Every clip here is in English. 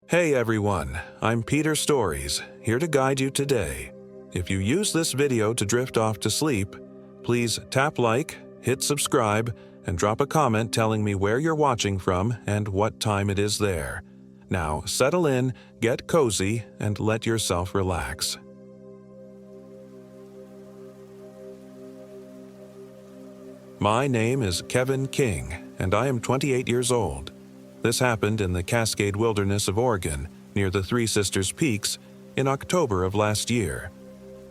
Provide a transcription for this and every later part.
Hey everyone, I'm Peter Stories, here to guide you today. If you use this video to drift off to sleep, please tap like, hit subscribe, and drop a comment telling me where you're watching from and what time it is there. Now settle in, get cozy, and let yourself relax. My name is Kevin King, and I am 28 years old. This happened in the Cascade Wilderness of Oregon, near the Three Sisters Peaks, in October of last year.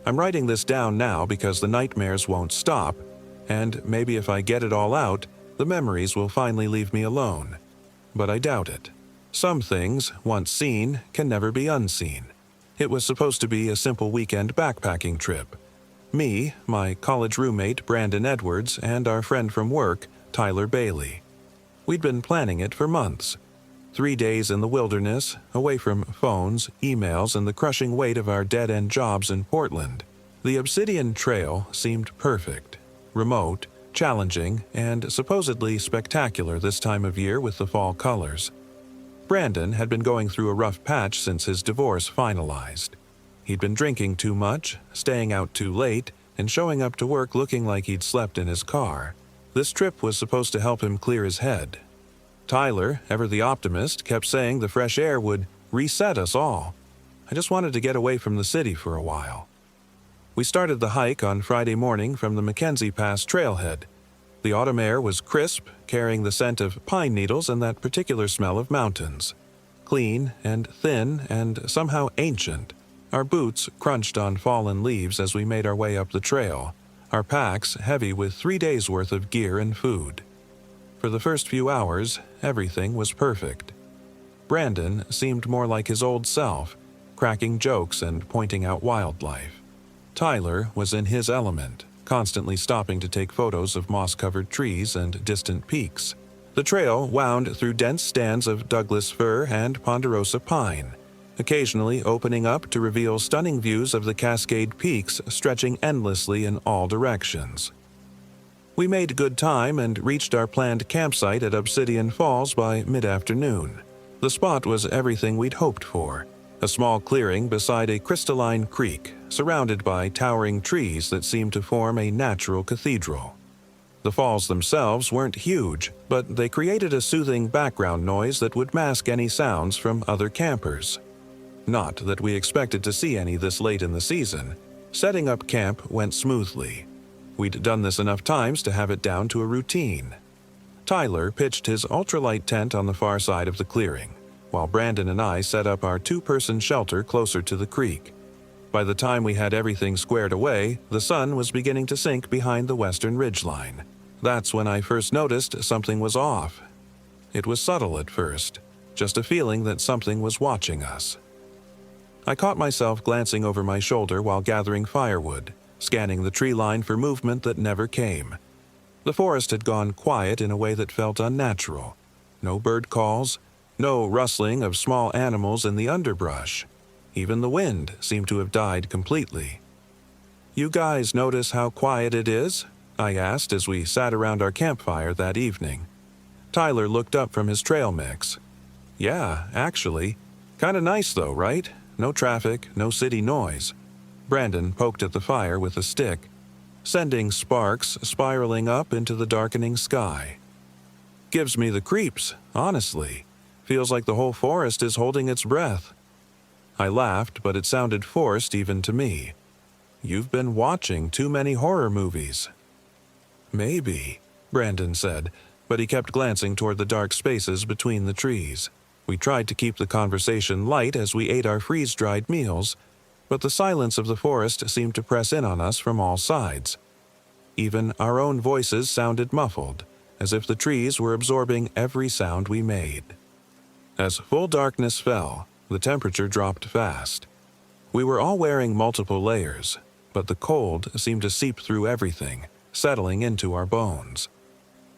I'm writing this down now because the nightmares won't stop, and maybe if I get it all out, the memories will finally leave me alone. But I doubt it. Some things, once seen, can never be unseen. It was supposed to be a simple weekend backpacking trip. Me, my college roommate Brandon Edwards, and our friend from work, Tyler Bailey. We'd been planning it for months. 3 days in the wilderness, away from phones, emails, and the crushing weight of our dead-end jobs in Portland. The Obsidian Trail seemed perfect, remote, challenging, and supposedly spectacular this time of year with the fall colors. Brandon had been going through a rough patch since his divorce finalized. He'd been drinking too much, staying out too late, and showing up to work looking like he'd slept in his car. This trip was supposed to help him clear his head. Tyler, ever the optimist, kept saying the fresh air would reset us all. I just wanted to get away from the city for a while. We started the hike on Friday morning from the Mackenzie Pass trailhead. The autumn air was crisp, carrying the scent of pine needles and that particular smell of mountains. Clean and thin and somehow ancient. Our boots crunched on fallen leaves as we made our way up the trail, our packs heavy with 3 days' worth of gear and food. For the first few hours, everything was perfect. Brandon seemed more like his old self, cracking jokes and pointing out wildlife. Tyler was in his element, constantly stopping to take photos of moss-covered trees and distant peaks. The trail wound through dense stands of Douglas fir and ponderosa pine, occasionally opening up to reveal stunning views of the Cascade Peaks stretching endlessly in all directions. We made good time and reached our planned campsite at Obsidian Falls by mid-afternoon. The spot was everything we'd hoped for, a small clearing beside a crystalline creek, surrounded by towering trees that seemed to form a natural cathedral. The falls themselves weren't huge, but they created a soothing background noise that would mask any sounds from other campers. Not that we expected to see any this late in the season. Setting up camp went smoothly. We'd done this enough times to have it down to a routine. Tyler pitched his ultralight tent on the far side of the clearing, while Brandon and I set up our 2-person shelter closer to the creek. By the time we had everything squared away, the sun was beginning to sink behind the western ridgeline. That's when I first noticed something was off. It was subtle at first, just a feeling that something was watching us. I caught myself glancing over my shoulder while gathering firewood, scanning the tree line for movement that never came. The forest had gone quiet in a way that felt unnatural. No bird calls, no rustling of small animals in the underbrush. Even the wind seemed to have died completely. "You guys notice how quiet it is?" I asked as we sat around our campfire that evening. Tyler looked up from his trail mix. "Yeah, actually. Kinda nice though, right? No traffic, no city noise." Brandon poked at the fire with a stick, sending sparks spiraling up into the darkening sky. "Gives me the creeps, honestly. Feels like the whole forest is holding its breath." I laughed, but it sounded forced even to me. "You've been watching too many horror movies." "Maybe," Brandon said, but he kept glancing toward the dark spaces between the trees. We tried to keep the conversation light as we ate our freeze-dried meals, but the silence of the forest seemed to press in on us from all sides. Even our own voices sounded muffled, as if the trees were absorbing every sound we made. As full darkness fell, the temperature dropped fast. We were all wearing multiple layers, but the cold seemed to seep through everything, settling into our bones.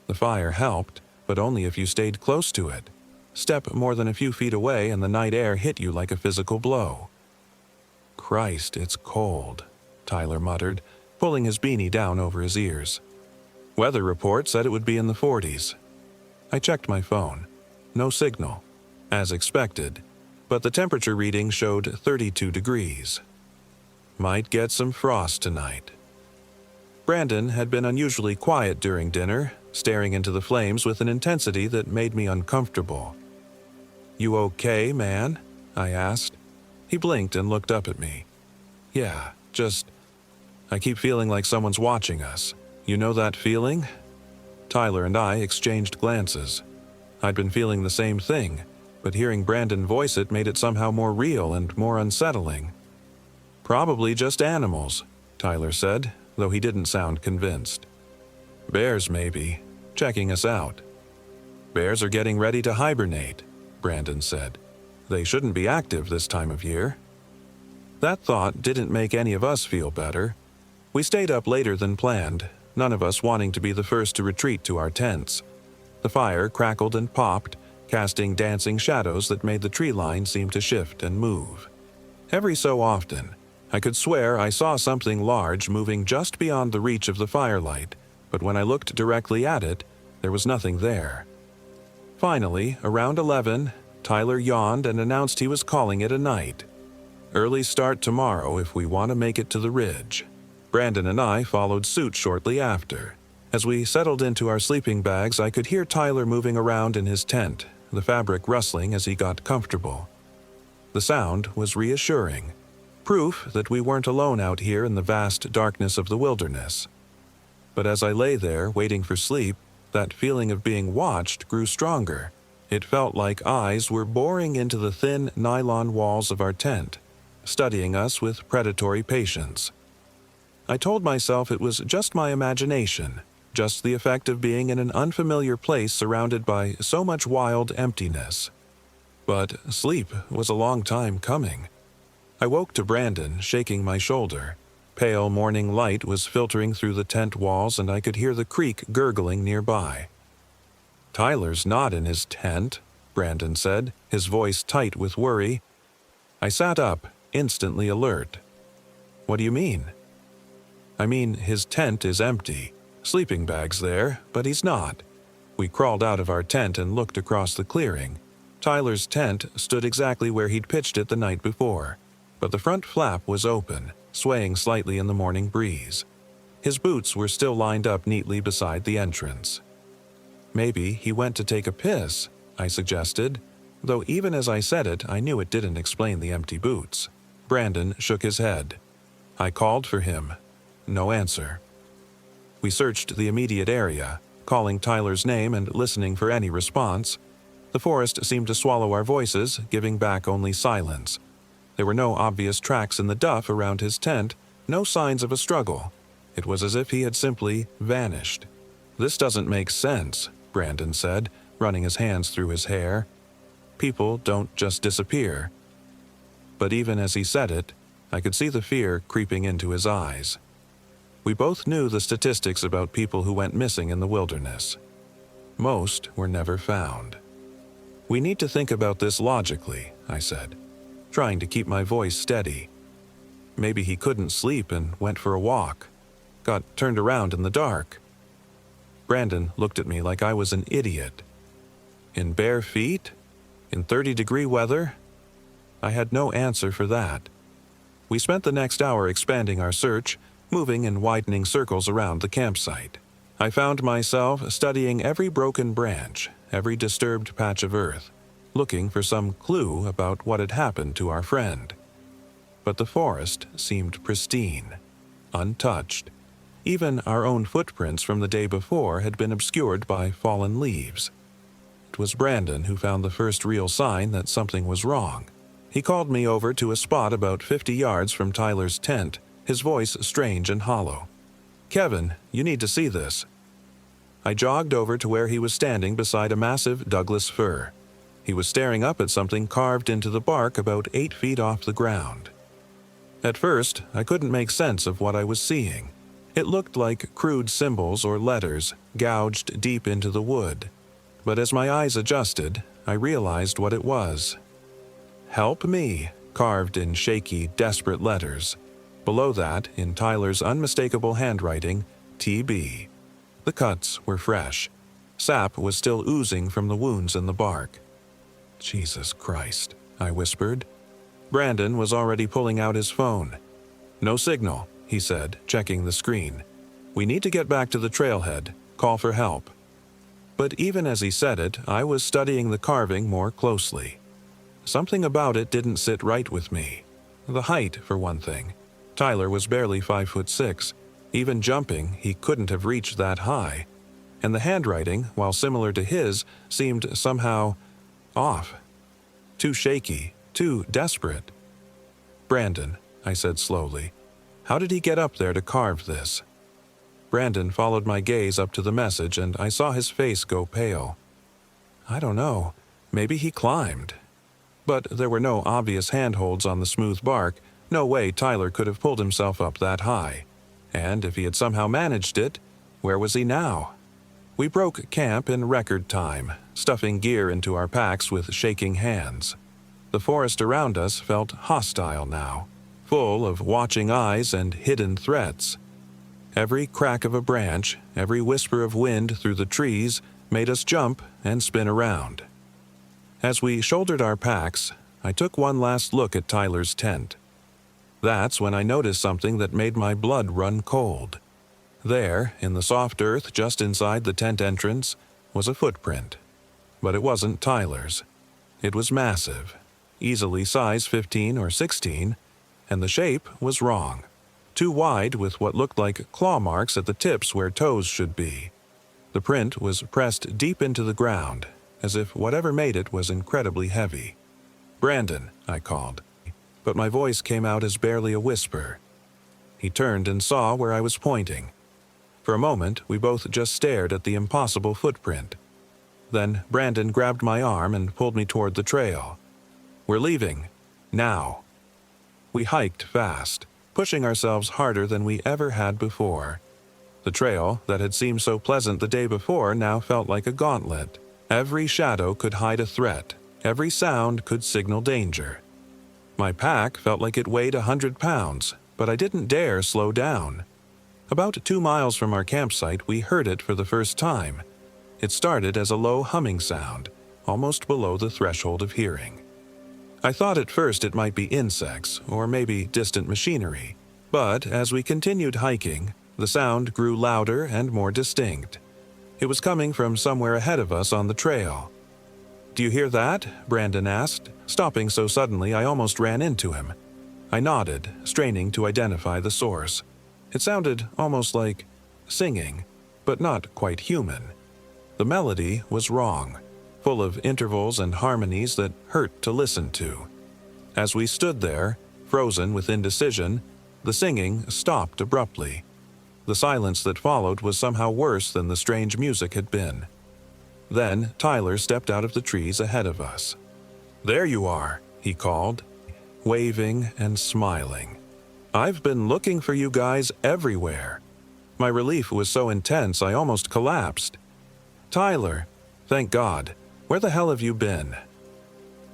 The fire helped, but only if you stayed close to it. Step more than a few feet away and the night air hit you like a physical blow. "Christ, it's cold," Tyler muttered, pulling his beanie down over his ears. Weather report said it would be in the 40s. I checked my phone. No signal. As expected. but the temperature reading showed 32 degrees. Might get some frost tonight. Brandon had been unusually quiet during dinner, staring into the flames with an intensity that made me uncomfortable. "You okay, man?" I asked. He blinked and looked up at me. "Yeah, I keep feeling like someone's watching us. You know that feeling?" Tyler and I exchanged glances. I'd been feeling the same thing, but hearing Brandon voice it made it somehow more real and more unsettling. "Probably just animals," Tyler said, though he didn't sound convinced. "Bears, maybe, checking us out." "Bears are getting ready to hibernate," Brandon said. "They shouldn't be active this time of year." That thought didn't make any of us feel better. We stayed up later than planned, none of us wanting to be the first to retreat to our tents. The fire crackled and popped, casting dancing shadows that made the tree line seem to shift and move. Every so often, I could swear I saw something large moving just beyond the reach of the firelight, but when I looked directly at it, there was nothing there. Finally, around 11, Tyler yawned and announced he was calling it a night. Early start tomorrow if we want to make it to the ridge. Brandon and I followed suit shortly after. As we settled into our sleeping bags, I could hear Tyler moving around in his tent, the fabric rustling as he got comfortable. The sound was reassuring, proof that we weren't alone out here in the vast darkness of the wilderness. But as I lay there waiting for sleep, that feeling of being watched grew stronger. It felt like eyes were boring into the thin nylon walls of our tent, studying us with predatory patience. I told myself it was just my imagination, just the effect of being in an unfamiliar place surrounded by so much wild emptiness. But sleep was a long time coming. I woke to Brandon shaking my shoulder. Pale morning light was filtering through the tent walls and I could hear the creek gurgling nearby. "Tyler's not in his tent," Brandon said, his voice tight with worry. I sat up, instantly alert. "What do you mean?" "I mean, his tent is empty. Sleeping bags there, but he's not." We crawled out of our tent and looked across the clearing. Tyler's tent stood exactly where he'd pitched it the night before, but the front flap was open, swaying slightly in the morning breeze. His boots were still lined up neatly beside the entrance. "Maybe he went to take a piss," I suggested, though even as I said it, I knew it didn't explain the empty boots. Brandon shook his head. I called for him. No answer. We searched the immediate area, calling Tyler's name and listening for any response. The forest seemed to swallow our voices, giving back only silence. There were no obvious tracks in the duff around his tent, no signs of a struggle. It was as if he had simply vanished. "This doesn't make sense," Brandon said, running his hands through his hair. "People don't just disappear." But even as he said it, I could see the fear creeping into his eyes. We both knew the statistics about people who went missing in the wilderness. Most were never found. "We need to think about this logically," I said, trying to keep my voice steady. "Maybe he couldn't sleep and went for a walk. Got turned around in the dark." Brandon looked at me like I was an idiot. In bare feet? In 30-degree weather? I had no answer for that. We spent the next hour expanding our search, moving in widening circles around the campsite. I found myself studying every broken branch, every disturbed patch of earth, looking for some clue about what had happened to our friend. But the forest seemed pristine, untouched. Even our own footprints from the day before had been obscured by fallen leaves. It was Brandon who found the first real sign that something was wrong. He called me over to a spot about 50 yards from Tyler's tent, his voice strange and hollow. "Kevin, you need to see this." I jogged over to where he was standing beside a massive Douglas fir. He was staring up at something carved into the bark about 8 feet off the ground. At first, I couldn't make sense of what I was seeing. It looked like crude symbols or letters gouged deep into the wood. But as my eyes adjusted, I realized what it was. "Help me," carved in shaky, desperate letters. Below that, in Tyler's unmistakable handwriting, TB. The cuts were fresh. Sap was still oozing from the wounds in the bark. Jesus Christ, I whispered. Brandon was already pulling out his phone. "No signal," he said, checking the screen. "We need to get back to the trailhead. Call for help." But even as he said it, I was studying the carving more closely. Something about it didn't sit right with me. The height, for one thing. Tyler was barely 5'6". Even jumping, he couldn't have reached that high. And the handwriting, while similar to his, seemed somehow off. Too shaky, too desperate. "Brandon," I said slowly, "how did he get up there to carve this?" Brandon followed my gaze up to the message, and I saw his face go pale. "I don't know. Maybe he climbed." But there were no obvious handholds on the smooth bark. No way Tyler could have pulled himself up that high. And if he had somehow managed it, where was he now? We broke camp in record time, stuffing gear into our packs with shaking hands. The forest around us felt hostile now, full of watching eyes and hidden threats. Every crack of a branch, every whisper of wind through the trees made us jump and spin around. As we shouldered our packs, I took one last look at Tyler's tent. That's when I noticed something that made my blood run cold. There, in the soft earth just inside the tent entrance, was a footprint. But it wasn't Tyler's. It was massive, easily size 15 or 16, and the shape was wrong. Too wide with what looked like claw marks at the tips where toes should be. The print was pressed deep into the ground, as if whatever made it was incredibly heavy. "Brandon," I called, but my voice came out as barely a whisper. He turned and saw where I was pointing. For a moment, we both just stared at the impossible footprint. Then Brandon grabbed my arm and pulled me toward the trail. "We're leaving. Now." We hiked fast, pushing ourselves harder than we ever had before. The trail, that had seemed so pleasant the day before, now felt like a gauntlet. Every shadow could hide a threat. Every sound could signal danger. My pack felt like it weighed 100 pounds, but I didn't dare slow down. About 2 miles from our campsite, we heard it for the first time. It started as a low humming sound, almost below the threshold of hearing. I thought at first it might be insects, or maybe distant machinery. But as we continued hiking, the sound grew louder and more distinct. It was coming from somewhere ahead of us on the trail. "Do you hear that?" Brandon asked, stopping so suddenly I almost ran into him. I nodded, straining to identify the source. It sounded almost like singing, but not quite human. The melody was wrong, full of intervals and harmonies that hurt to listen to. As we stood there, frozen with indecision, the singing stopped abruptly. The silence that followed was somehow worse than the strange music had been. Then Tyler stepped out of the trees ahead of us. "There you are," he called, waving and smiling. "I've been looking for you guys everywhere." My relief was so intense I almost collapsed. "Tyler, thank God. Where the hell have you been?"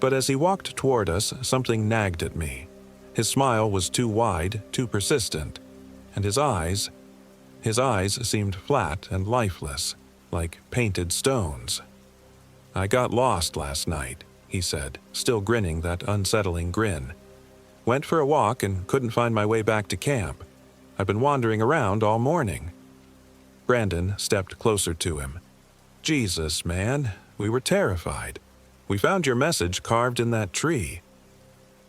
But as he walked toward us, something nagged at me. His smile was too wide, too persistent, and his eyes seemed flat and lifeless, like painted stones. "I got lost last night," he said, still grinning that unsettling grin. "Went for a walk and couldn't find my way back to camp. I've been wandering around all morning." Brandon stepped closer to him. "Jesus, man, we were terrified. We found your message carved in that tree."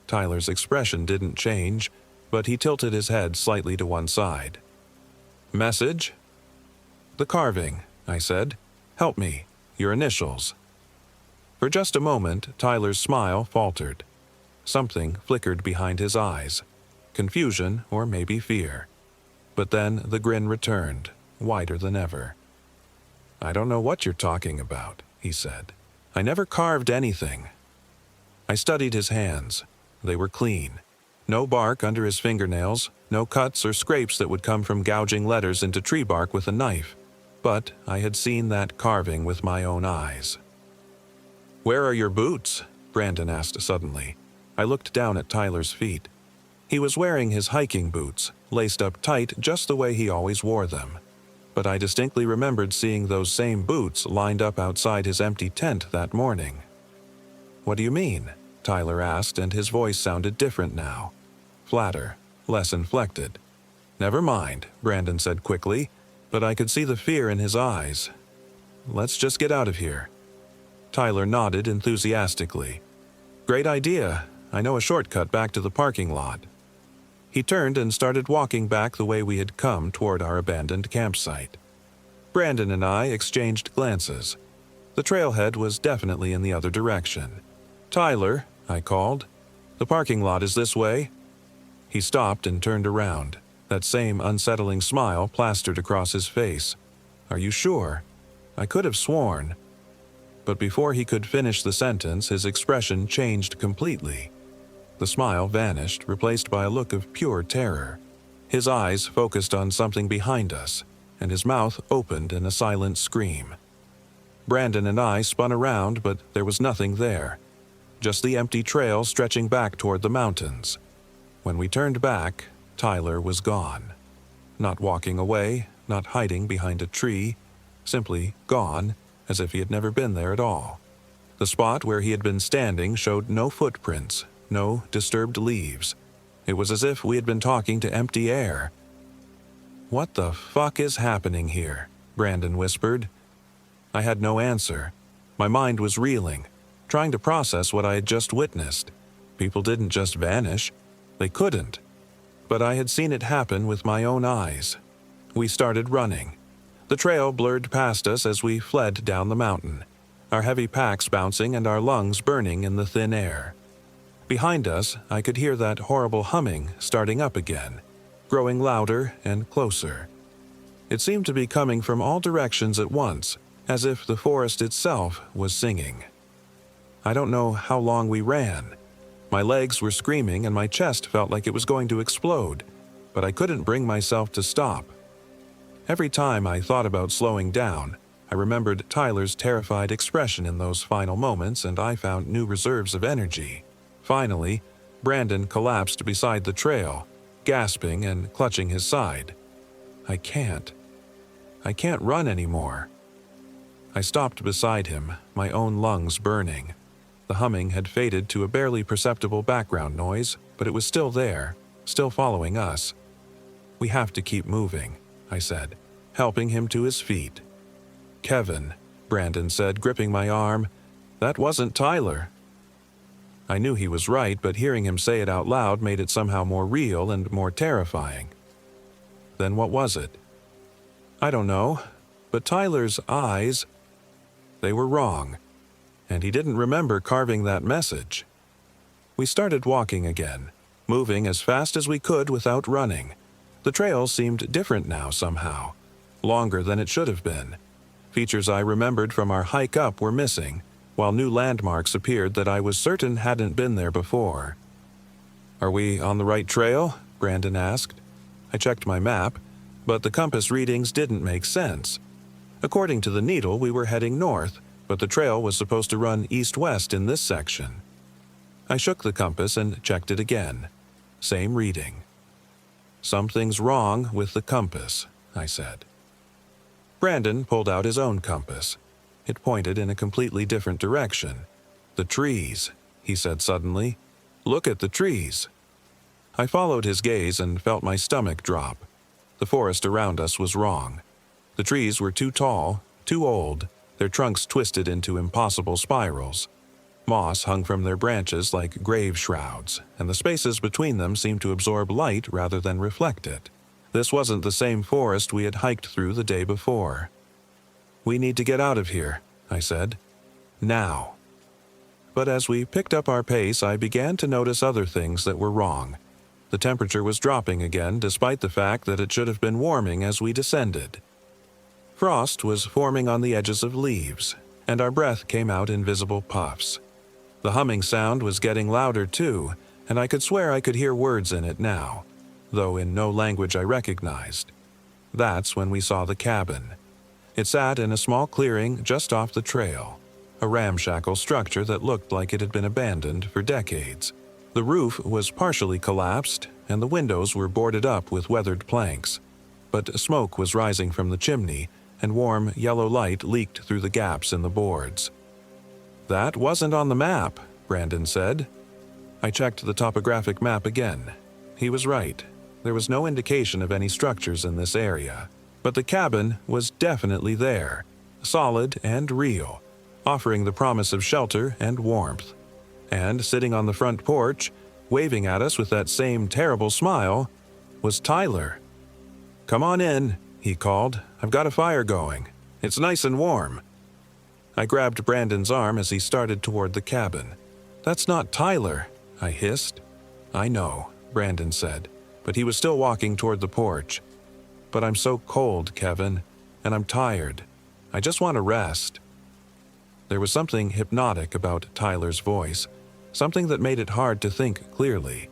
Tyler's expression didn't change, but he tilted his head slightly to one side. "Message?" "The carving," I said. "Help me. Your initials." For just a moment, Tyler's smile faltered. Something flickered behind his eyes. Confusion or maybe fear. But then the grin returned, wider than ever. "I don't know what you're talking about," he said. "I never carved anything." I studied his hands. They were clean. No bark under his fingernails, no cuts or scrapes that would come from gouging letters into tree bark with a knife. But I had seen that carving with my own eyes. "Where are your boots?" Brandon asked suddenly. I looked down at Tyler's feet. He was wearing his hiking boots, laced up tight just the way he always wore them. But I distinctly remembered seeing those same boots lined up outside his empty tent that morning. "What do you mean?" Tyler asked, and his voice sounded different now. Flatter, less inflected. "Never mind," Brandon said quickly, but I could see the fear in his eyes. "Let's just get out of here." Tyler nodded enthusiastically. "Great idea. I know a shortcut back to the parking lot." He turned and started walking back the way we had come toward our abandoned campsite. Brandon and I exchanged glances. The trailhead was definitely in the other direction. "Tyler," I called, "the parking lot is this way." He stopped and turned around, that same unsettling smile plastered across his face. "Are you sure?" I could have sworn. But before he could finish the sentence, his expression changed completely. The smile vanished, replaced by a look of pure terror. His eyes focused on something behind us, and his mouth opened in a silent scream. Brandon and I spun around, but there was nothing there. Just the empty trail stretching back toward the mountains. When we turned back, Tyler was gone. Not walking away, not hiding behind a tree, simply gone, as if he had never been there at all. The spot where he had been standing showed no footprints, no disturbed leaves. It was as if we had been talking to empty air. "What the fuck is happening here?" Brandon whispered. I had no answer. My mind was reeling, trying to process what I had just witnessed. People didn't just vanish. They couldn't. But I had seen it happen with my own eyes. We started running. The trail blurred past us as we fled down the mountain, our heavy packs bouncing and our lungs burning in the thin air. Behind us, I could hear that horrible humming starting up again, growing louder and closer. It seemed to be coming from all directions at once, as if the forest itself was singing. I don't know how long we ran. My legs were screaming and my chest felt like it was going to explode, but I couldn't bring myself to stop. Every time I thought about slowing down, I remembered Tyler's terrified expression in those final moments, and I found new reserves of energy. Finally, Brandon collapsed beside the trail, gasping and clutching his side. I can't run anymore." I stopped beside him, my own lungs burning. The humming had faded to a barely perceptible background noise, but it was still there, still following us. "We have to keep moving," I said, helping him to his feet. "Kevin," Brandon said, gripping my arm, "that wasn't Tyler." I knew he was right, but hearing him say it out loud made it somehow more real and more terrifying. Then what was it? I don't know, but Tyler's eyes, they were wrong, and he didn't remember carving that message. We started walking again, moving as fast as we could without running. The trail seemed different now somehow, longer than it should have been. Features I remembered from our hike up were missing, while new landmarks appeared that I was certain hadn't been there before. "Are we on the right trail?" Brandon asked. I checked my map, but the compass readings didn't make sense. According to the needle, we were heading north, but the trail was supposed to run east-west in this section. I shook the compass and checked it again. Same reading. "Something's wrong with the compass," I said. Brandon pulled out his own compass. It pointed in a completely different direction. "The trees," he said suddenly. "Look at the trees." I followed his gaze and felt my stomach drop. The forest around us was wrong. The trees were too tall, too old, their trunks twisted into impossible spirals. Moss hung from their branches like grave shrouds, and the spaces between them seemed to absorb light rather than reflect it. This wasn't the same forest we had hiked through the day before. "We need to get out of here," I said. "Now." But as we picked up our pace, I began to notice other things that were wrong. The temperature was dropping again, despite the fact that it should have been warming as we descended. Frost was forming on the edges of leaves, and our breath came out in visible puffs. The humming sound was getting louder too, and I could swear I could hear words in it now, though in no language I recognized. That's when we saw the cabin. It sat in a small clearing just off the trail, a ramshackle structure that looked like it had been abandoned for decades. The roof was partially collapsed, and the windows were boarded up with weathered planks, but smoke was rising from the chimney, and warm yellow light leaked through the gaps in the boards. "That wasn't on the map," Brandon said. I checked the topographic map again. He was right. There was no indication of any structures in this area. But the cabin was definitely there, solid and real, offering the promise of shelter and warmth. And sitting on the front porch, waving at us with that same terrible smile, was Tyler. "Come on in," he called. "I've got a fire going. It's nice and warm." I grabbed Brandon's arm as he started toward the cabin. "That's not Tyler," I hissed. "I know," Brandon said, but he was still walking toward the porch. "But I'm so cold, Kevin, and I'm tired. I just want to rest." There was something hypnotic about Tyler's voice, something that made it hard to think clearly.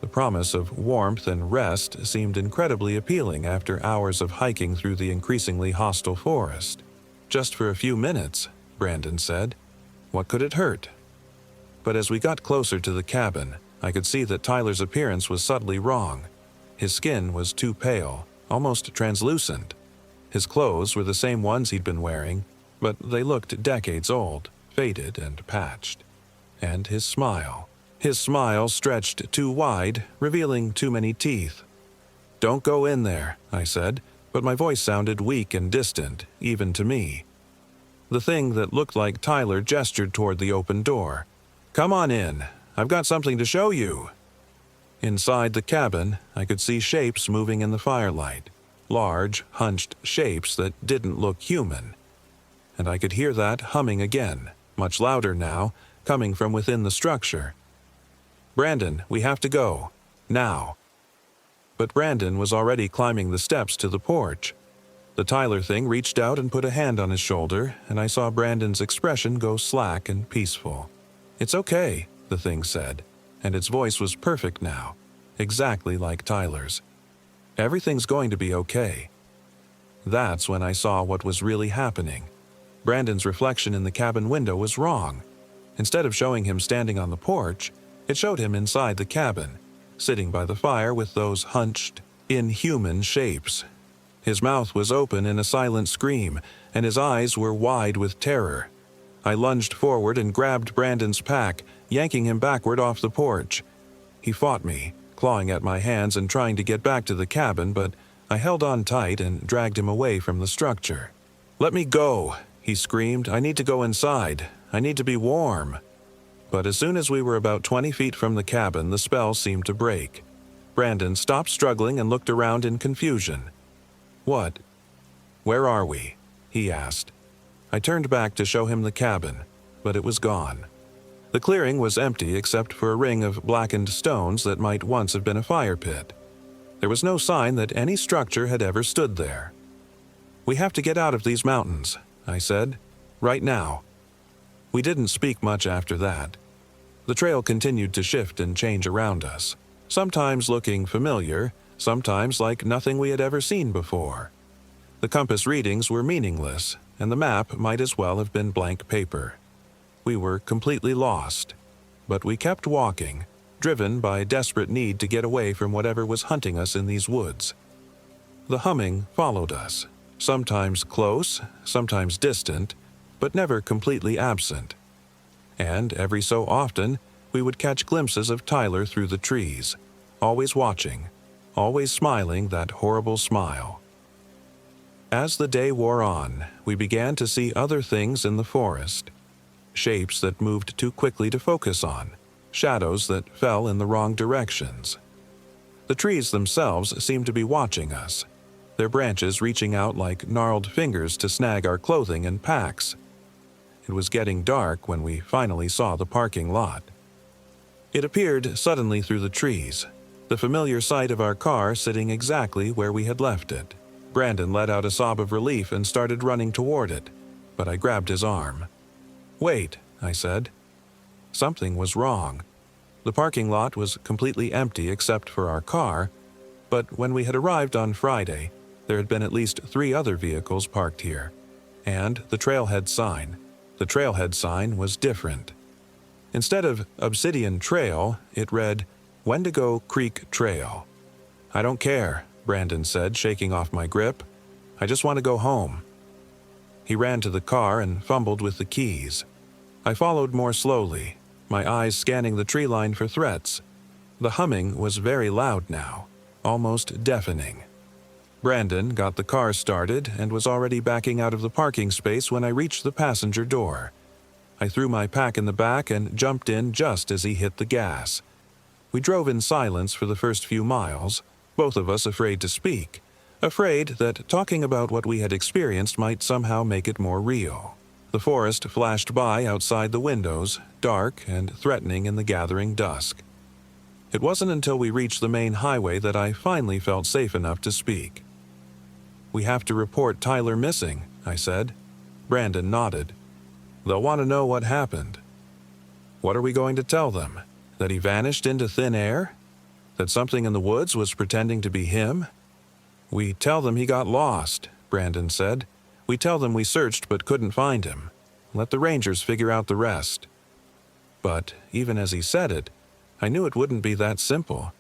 The promise of warmth and rest seemed incredibly appealing after hours of hiking through the increasingly hostile forest. "Just for a few minutes," Brandon said. "What could it hurt?" But as we got closer to the cabin, I could see that Tyler's appearance was subtly wrong. His skin was too pale, almost translucent. His clothes were the same ones he'd been wearing, but they looked decades old, faded and patched. And his smile stretched too wide, revealing too many teeth. "Don't go in there," I said, but my voice sounded weak and distant, even to me. The thing that looked like Tyler gestured toward the open door. "Come on in. I've got something to show you." Inside the cabin, I could see shapes moving in the firelight, large, hunched shapes that didn't look human. And I could hear that humming again, much louder now, coming from within the structure. "Brandon, we have to go. Now." But Brandon was already climbing the steps to the porch. The Tyler thing reached out and put a hand on his shoulder, and I saw Brandon's expression go slack and peaceful. "It's okay," the thing said, and its voice was perfect now, exactly like Tyler's. "Everything's going to be okay." That's when I saw what was really happening. Brandon's reflection in the cabin window was wrong. Instead of showing him standing on the porch, it showed him inside the cabin, sitting by the fire with those hunched, inhuman shapes. His mouth was open in a silent scream, and his eyes were wide with terror. I lunged forward and grabbed Brandon's pack, yanking him backward off the porch. He fought me, clawing at my hands and trying to get back to the cabin, but I held on tight and dragged him away from the structure. "Let me go," he screamed. "I need to go inside. I need to be warm." But as soon as we were about 20 feet from the cabin, the spell seemed to break. Brandon stopped struggling and looked around in confusion. "What? Where are we?" he asked. I turned back to show him the cabin, but it was gone. The clearing was empty except for a ring of blackened stones that might once have been a fire pit. There was no sign that any structure had ever stood there. "We have to get out of these mountains," I said. "Right now." We didn't speak much after that. The trail continued to shift and change around us, sometimes looking familiar, sometimes like nothing we had ever seen before. The compass readings were meaningless, and the map might as well have been blank paper. We were completely lost, but we kept walking, driven by a desperate need to get away from whatever was hunting us in these woods. The humming followed us, sometimes close, sometimes distant, but never completely absent. And every so often, we would catch glimpses of Tyler through the trees, always watching, always smiling that horrible smile. As the day wore on, we began to see other things in the forest. Shapes that moved too quickly to focus on, shadows that fell in the wrong directions. The trees themselves seemed to be watching us, their branches reaching out like gnarled fingers to snag our clothing and packs. It was getting dark when we finally saw the parking lot. It appeared suddenly through the trees, the familiar sight of our car sitting exactly where we had left it. Brandon let out a sob of relief and started running toward it, but I grabbed his arm. "Wait," I said. Something was wrong. The parking lot was completely empty except for our car, but when we had arrived on Friday, there had been at least 3 other vehicles parked here. And the trailhead sign was different. Instead of Obsidian Trail, it read Wendigo Creek Trail. "I don't care," Brandon said, shaking off my grip. "I just want to go home." He ran to the car and fumbled with the keys. I followed more slowly, my eyes scanning the tree line for threats. The humming was very loud now, almost deafening. Brandon got the car started and was already backing out of the parking space when I reached the passenger door. I threw my pack in the back and jumped in just as he hit the gas. We drove in silence for the first few miles, both of us afraid to speak, afraid that talking about what we had experienced might somehow make it more real. The forest flashed by outside the windows, dark and threatening in the gathering dusk. It wasn't until we reached the main highway that I finally felt safe enough to speak. "We have to report Tyler missing," I said. Brandon nodded. "They'll want to know what happened." "What are we going to tell them? That he vanished into thin air? That something in the woods was pretending to be him?" "We tell them he got lost," Brandon said. "We tell them we searched but couldn't find him. Let the rangers figure out the rest." But even as he said it, I knew it wouldn't be that simple.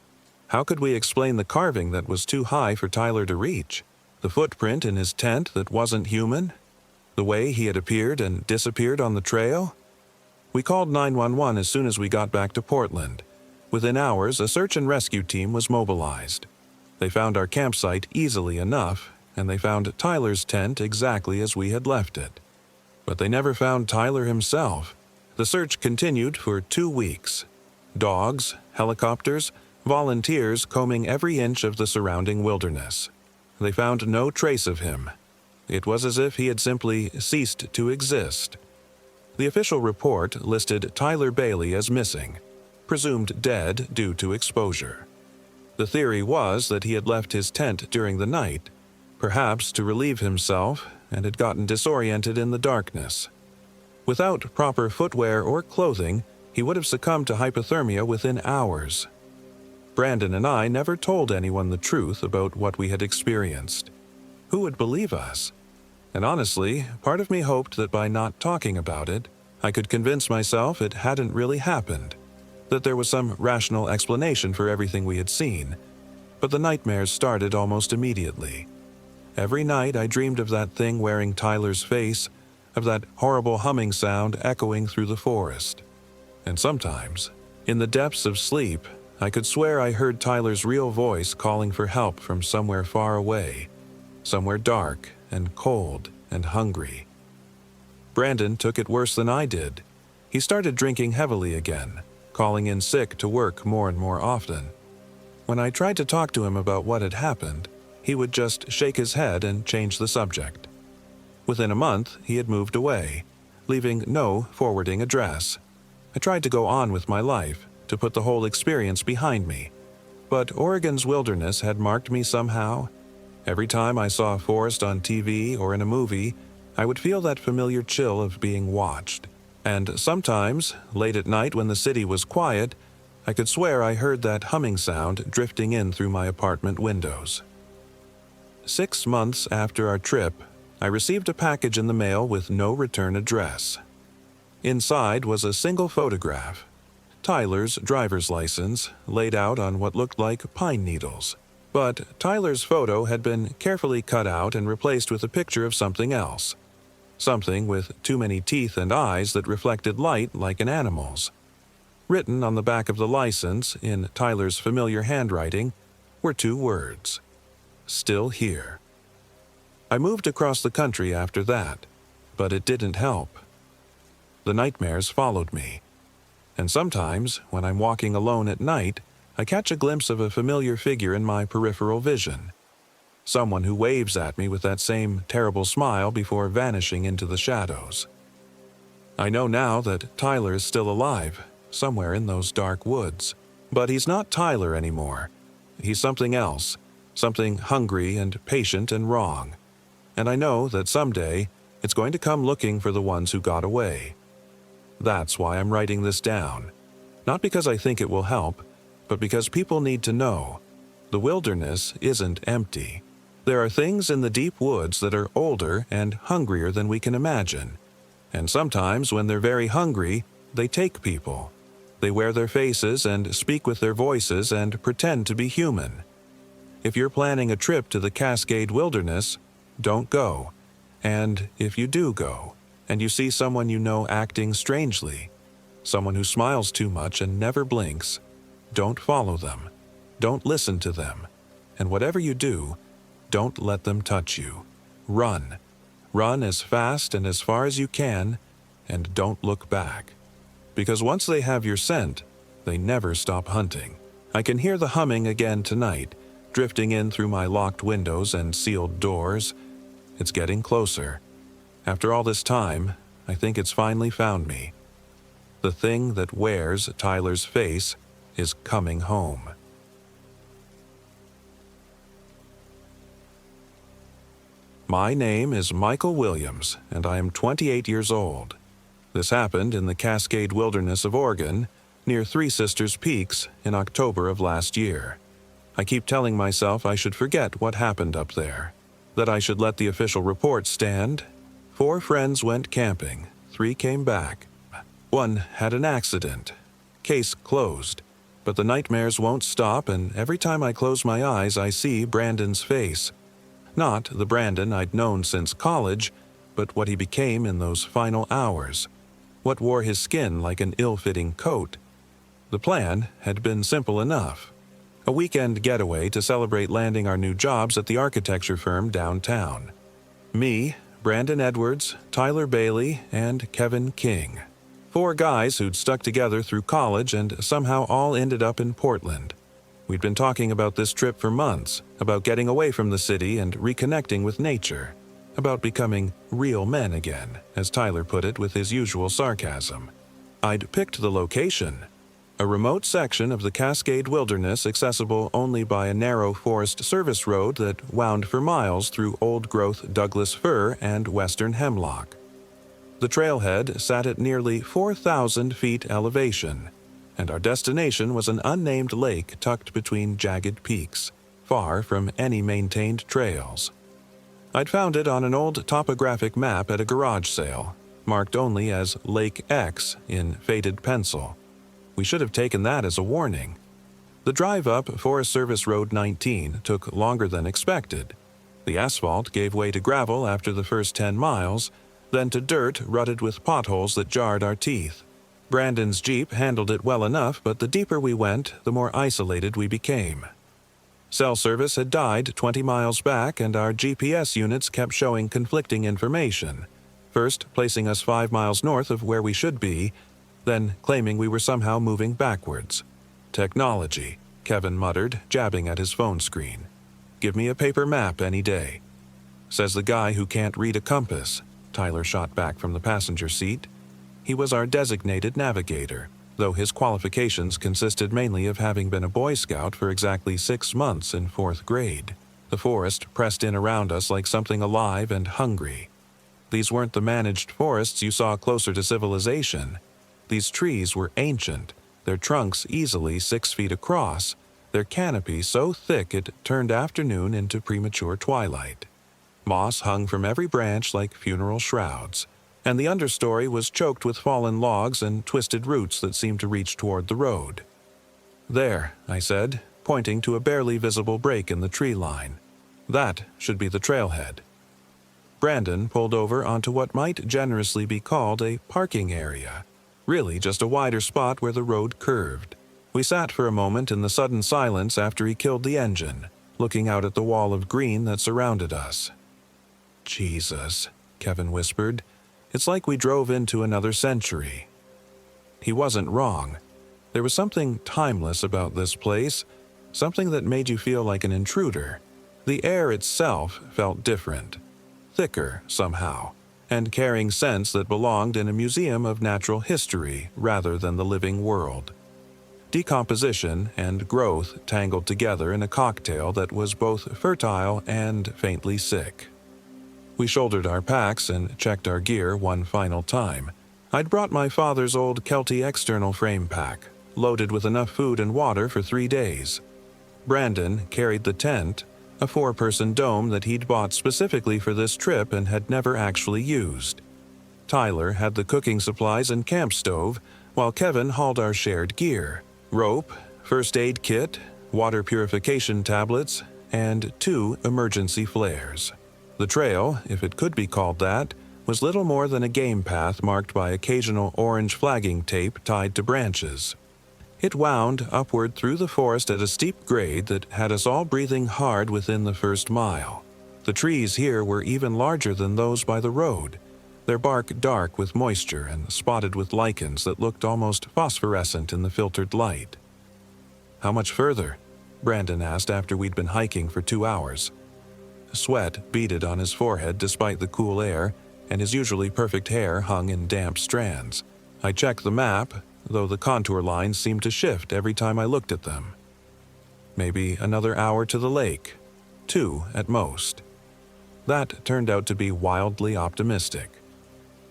How could we explain the carving that was too high for Tyler to reach? The footprint in his tent that wasn't human? The way he had appeared and disappeared on the trail? We called 911 as soon as we got back to Portland. Within hours, a search and rescue team was mobilized. They found our campsite easily enough, and they found Tyler's tent exactly as we had left it. But they never found Tyler himself. The search continued for 2 weeks. Dogs, helicopters, volunteers combing every inch of the surrounding wilderness. They found no trace of him. It was as if he had simply ceased to exist. The official report listed Tyler Bailey as missing, presumed dead due to exposure. The theory was that he had left his tent during the night, perhaps to relieve himself, and had gotten disoriented in the darkness. Without proper footwear or clothing, he would have succumbed to hypothermia within hours. Brandon and I never told anyone the truth about what we had experienced. Who would believe us? And honestly, part of me hoped that by not talking about it, I could convince myself it hadn't really happened, that there was some rational explanation for everything we had seen. But the nightmares started almost immediately. Every night I dreamed of that thing wearing Tyler's face, of that horrible humming sound echoing through the forest. And sometimes, in the depths of sleep, I could swear I heard Tyler's real voice calling for help from somewhere far away, somewhere dark and cold and hungry. Brandon took it worse than I did. He started drinking heavily again, calling in sick to work more and more often. When I tried to talk to him about what had happened, he would just shake his head and change the subject. Within a month, he had moved away, leaving no forwarding address. I tried to go on with my life, to put the whole experience behind me. But Oregon's wilderness had marked me somehow. Every time I saw a forest on TV or in a movie, I would feel that familiar chill of being watched. And sometimes, late at night when the city was quiet, I could swear I heard that humming sound drifting in through my apartment windows. 6 months after our trip, I received a package in the mail with no return address. Inside was a single photograph, Tyler's driver's license, laid out on what looked like pine needles. But Tyler's photo had been carefully cut out and replaced with a picture of something else. Something with too many teeth and eyes that reflected light like an animal's. Written on the back of the license, in Tyler's familiar handwriting, were 2 words: "Still here." I moved across the country after that, but it didn't help. The nightmares followed me. And sometimes, when I'm walking alone at night, I catch a glimpse of a familiar figure in my peripheral vision. Someone who waves at me with that same terrible smile before vanishing into the shadows. I know now that Tyler is still alive, somewhere in those dark woods. But he's not Tyler anymore. He's something else, something hungry and patient and wrong. And I know that someday it's going to come looking for the ones who got away. That's why I'm writing this down. Not because I think it will help, but because people need to know. The wilderness isn't empty. There are things in the deep woods that are older and hungrier than we can imagine. And sometimes when they're very hungry, they take people. They wear their faces and speak with their voices and pretend to be human. If you're planning a trip to the Cascade Wilderness, don't go. And if you do go, and you see someone you know acting strangely, someone who smiles too much and never blinks. Don't follow them. Don't listen to them. And whatever you do, don't let them touch you. Run. Run as fast and as far as you can, and don't look back. Because once they have your scent, they never stop hunting. I can hear the humming again tonight, drifting in through my locked windows and sealed doors. It's getting closer. After all this time, I think it's finally found me. The thing that wears Tyler's face is coming home. My name is Michael Williams, and I am 28 years old. This happened in the Cascade Wilderness of Oregon, near Three Sisters Peaks, in October of last year. I keep telling myself I should forget what happened up there, that I should let the official report stand. 4 friends went camping, 3 came back. 1 had an accident. Case closed. But the nightmares won't stop, and every time I close my eyes I see Brandon's face. Not the Brandon I'd known since college, but what he became in those final hours. What wore his skin like an ill-fitting coat. The plan had been simple enough. A weekend getaway to celebrate landing our new jobs at the architecture firm downtown. Me, Brandon Edwards, Tyler Bailey, and Kevin King. 4 guys who'd stuck together through college and somehow all ended up in Portland. We'd been talking about this trip for months, about getting away from the city and reconnecting with nature, about becoming real men again, as Tyler put it with his usual sarcasm. I'd picked the location. A remote section of the Cascade Wilderness accessible only by a narrow Forest Service road that wound for miles through old-growth Douglas fir and western hemlock. The trailhead sat at nearly 4,000 feet elevation, and our destination was an unnamed lake tucked between jagged peaks, far from any maintained trails. I'd found it on an old topographic map at a garage sale, marked only as Lake X in faded pencil. We should have taken that as a warning. The drive up Forest Service Road 19 took longer than expected. The asphalt gave way to gravel after the first 10 miles, then to dirt rutted with potholes that jarred our teeth. Brandon's Jeep handled it well enough, but the deeper we went, the more isolated we became. Cell service had died 20 miles back, and our GPS units kept showing conflicting information, first placing us 5 miles north of where we should be, then claiming we were somehow moving backwards. Technology, Kevin muttered, jabbing at his phone screen. Give me a paper map any day. Says the guy who can't read a compass, Tyler shot back from the passenger seat. He was our designated navigator, though his qualifications consisted mainly of having been a Boy Scout for exactly 6 months in 4th grade. The forest pressed in around us like something alive and hungry. These weren't the managed forests you saw closer to civilization. These trees were ancient, their trunks easily 6 feet across, their canopy so thick it turned afternoon into premature twilight. Moss hung from every branch like funeral shrouds, and the understory was choked with fallen logs and twisted roots that seemed to reach toward the road. There, I said, pointing to a barely visible break in the tree line. That should be the trailhead. Brandon pulled over onto what might generously be called a parking area. Really just a wider spot where the road curved. We sat for a moment in the sudden silence after he killed the engine, looking out at the wall of green that surrounded us. Jesus, Kevin whispered. It's like we drove into another century. He wasn't wrong. There was something timeless about this place, something that made you feel like an intruder. The air itself felt different, thicker somehow, and carrying scents that belonged in a museum of natural history rather than the living world. Decomposition and growth tangled together in a cocktail that was both fertile and faintly sick. We shouldered our packs and checked our gear one final time. I'd brought my father's old Kelty external frame pack, loaded with enough food and water for 3 days. Brandon carried the tent, a 4-person dome that he'd bought specifically for this trip and had never actually used. Tyler had the cooking supplies and camp stove, while Kevin hauled our shared gear: rope, first aid kit, water purification tablets, and 2 emergency flares. The trail, if it could be called that, was little more than a game path marked by occasional orange flagging tape tied to branches. It wound upward through the forest at a steep grade that had us all breathing hard within the first mile. The trees here were even larger than those by the road, their bark dark with moisture and spotted with lichens that looked almost phosphorescent in the filtered light. "How much further?" Brandon asked after we'd been hiking for 2 hours. Sweat beaded on his forehead despite the cool air, and his usually perfect hair hung in damp strands. I checked the map, though the contour lines seemed to shift every time I looked at them. Maybe another hour to the lake. 2 at most. That turned out to be wildly optimistic.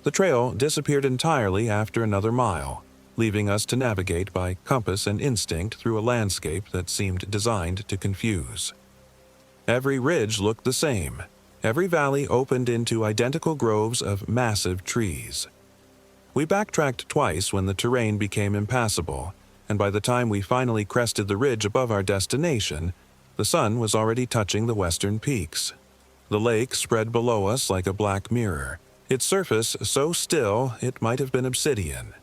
The trail disappeared entirely after another mile, leaving us to navigate by compass and instinct through a landscape that seemed designed to confuse. Every ridge looked the same. Every valley opened into identical groves of massive trees. We backtracked twice when the terrain became impassable, and by the time we finally crested the ridge above our destination, the sun was already touching the western peaks. The lake spread below us like a black mirror, its surface so still it might have been obsidian.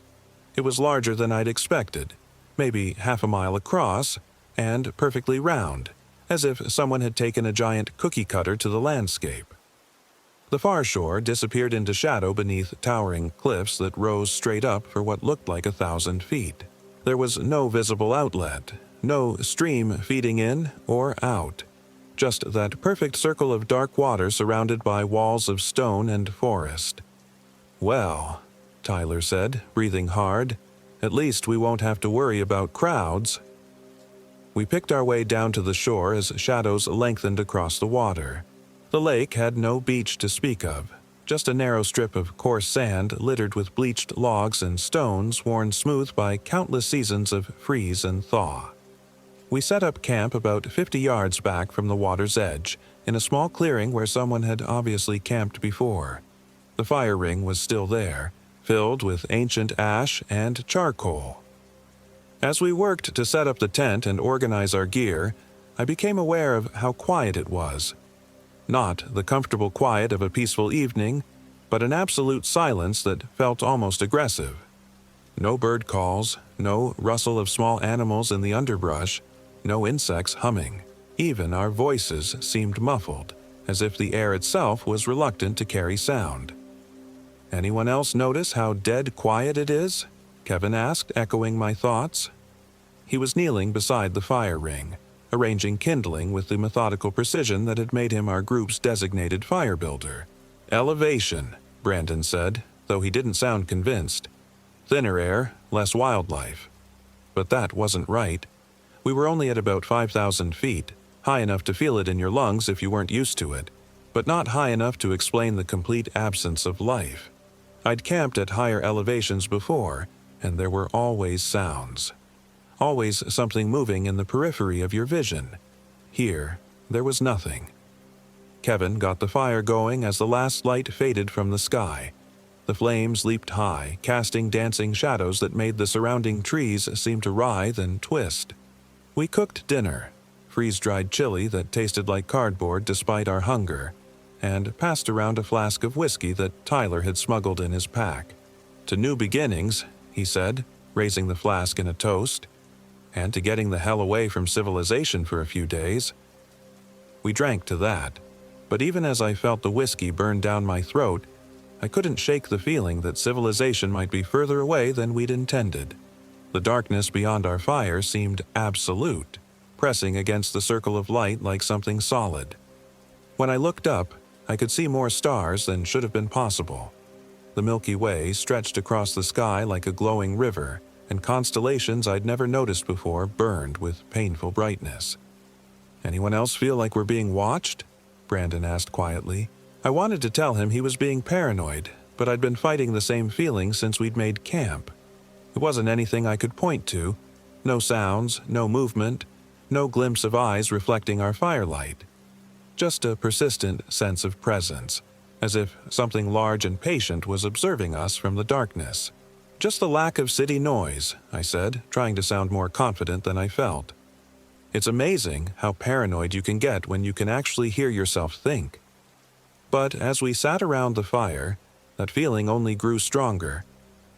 It was larger than I'd expected, maybe half a mile across, and perfectly round, as if someone had taken a giant cookie cutter to the landscape. The far shore disappeared into shadow beneath towering cliffs that rose straight up for what looked like 1,000 feet. There was no visible outlet, no stream feeding in or out, just that perfect circle of dark water surrounded by walls of stone and forest. "Well," Tyler said, breathing hard, "at least we won't have to worry about crowds." We picked our way down to the shore as shadows lengthened across the water. The lake had no beach to speak of, just a narrow strip of coarse sand littered with bleached logs and stones worn smooth by countless seasons of freeze and thaw. We set up camp about 50 yards back from the water's edge, in a small clearing where someone had obviously camped before. The fire ring was still there, filled with ancient ash and charcoal. As we worked to set up the tent and organize our gear, I became aware of how quiet it was. Not the comfortable quiet of a peaceful evening, but an absolute silence that felt almost aggressive. No bird calls, no rustle of small animals in the underbrush, no insects humming. Even our voices seemed muffled, as if the air itself was reluctant to carry sound. "Anyone else notice how dead quiet it is?" Kevin asked, echoing my thoughts. He was kneeling beside the fire ring, arranging kindling with the methodical precision that had made him our group's designated fire builder. "Elevation," Brandon said, though he didn't sound convinced. "Thinner air, less wildlife." But that wasn't right. We were only at about 5,000 feet, high enough to feel it in your lungs if you weren't used to it, but not high enough to explain the complete absence of life. I'd camped at higher elevations before, and there were always sounds. Always something moving in the periphery of your vision. Here, there was nothing. Kevin got the fire going as the last light faded from the sky. The flames leaped high, casting dancing shadows that made the surrounding trees seem to writhe and twist. We cooked dinner, freeze-dried chili that tasted like cardboard despite our hunger, and passed around a flask of whiskey that Tyler had smuggled in his pack. "To new beginnings," he said, raising the flask in a toast, "and to getting the hell away from civilization for a few days." We drank to that, but even as I felt the whiskey burn down my throat, I couldn't shake the feeling that civilization might be further away than we'd intended. The darkness beyond our fire seemed absolute, pressing against the circle of light like something solid. When I looked up, I could see more stars than should have been possible. The Milky Way stretched across the sky like a glowing river, and constellations I'd never noticed before burned with painful brightness. "Anyone else feel like we're being watched?" Brandon asked quietly. I wanted to tell him he was being paranoid, but I'd been fighting the same feelings since we'd made camp. It wasn't anything I could point to. No sounds, no movement, no glimpse of eyes reflecting our firelight. Just a persistent sense of presence, as if something large and patient was observing us from the darkness. "Just the lack of city noise," I said, trying to sound more confident than I felt. "It's amazing how paranoid you can get when you can actually hear yourself think." But as we sat around the fire, that feeling only grew stronger.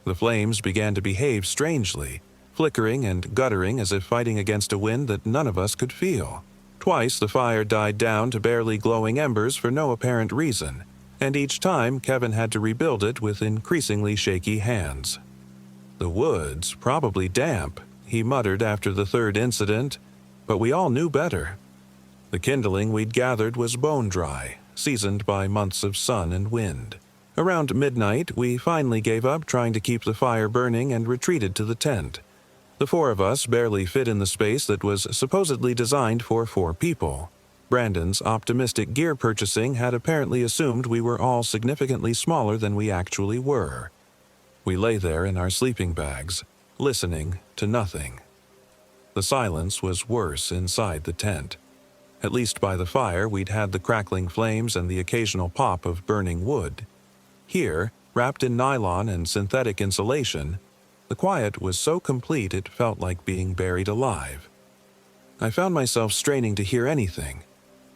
The flames began to behave strangely, flickering and guttering as if fighting against a wind that none of us could feel. Twice the fire died down to barely glowing embers for no apparent reason, and each time Kevin had to rebuild it with increasingly shaky hands. "The wood's probably damp," he muttered after the third incident, but we all knew better. The kindling we'd gathered was bone dry, seasoned by months of sun and wind. Around midnight, we finally gave up trying to keep the fire burning and retreated to the tent. The four of us barely fit in the space that was supposedly designed for 4 people. Brandon's optimistic gear purchasing had apparently assumed we were all significantly smaller than we actually were. We lay there in our sleeping bags, listening to nothing. The silence was worse inside the tent. At least by the fire, we'd had the crackling flames and the occasional pop of burning wood. Here, wrapped in nylon and synthetic insulation, the quiet was so complete it felt like being buried alive. I found myself straining to hear anything: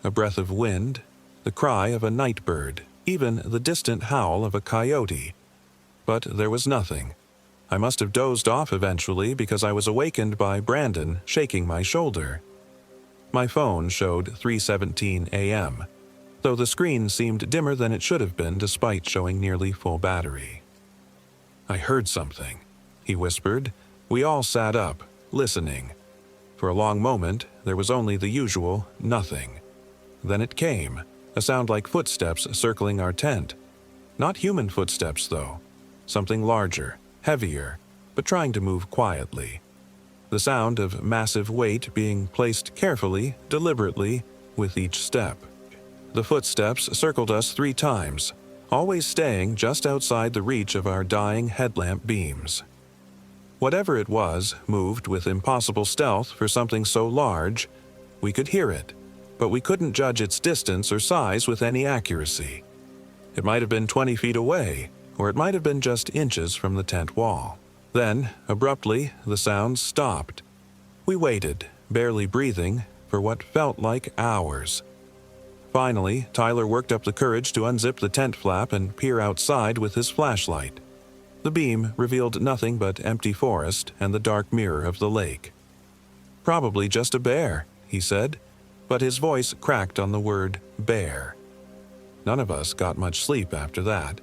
a breath of wind, the cry of a night bird, even the distant howl of a coyote. But there was nothing. I must have dozed off eventually because I was awakened by Brandon shaking my shoulder. My phone showed 3:17 a.m., though the screen seemed dimmer than it should have been despite showing nearly full battery. "I heard something," he whispered. We all sat up, listening. For a long moment, there was only the usual nothing. Then it came, a sound like footsteps circling our tent. Not human footsteps, though. Something larger, heavier, but trying to move quietly. The sound of massive weight being placed carefully, deliberately, with each step. The footsteps circled us 3 times, always staying just outside the reach of our dying headlamp beams. Whatever it was moved with impossible stealth for something so large. We could hear it, but we couldn't judge its distance or size with any accuracy. It might have been 20 feet away, or it might have been just inches from the tent wall. Then, abruptly, the sounds stopped. We waited, barely breathing, for what felt like hours. Finally, Tyler worked up the courage to unzip the tent flap and peer outside with his flashlight. The beam revealed nothing but empty forest and the dark mirror of the lake. "Probably just a bear," he said, but his voice cracked on the word bear. None of us got much sleep after that.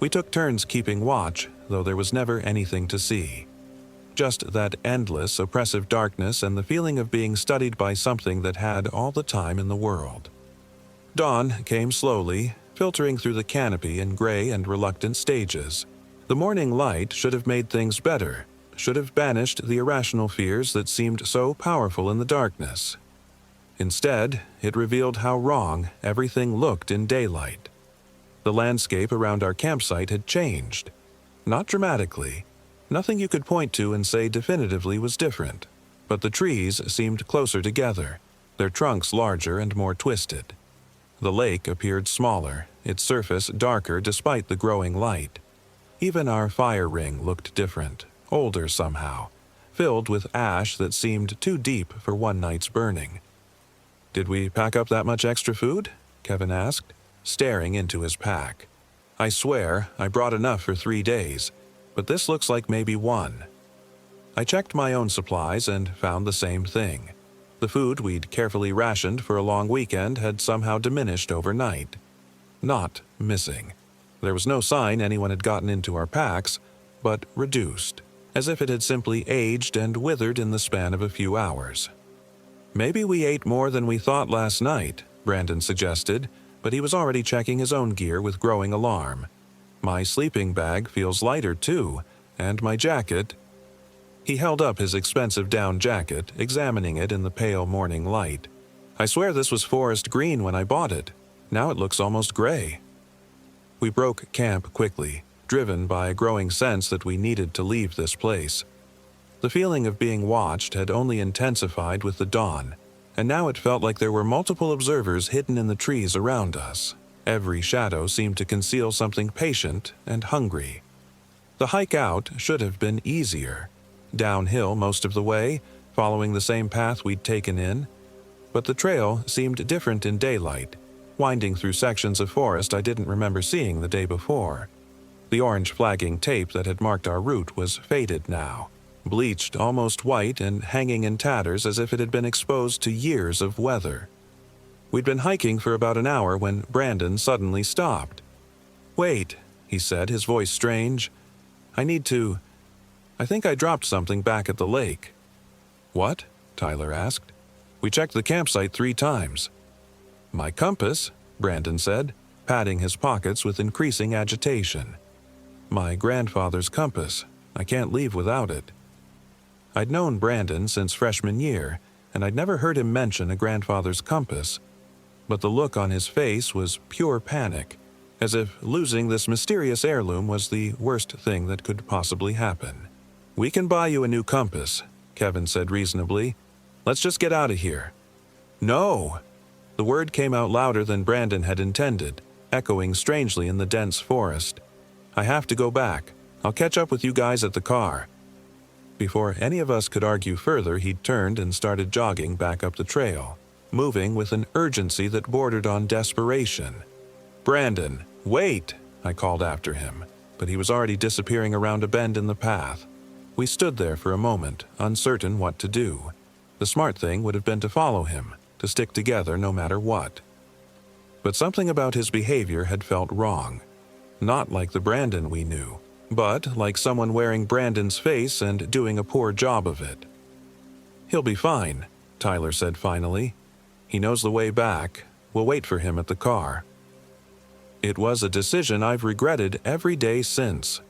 We took turns keeping watch, though there was never anything to see. Just that endless, oppressive darkness and the feeling of being studied by something that had all the time in the world. Dawn came slowly, filtering through the canopy in gray and reluctant stages. The morning light should have made things better, should have banished the irrational fears that seemed so powerful in the darkness. Instead, it revealed how wrong everything looked in daylight. The landscape around our campsite had changed. Not dramatically. Nothing you could point to and say definitively was different. But the trees seemed closer together, their trunks larger and more twisted. The lake appeared smaller, its surface darker despite the growing light. Even our fire ring looked different, older somehow, filled with ash that seemed too deep for one night's burning. "Did we pack up that much extra food?" Kevin asked, staring into his pack. "I swear I brought enough for 3 days, but this looks like maybe 1. I checked my own supplies and found the same thing. The food we'd carefully rationed for a long weekend had somehow diminished overnight. Not missing. There was no sign anyone had gotten into our packs, but reduced, as if it had simply aged and withered in the span of a few hours. "Maybe we ate more than we thought last night," Brandon suggested, but he was already checking his own gear with growing alarm. "My sleeping bag feels lighter too, and my jacket—" He held up his expensive down jacket, examining it in the pale morning light. "I swear this was forest green when I bought it. Now it looks almost gray." We broke camp quickly, driven by a growing sense that we needed to leave this place. The feeling of being watched had only intensified with the dawn, and now it felt like there were multiple observers hidden in the trees around us. Every shadow seemed to conceal something patient and hungry. The hike out should have been easier. Downhill most of the way, following the same path we'd taken in. But the trail seemed different in daylight, winding through sections of forest I didn't remember seeing the day before. The orange flagging tape that had marked our route was faded now, bleached almost white and hanging in tatters as if it had been exposed to years of weather. We'd been hiking for about an hour when Brandon suddenly stopped. "Wait," he said, his voice strange. I think I dropped something back at the lake." "What?" Tyler asked. "We checked the campsite 3 times." "My compass," Brandon said, patting his pockets with increasing agitation. "My grandfather's compass. I can't leave without it." I'd known Brandon since freshman year, and I'd never heard him mention a grandfather's compass. But the look on his face was pure panic, as if losing this mysterious heirloom was the worst thing that could possibly happen. "We can buy you a new compass," Kevin said reasonably. "Let's just get out of here." "No!" The word came out louder than Brandon had intended, echoing strangely in the dense forest. "I have to go back. I'll catch up with you guys at the car." Before any of us could argue further, he'd turned and started jogging back up the trail, moving with an urgency that bordered on desperation. "Brandon, wait!" I called after him, but he was already disappearing around a bend in the path. We stood there for a moment, uncertain what to do. The smart thing would have been to follow him, to stick together no matter what. But something about his behavior had felt wrong. Not like the Brandon we knew, but like someone wearing Brandon's face and doing a poor job of it. "He'll be fine," Tyler said finally. "He knows the way back. We'll wait for him at the car." It was a decision I've regretted every day since.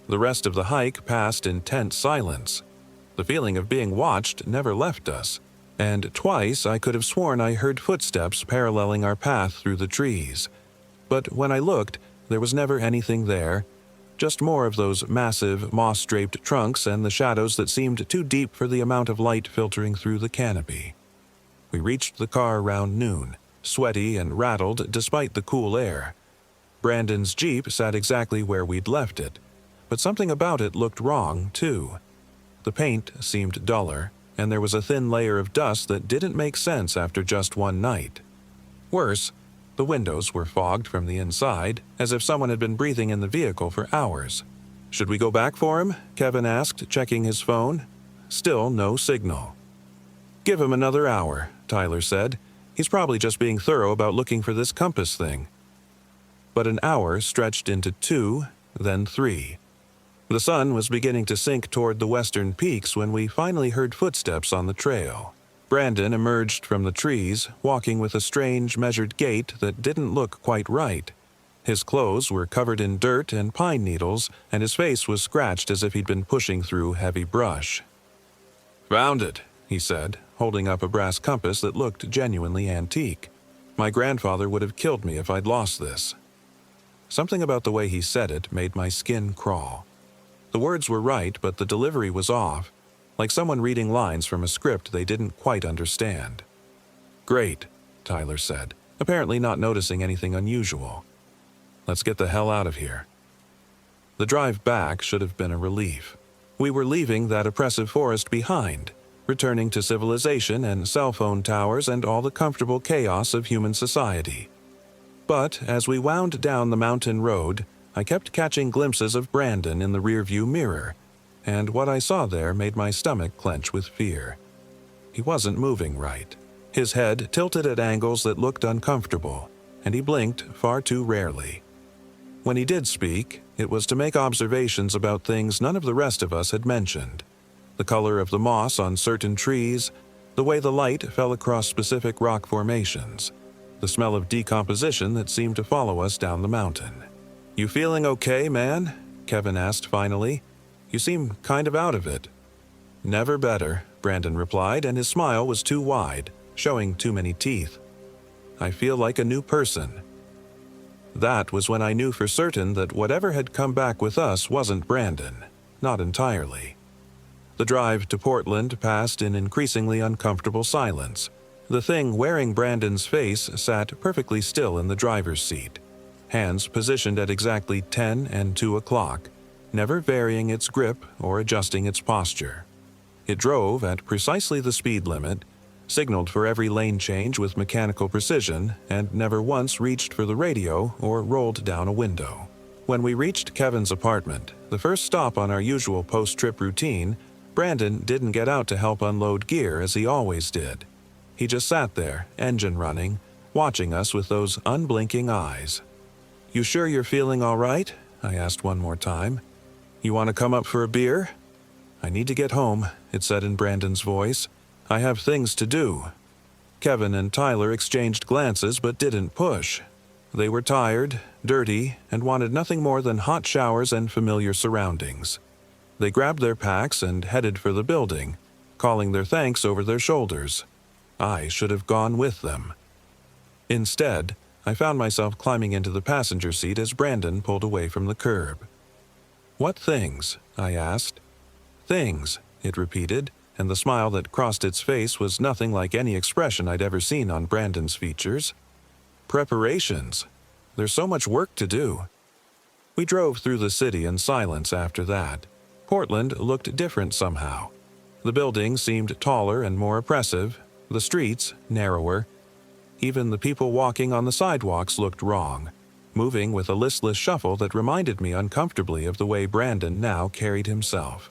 The rest of the hike passed in tense silence. The feeling of being watched never left us, and twice I could have sworn I heard footsteps paralleling our path through the trees. But when I looked, there was never anything there, just more of those massive, moss-draped trunks and the shadows that seemed too deep for the amount of light filtering through the canopy. We reached the car around noon, sweaty and rattled despite the cool air. Brandon's Jeep sat exactly where we'd left it, but something about it looked wrong, too. The paint seemed duller, and there was a thin layer of dust that didn't make sense after just one night. Worse, the windows were fogged from the inside, as if someone had been breathing in the vehicle for hours. "Should we go back for him?" Kevin asked, checking his phone. Still no signal. "Give him another hour," Tyler said. "He's probably just being thorough about looking for this compass thing." But an hour stretched into 2, then 3. The sun was beginning to sink toward the western peaks when we finally heard footsteps on the trail. Brandon emerged from the trees, walking with a strange, measured gait that didn't look quite right. His clothes were covered in dirt and pine needles, and his face was scratched as if he'd been pushing through heavy brush. "Found it," he said, holding up a brass compass that looked genuinely antique. "My grandfather would have killed me if I'd lost this." Something about the way he said it made my skin crawl. The words were right, but the delivery was off, like someone reading lines from a script they didn't quite understand. "Great," Tyler said, apparently not noticing anything unusual. "Let's get the hell out of here." The drive back should have been a relief. We were leaving that oppressive forest behind, returning to civilization and cell phone towers and all the comfortable chaos of human society. But as we wound down the mountain road, I kept catching glimpses of Brandon in the rearview mirror, and what I saw there made my stomach clench with fear. He wasn't moving right. His head tilted at angles that looked uncomfortable, and he blinked far too rarely. When he did speak, it was to make observations about things none of the rest of us had mentioned. The color of the moss on certain trees, the way the light fell across specific rock formations, the smell of decomposition that seemed to follow us down the mountain. "You feeling okay, man?" Kevin asked finally. "You seem kind of out of it." "Never better," Brandon replied, and his smile was too wide, showing too many teeth. "I feel like a new person." That was when I knew for certain that whatever had come back with us wasn't Brandon, not entirely. The drive to Portland passed in increasingly uncomfortable silence. The thing wearing Brandon's face sat perfectly still in the driver's seat, hands positioned at exactly 10 and 2 o'clock, never varying its grip or adjusting its posture. It drove at precisely the speed limit, signaled for every lane change with mechanical precision, and never once reached for the radio or rolled down a window. When we reached Kevin's apartment, the first stop on our usual post-trip routine, Brandon didn't get out to help unload gear as he always did. He just sat there, engine running, watching us with those unblinking eyes. "You sure you're feeling all right?" I asked one more time. "You want to come up for a beer?" "I need to get home," it said in Brandon's voice. "I have things to do." Kevin and Tyler exchanged glances but didn't push. They were tired, dirty, and wanted nothing more than hot showers and familiar surroundings. They grabbed their packs and headed for the building, calling their thanks over their shoulders. I should have gone with them. Instead, I found myself climbing into the passenger seat as Brandon pulled away from the curb. "What things?" I asked. "Things," it repeated, and the smile that crossed its face was nothing like any expression I'd ever seen on Brandon's features. "Preparations. There's so much work to do." We drove through the city in silence after that. Portland looked different somehow. The buildings seemed taller and more oppressive, the streets narrower. Even the people walking on the sidewalks looked wrong, moving with a listless shuffle that reminded me uncomfortably of the way Brandon now carried himself.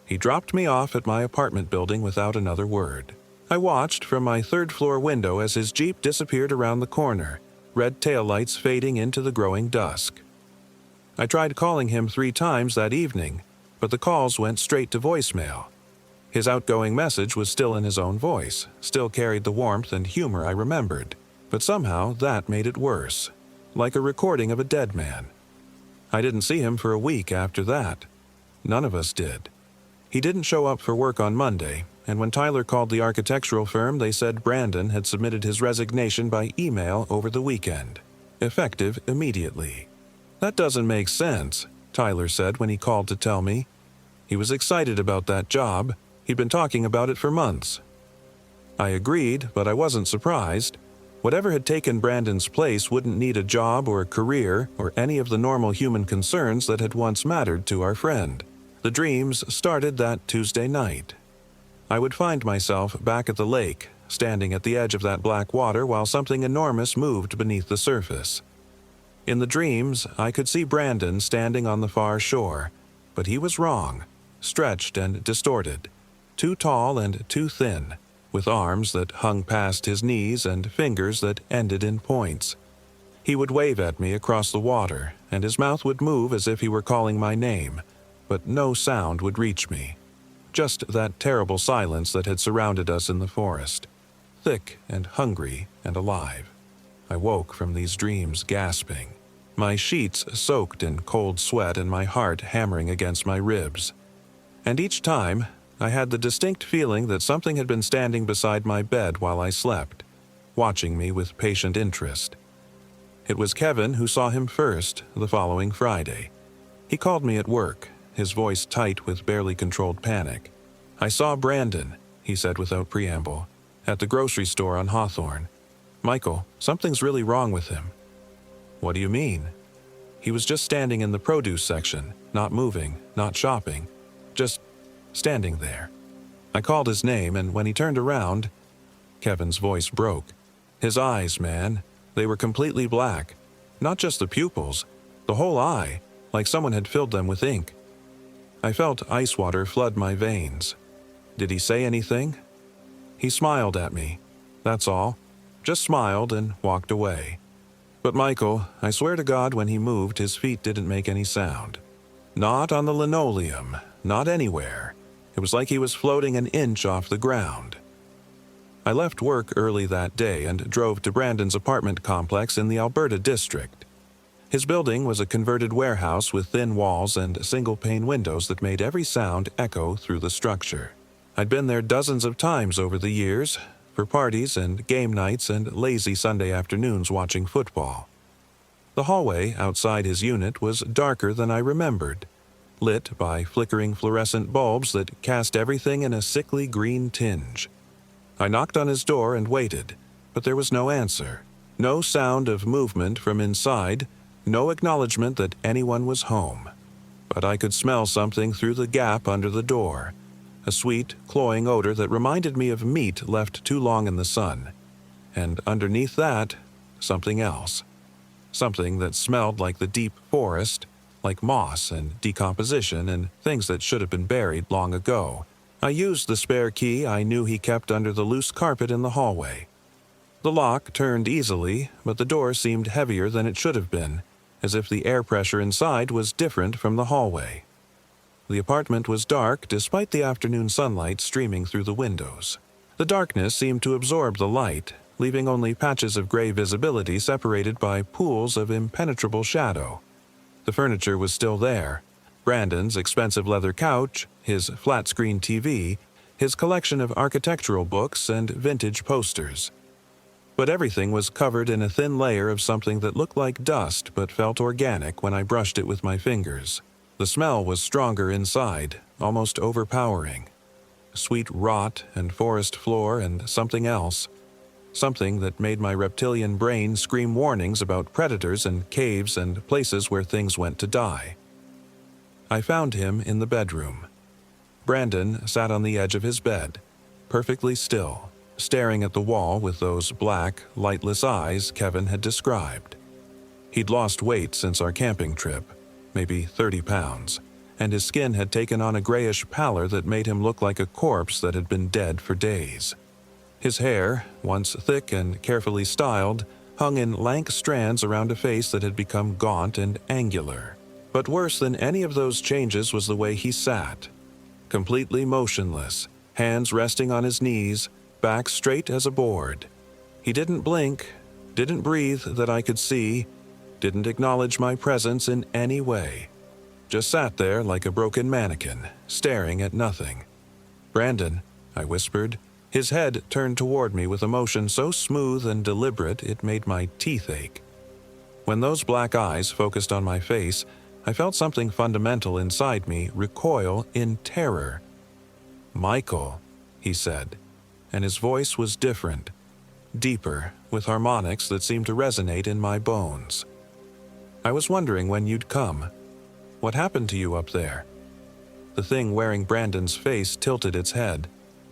He dropped me off at my apartment building without another word. I watched from my third-floor window as his Jeep disappeared around the corner, red taillights fading into the growing dusk. I tried calling him 3 times that evening, but the calls went straight to voicemail. His outgoing message was still in his own voice, still carried the warmth and humor I remembered, but somehow that made it worse, like a recording of a dead man. I didn't see him for a week after that. None of us did. He didn't show up for work on Monday, and when Tyler called the architectural firm, they said Brandon had submitted his resignation by email over the weekend, effective immediately. "That doesn't make sense," Tyler said when he called to tell me. He was excited about that job. He'd been talking about it for months. I agreed, but I wasn't surprised. Whatever had taken Brandon's place wouldn't need a job or a career or any of the normal human concerns that had once mattered to our friend. The dreams started that Tuesday night. I would find myself back at the lake, standing at the edge of that black water while something enormous moved beneath the surface. In the dreams, I could see Brandon standing on the far shore, but he was wrong, stretched and distorted, too tall and too thin, with arms that hung past his knees and fingers that ended in points. He would wave at me across the water, and his mouth would move as if he were calling my name, but no sound would reach me. Just that terrible silence that had surrounded us in the forest, thick and hungry and alive. I woke from these dreams gasping, my sheets soaked in cold sweat and my heart hammering against my ribs. And each time, I had the distinct feeling that something had been standing beside my bed while I slept, watching me with patient interest. It was Kevin who saw him first, the following Friday. He called me at work, his voice tight with barely controlled panic. "I saw Brandon," he said without preamble, "at the grocery store on Hawthorne. Michael, something's really wrong with him." "What do you mean?" "He was just standing in the produce section, not moving, not shopping, just standing there." I called his name, and when he turned around, Kevin's voice broke. His eyes, man, they were completely black. Not just the pupils, the whole eye, like someone had filled them with ink. I felt ice water flood my veins. Did he say anything? He smiled at me. That's all. Just smiled and walked away. But Michael, I swear to God, when he moved, his feet didn't make any sound. Not on the linoleum, not anywhere. It was like he was floating an inch off the ground. I left work early that day and drove to Brandon's apartment complex in the Alberta district. His building was a converted warehouse with thin walls and single-pane windows that made every sound echo through the structure. I'd been there dozens of times over the years, for parties and game nights and lazy Sunday afternoons watching football. The hallway outside his unit was darker than I remembered, lit by flickering fluorescent bulbs that cast everything in a sickly green tinge. I knocked on his door and waited, but there was no answer. No sound of movement from inside, no acknowledgement that anyone was home. But I could smell something through the gap under the door, a sweet, cloying odor that reminded me of meat left too long in the sun. And underneath that, something else. something that smelled like the deep forest, like moss and decomposition and things that should have been buried long ago. I used the spare key I knew he kept under the loose carpet in the hallway. The lock turned easily, but the door seemed heavier than it should have been, as if the air pressure inside was different from the hallway. The apartment was dark despite the afternoon sunlight streaming through the windows. The darkness seemed to absorb the light, leaving only patches of gray visibility separated by pools of impenetrable shadow. The furniture was still there. Brandon's expensive leather couch, his flat-screen TV, his collection of architectural books and vintage posters. But everything was covered in a thin layer of something that looked like dust but felt organic when I brushed it with my fingers. The smell was stronger inside, almost overpowering. Sweet rot and forest floor and something else. Something that made my reptilian brain scream warnings about predators and caves and places where things went to die. I found him in the bedroom. Brandon sat on the edge of his bed, perfectly still, staring at the wall with those black, lightless eyes Kevin had described. He'd lost weight since our camping trip, maybe 30 pounds, and his skin had taken on a grayish pallor that made him look like a corpse that had been dead for days. His hair, once thick and carefully styled, hung in lank strands around a face that had become gaunt and angular. But worse than any of those changes was the way he sat. Completely motionless, hands resting on his knees, back straight as a board. He didn't blink, didn't breathe that I could see, didn't acknowledge my presence in any way. Just sat there like a broken mannequin, staring at nothing. "Brandon," I whispered. His head turned toward me with a motion so smooth and deliberate it made my teeth ache. When those black eyes focused on my face, I felt something fundamental inside me recoil in terror. "Michael," he said, and his voice was different, deeper, with harmonics that seemed to resonate in my bones. "I was wondering when you'd come. What happened to you up there?" The thing wearing Brandon's face tilted its head,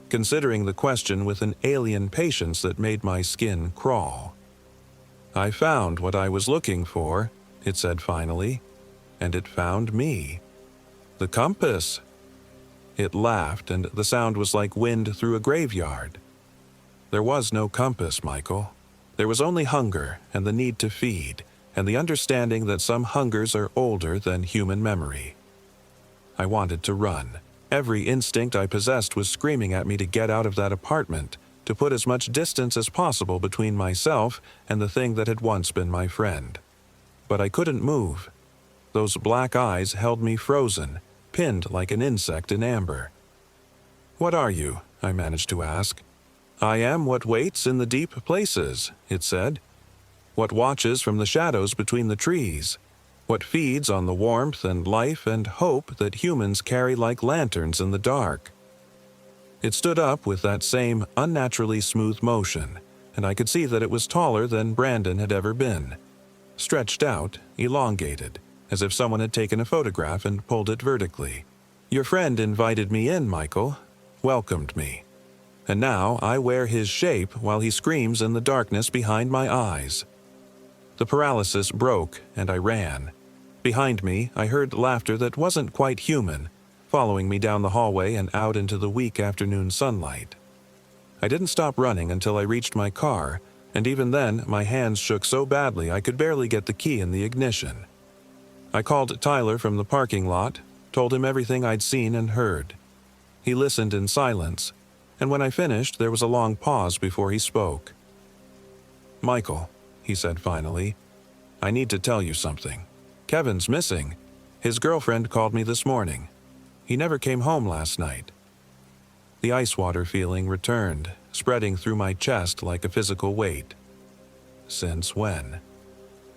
considering the question with an alien patience that made my skin crawl. "I found what I was looking for," it said finally, "and it found me. The compass." It laughed, and the sound was like wind through a graveyard. "There was no compass, Michael. There was only hunger and the need to feed, and the understanding that some hungers are older than human memory." I wanted to run. Every instinct I possessed was screaming at me to get out of that apartment, to put as much distance as possible between myself and the thing that had once been my friend. But I couldn't move. Those black eyes held me frozen, pinned like an insect in amber. "What are you?" I managed to ask. "I am what waits in the deep places," it said. "What watches from the shadows between the trees. What feeds on the warmth and life and hope that humans carry like lanterns in the dark." It stood up with that same unnaturally smooth motion, and I could see that it was taller than Brandon had ever been. Stretched out, elongated, as if someone had taken a photograph and pulled it vertically. "Your friend invited me in, Michael, welcomed me. And now I wear his shape while he screams in the darkness behind my eyes." The paralysis broke, and I ran. Behind me, I heard laughter that wasn't quite human, following me down the hallway and out into the weak afternoon sunlight. I didn't stop running until I reached my car, and even then my hands shook so badly I could barely get the key in the ignition. I called Tyler from the parking lot, told him everything I'd seen and heard. He listened in silence, and when I finished, there was a long pause before he spoke. "Michael," he said finally, "I need to tell you something. Kevin's missing. His girlfriend called me this morning. He never came home last night." The ice water feeling returned, spreading through my chest like a physical weight. "Since when?"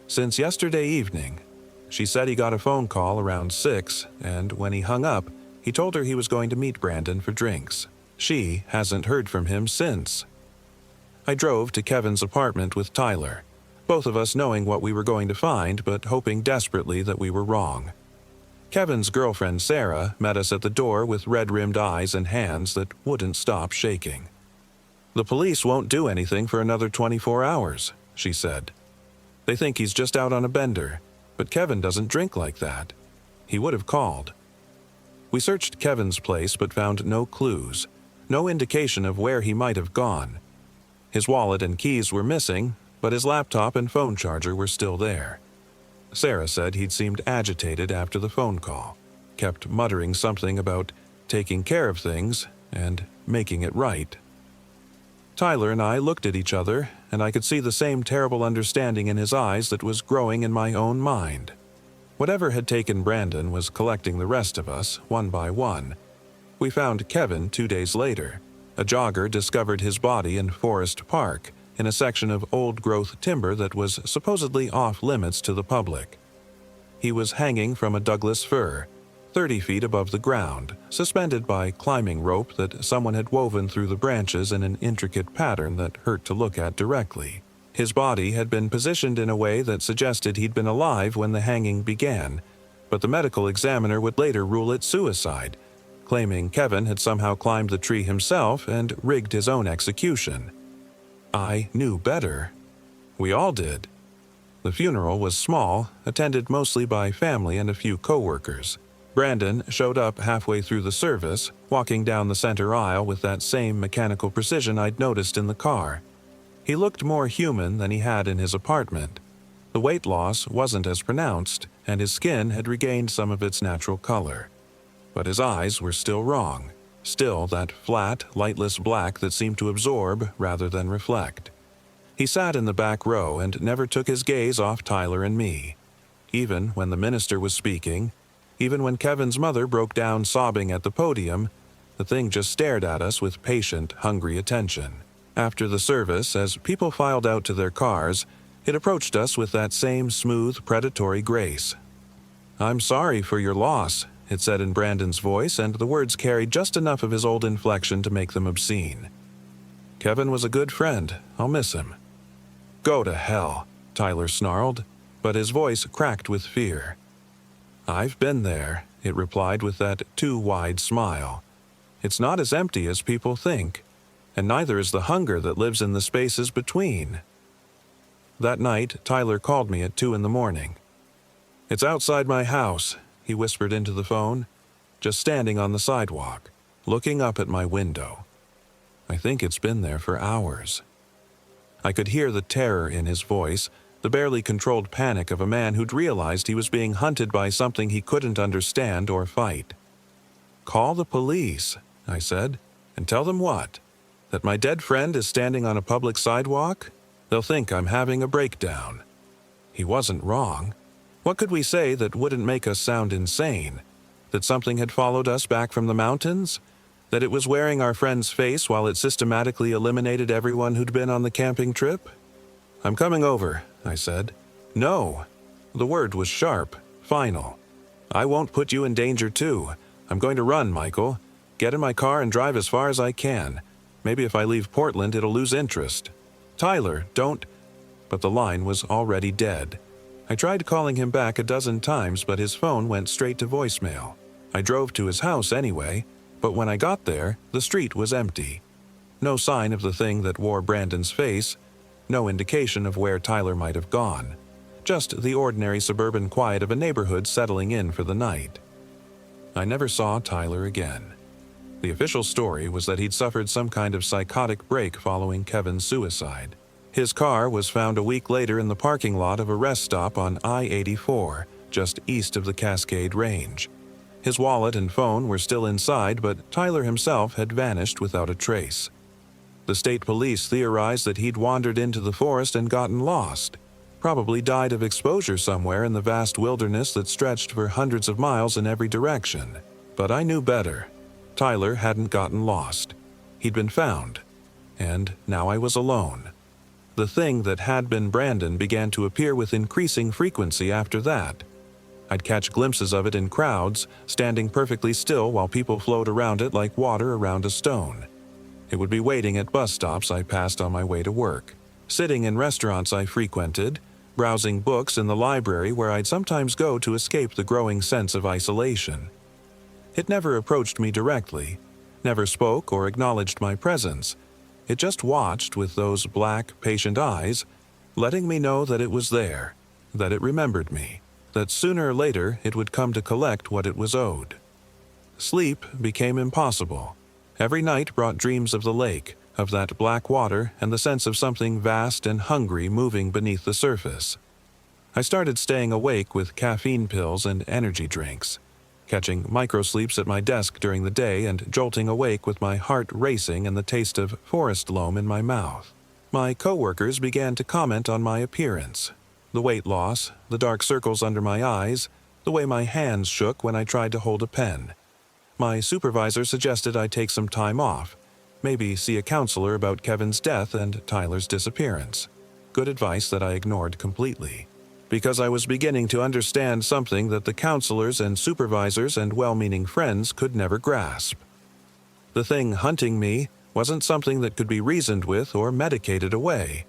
"Since yesterday evening. She said he got a phone call around 6, and when he hung up, he told her he was going to meet Brandon for drinks. She hasn't heard from him since." I drove to Kevin's apartment with Tyler, both of us knowing what we were going to find but hoping desperately that we were wrong. Kevin's girlfriend Sarah met us at the door with red-rimmed eyes and hands that wouldn't stop shaking. "The police won't do anything for another 24 hours, she said. They think he's just out on a bender, but Kevin doesn't drink like that. He would have called. We searched Kevin's place but found no clues, no indication of where he might have gone. His wallet and keys were missing, but his laptop and phone charger were still there. Sarah said he'd seemed agitated after the phone call, kept muttering something about taking care of things and making it right. Tyler and I looked at each other, and I could see the same terrible understanding in his eyes that was growing in my own mind. Whatever had taken Brandon was collecting the rest of us, one by one. We found Kevin 2 days later. A jogger discovered his body in Forest Park, in a section of old-growth timber that was supposedly off-limits to the public. He was hanging from a Douglas fir, 30 feet above the ground, suspended by climbing rope that someone had woven through the branches in an intricate pattern that hurt to look at directly. His body had been positioned in a way that suggested he'd been alive when the hanging began, but the medical examiner would later rule it suicide, claiming Kevin had somehow climbed the tree himself and rigged his own execution. I knew better. We all did. The funeral was small, attended mostly by family and a few co-workers. Brandon showed up halfway through the service, walking down the center aisle with that same mechanical precision I'd noticed in the car. He looked more human than he had in his apartment. The weight loss wasn't as pronounced, and his skin had regained some of its natural color. But his eyes were still wrong, still that flat, lightless black that seemed to absorb rather than reflect. He sat in the back row and never took his gaze off Tyler and me. Even when the minister was speaking, even when Kevin's mother broke down sobbing at the podium, the thing just stared at us with patient, hungry attention. After the service, as people filed out to their cars, it approached us with that same smooth, predatory grace. "I'm sorry for your loss," it said in Brandon's voice, and the words carried just enough of his old inflection to make them obscene. "Kevin was a good friend. I'll miss him." "Go to hell," Tyler snarled, but his voice cracked with fear. "I've been there," it replied with that too-wide smile. "It's not as empty as people think, and neither is the hunger that lives in the spaces between." That night, Tyler called me at 2 a.m. "It's outside my house," he whispered into the phone, "just standing on the sidewalk, looking up at my window. I think it's been there for hours." I could hear the terror in his voice, the barely controlled panic of a man who'd realized he was being hunted by something he couldn't understand or fight. "Call the police," I said, "and tell them what? That my dead friend is standing on a public sidewalk? They'll think I'm having a breakdown." He wasn't wrong. What could we say that wouldn't make us sound insane? That something had followed us back from the mountains? That it was wearing our friend's face while it systematically eliminated everyone who'd been on the camping trip? "I'm coming over," I said. "No." The word was sharp, final. "I won't put you in danger too. I'm going to run, Michael. Get in my car and drive as far as I can. Maybe if I leave Portland, it'll lose interest." "Tyler, don't—" But the line was already dead. I tried calling him back a dozen times, but his phone went straight to voicemail. I drove to his house anyway, but when I got there, the street was empty. No sign of the thing that wore Brandon's face, no indication of where Tyler might have gone. Just the ordinary suburban quiet of a neighborhood settling in for the night. I never saw Tyler again. The official story was that he'd suffered some kind of psychotic break following Kevin's suicide. His car was found a week later in the parking lot of a rest stop on I-84, just east of the Cascade Range. His wallet and phone were still inside, but Tyler himself had vanished without a trace. The state police theorized that he'd wandered into the forest and gotten lost, probably died of exposure somewhere in the vast wilderness that stretched for hundreds of miles in every direction. But I knew better. Tyler hadn't gotten lost. He'd been found. And now I was alone. The thing that had been Brandon began to appear with increasing frequency after that. I'd catch glimpses of it in crowds, standing perfectly still while people flowed around it like water around a stone. It would be waiting at bus stops I passed on my way to work, sitting in restaurants I frequented, browsing books in the library where I'd sometimes go to escape the growing sense of isolation. It never approached me directly, never spoke or acknowledged my presence. It just watched with those black, patient eyes, letting me know that it was there, that it remembered me, that sooner or later it would come to collect what it was owed. Sleep became impossible. Every night brought dreams of the lake, of that black water and the sense of something vast and hungry moving beneath the surface. I started staying awake with caffeine pills and energy drinks, catching microsleeps at my desk during the day and jolting awake with my heart racing and the taste of forest loam in my mouth. My coworkers began to comment on my appearance, the weight loss, the dark circles under my eyes, the way my hands shook when I tried to hold a pen. My supervisor suggested I take some time off, maybe see a counselor about Kevin's death and Tyler's disappearance. Good advice that I ignored completely, because I was beginning to understand something that the counselors and supervisors and well-meaning friends could never grasp. The thing hunting me wasn't something that could be reasoned with or medicated away.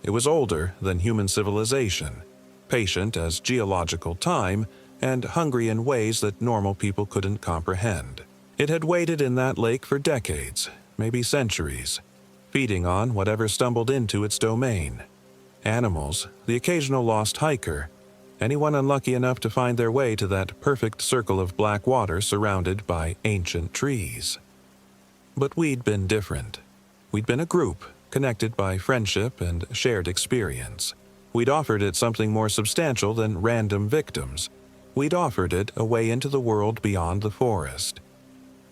It was older than human civilization, patient as geological time, and hungry in ways that normal people couldn't comprehend. It had waited in that lake for decades, maybe centuries, feeding on whatever stumbled into its domain. Animals, the occasional lost hiker, anyone unlucky enough to find their way to that perfect circle of black water surrounded by ancient trees. But we'd been different. We'd been a group, connected by friendship and shared experience. We'd offered it something more substantial than random victims. We'd offered it a way into the world beyond the forest.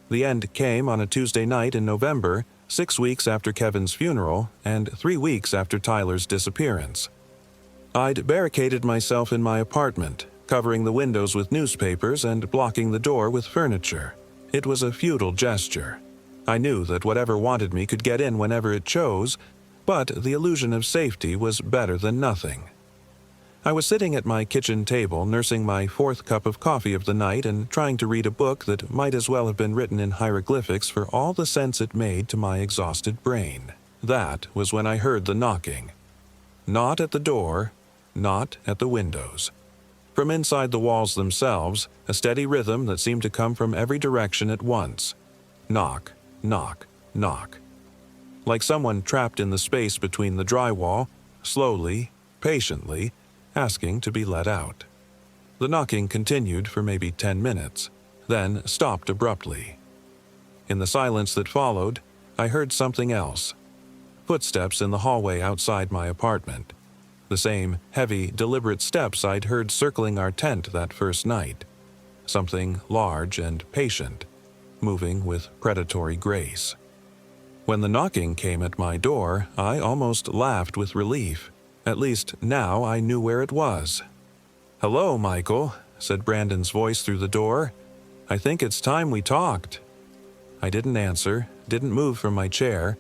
The end came on a Tuesday night in November, 6 weeks after Kevin's funeral and 3 weeks after Tyler's disappearance. I'd barricaded myself in my apartment, covering the windows with newspapers and blocking the door with furniture. It was a futile gesture. I knew that whatever wanted me could get in whenever it chose, but the illusion of safety was better than nothing. I was sitting at my kitchen table nursing my 4th cup of coffee of the night and trying to read a book that might as well have been written in hieroglyphics for all the sense it made to my exhausted brain. That was when I heard the knocking. Not at the door, not at the windows. From inside the walls themselves, a steady rhythm that seemed to come from every direction at once. Knock, knock, knock. Like someone trapped in the space between the drywall, slowly, patiently, asking to be let out. The knocking continued for maybe 10 minutes, then stopped abruptly. In the silence that followed, I heard something else. Footsteps in the hallway outside my apartment. The same heavy, deliberate steps I'd heard circling our tent that first night. Something large and patient, moving with predatory grace. When the knocking came at my door, I almost laughed with relief. At least now I knew where it was. "Hello, Michael," said Brandon's voice through the door. "I think it's time we talked." I didn't answer, didn't move from my chair.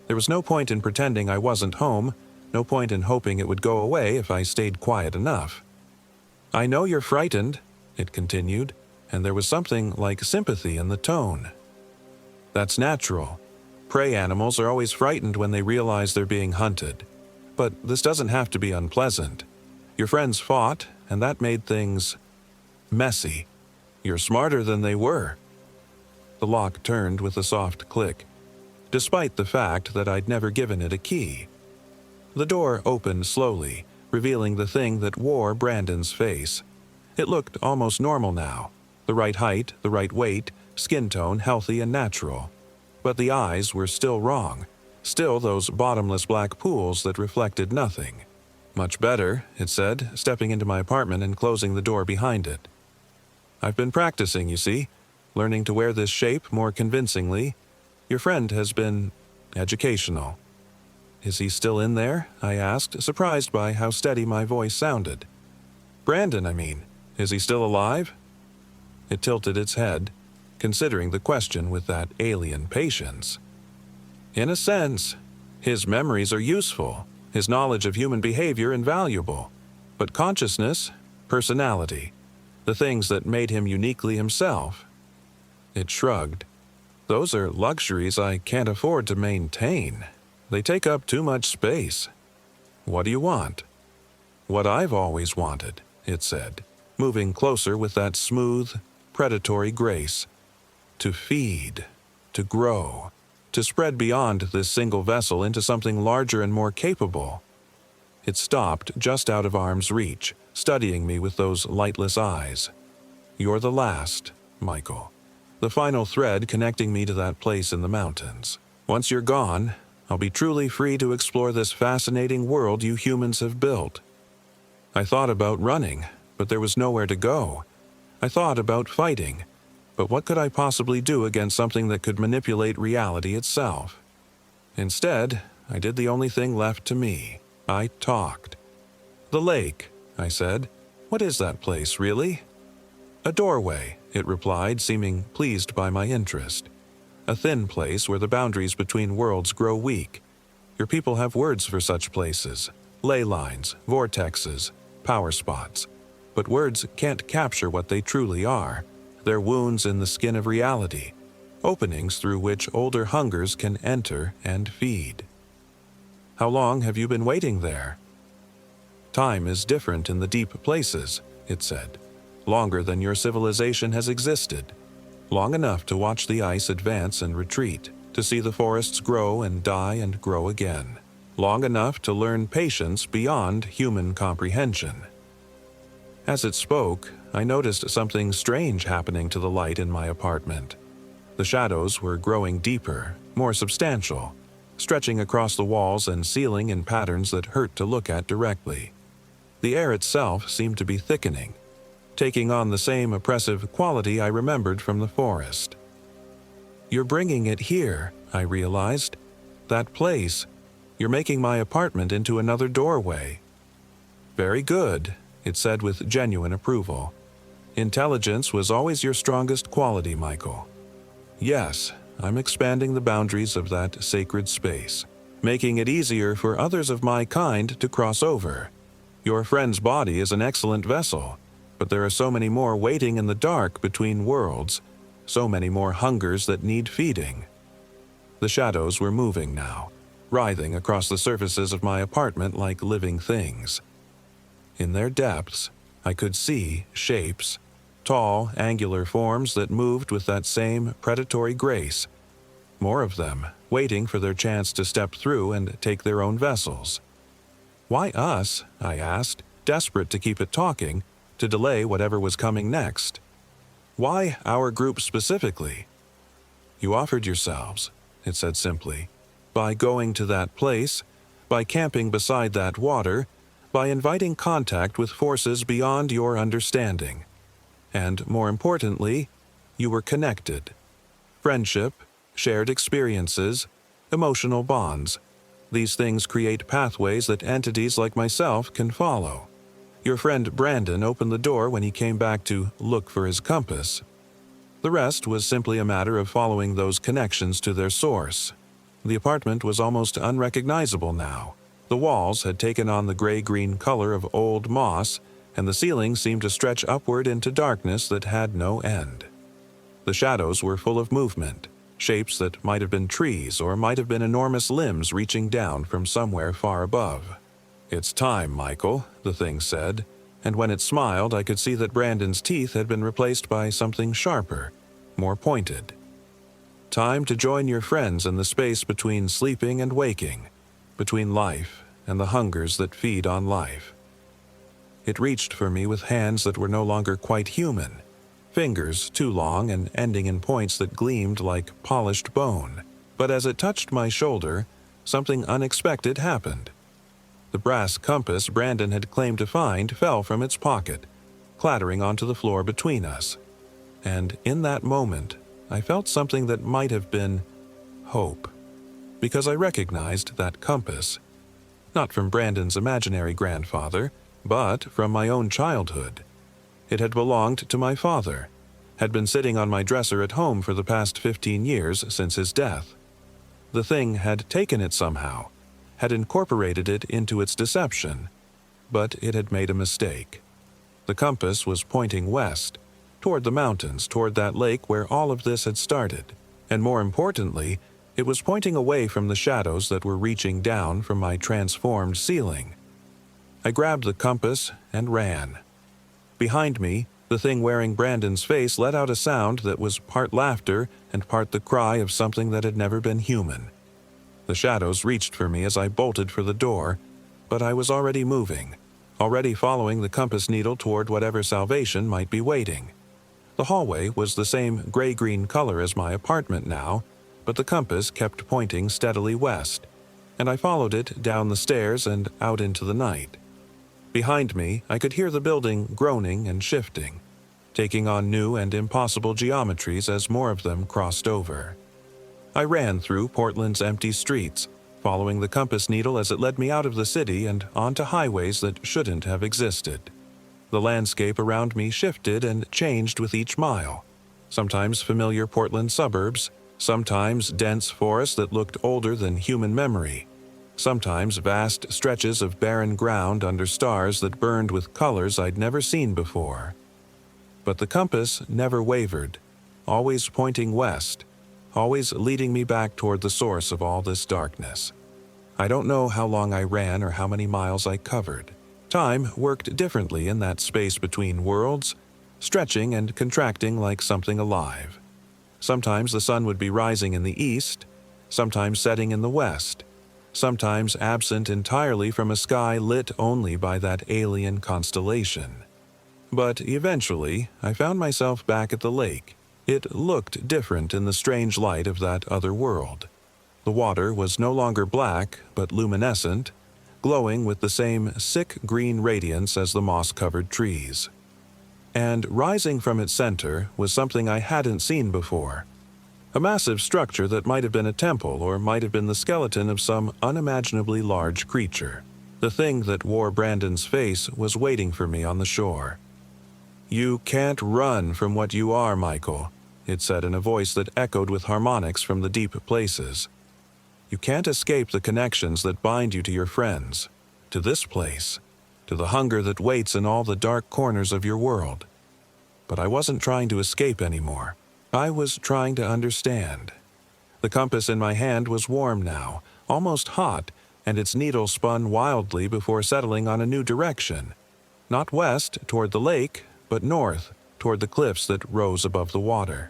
There was no point in pretending I wasn't home, no point in hoping it would go away if I stayed quiet enough. "I know you're frightened," it continued, and there was something like sympathy in the tone. "That's natural. Prey animals are always frightened when they realize they're being hunted. But this doesn't have to be unpleasant. Your friends fought, and that made things messy. You're smarter than they were." The lock turned with a soft click, despite the fact that I'd never given it a key. The door opened slowly, revealing the thing that wore Brandon's face. It looked almost normal now. The right height, the right weight, skin tone healthy and natural. But the eyes were still wrong. Still those bottomless black pools that reflected nothing. "Much better," it said, stepping into my apartment and closing the door behind it. "I've been practicing, you see, learning to wear this shape more convincingly. Your friend has been educational." "Is he still in there?" I asked, surprised by how steady my voice sounded. "Brandon, I mean. Is he still alive?" It tilted its head, considering the question with that alien patience. "In a sense. His memories are useful, his knowledge of human behavior invaluable. But consciousness, personality, the things that made him uniquely himself." It shrugged. "Those are luxuries I can't afford to maintain. They take up too much space. What do you want?" "What I've always wanted," it said, moving closer with that smooth, predatory grace. "To feed, to grow, to spread beyond this single vessel into something larger and more capable." It stopped just out of arm's reach, studying me with those lightless eyes. "You're the last, Michael. The final thread connecting me to that place in the mountains. Once you're gone, I'll be truly free to explore this fascinating world you humans have built." I thought about running, but there was nowhere to go. I thought about fighting, but what could I possibly do against something that could manipulate reality itself? Instead, I did the only thing left to me. I talked. "The lake," I said. "What is that place, really?" "A doorway," it replied, seeming pleased by my interest. "A thin place where the boundaries between worlds grow weak. Your people have words for such places: ley lines, vortexes, power spots. But words can't capture what they truly are. They're wounds in the skin of reality, openings through which older hungers can enter and feed." "How long have you been waiting there?" "Time is different in the deep places," it said. "Longer than your civilization has existed. Long enough to watch the ice advance and retreat, to see the forests grow and die and grow again. Long enough to learn patience beyond human comprehension." As it spoke, I noticed something strange happening to the light in my apartment. The shadows were growing deeper, more substantial, stretching across the walls and ceiling in patterns that hurt to look at directly. The air itself seemed to be thickening, taking on the same oppressive quality I remembered from the forest. "You're bringing it here," I realized. "That place. You're making my apartment into another doorway." "Very good," it said with genuine approval. "Intelligence was always your strongest quality, Michael. Yes, I'm expanding the boundaries of that sacred space, making it easier for others of my kind to cross over. Your friend's body is an excellent vessel, but there are so many more waiting in the dark between worlds, so many more hungers that need feeding." The shadows were moving now, writhing across the surfaces of my apartment like living things. In their depths, I could see shapes, tall, angular forms that moved with that same predatory grace. More of them, waiting for their chance to step through and take their own vessels. "Why us?" I asked, desperate to keep it talking, to delay whatever was coming next. "Why our group specifically?" "You offered yourselves," it said simply, "by going to that place, by camping beside that water, by inviting contact with forces beyond your understanding. And more importantly, you were connected. Friendship, shared experiences, emotional bonds. These things create pathways that entities like myself can follow. Your friend Brandon opened the door when he came back to look for his compass. The rest was simply a matter of following those connections to their source. The apartment was almost unrecognizable now. The walls had taken on the gray-green color of old moss, and the ceiling seemed to stretch upward into darkness that had no end. The shadows were full of movement, shapes that might have been trees or might have been enormous limbs reaching down from somewhere far above. "It's time, Michael," the thing said, and when it smiled I could see that Brandon's teeth had been replaced by something sharper, more pointed. "Time to join your friends in the space between sleeping and waking, between life and the hungers that feed on life." It reached for me with hands that were no longer quite human, fingers too long and ending in points that gleamed like polished bone. But as it touched my shoulder, something unexpected happened. The brass compass Brandon had claimed to find fell from its pocket, clattering onto the floor between us. And in that moment, I felt something that might have been hope, because I recognized that compass, not from Brandon's imaginary grandfather, but from my own childhood. It had belonged to my father, had been sitting on my dresser at home for the past 15 years since his death. The thing had taken it somehow, had incorporated it into its deception, but it had made a mistake. The compass was pointing west, toward the mountains, toward that lake where all of this had started, and more importantly, it was pointing away from the shadows that were reaching down from my transformed ceiling. I grabbed the compass and ran. Behind me, the thing wearing Brandon's face let out a sound that was part laughter and part the cry of something that had never been human. The shadows reached for me as I bolted for the door, but I was already moving, already following the compass needle toward whatever salvation might be waiting. The hallway was the same gray-green color as my apartment now, but the compass kept pointing steadily west, and I followed it down the stairs and out into the night. Behind me, I could hear the building groaning and shifting, taking on new and impossible geometries as more of them crossed over. I ran through Portland's empty streets, following the compass needle as it led me out of the city and onto highways that shouldn't have existed. The landscape around me shifted and changed with each mile, sometimes familiar Portland suburbs, sometimes dense forests that looked older than human memory, sometimes vast stretches of barren ground under stars that burned with colors I'd never seen before. But the compass never wavered, always pointing west, always leading me back toward the source of all this darkness. I don't know how long I ran or how many miles I covered. Time worked differently in that space between worlds, stretching and contracting like something alive. Sometimes the sun would be rising in the east, sometimes setting in the west, sometimes absent entirely from a sky lit only by that alien constellation. But eventually, I found myself back at the lake. It looked different in the strange light of that other world. The water was no longer black, but luminescent, glowing with the same sick green radiance as the moss-covered trees. And rising from its center was something I hadn't seen before. A massive structure that might have been a temple or might have been the skeleton of some unimaginably large creature. The thing that wore Brandon's face was waiting for me on the shore. "You can't run from what you are, Michael," it said in a voice that echoed with harmonics from the deep places. "You can't escape the connections that bind you to your friends, to this place, to the hunger that waits in all the dark corners of your world." But I wasn't trying to escape anymore. I was trying to understand. The compass in my hand was warm now, almost hot, and its needle spun wildly before settling on a new direction. Not west, toward the lake, but north, toward the cliffs that rose above the water.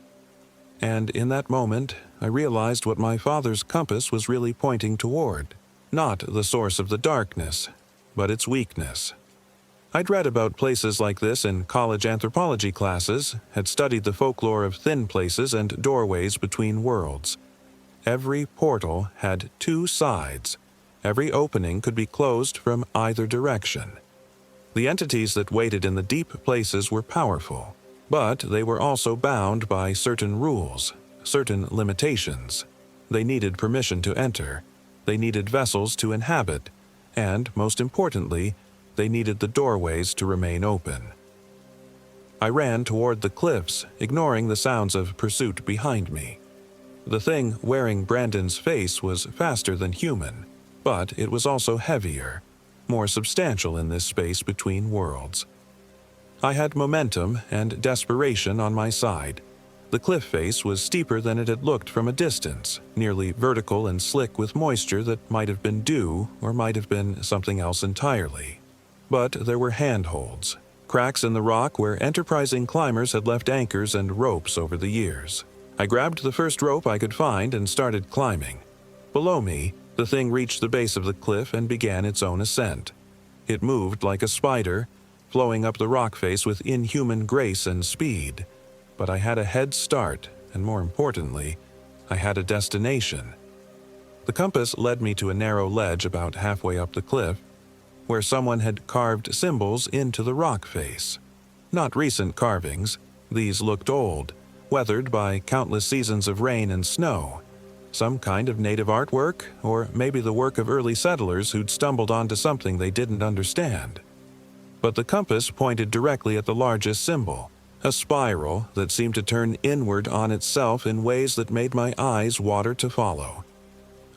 And in that moment, I realized what my father's compass was really pointing toward. Not the source of the darkness, but its weakness. I'd read about places like this in college anthropology classes, had studied the folklore of thin places and doorways between worlds. Every portal had two sides. Every opening could be closed from either direction. The entities that waited in the deep places were powerful, but they were also bound by certain rules, certain limitations. They needed permission to enter. They needed vessels to inhabit, and, most importantly, they needed the doorways to remain open. I ran toward the cliffs, ignoring the sounds of pursuit behind me. The thing wearing Brandon's face was faster than human, but it was also heavier, more substantial in this space between worlds. I had momentum and desperation on my side. The cliff face was steeper than it had looked from a distance, nearly vertical and slick with moisture that might have been dew or might have been something else entirely. But there were handholds, cracks in the rock where enterprising climbers had left anchors and ropes over the years. I grabbed the first rope I could find and started climbing. Below me, the thing reached the base of the cliff and began its own ascent. It moved like a spider, flowing up the rock face with inhuman grace and speed. But I had a head start, and more importantly, I had a destination. The compass led me to a narrow ledge about halfway up the cliff, where someone had carved symbols into the rock face. Not recent carvings, these looked old, weathered by countless seasons of rain and snow. Some kind of native artwork, or maybe the work of early settlers who'd stumbled onto something they didn't understand. But the compass pointed directly at the largest symbol, a spiral that seemed to turn inward on itself in ways that made my eyes water to follow.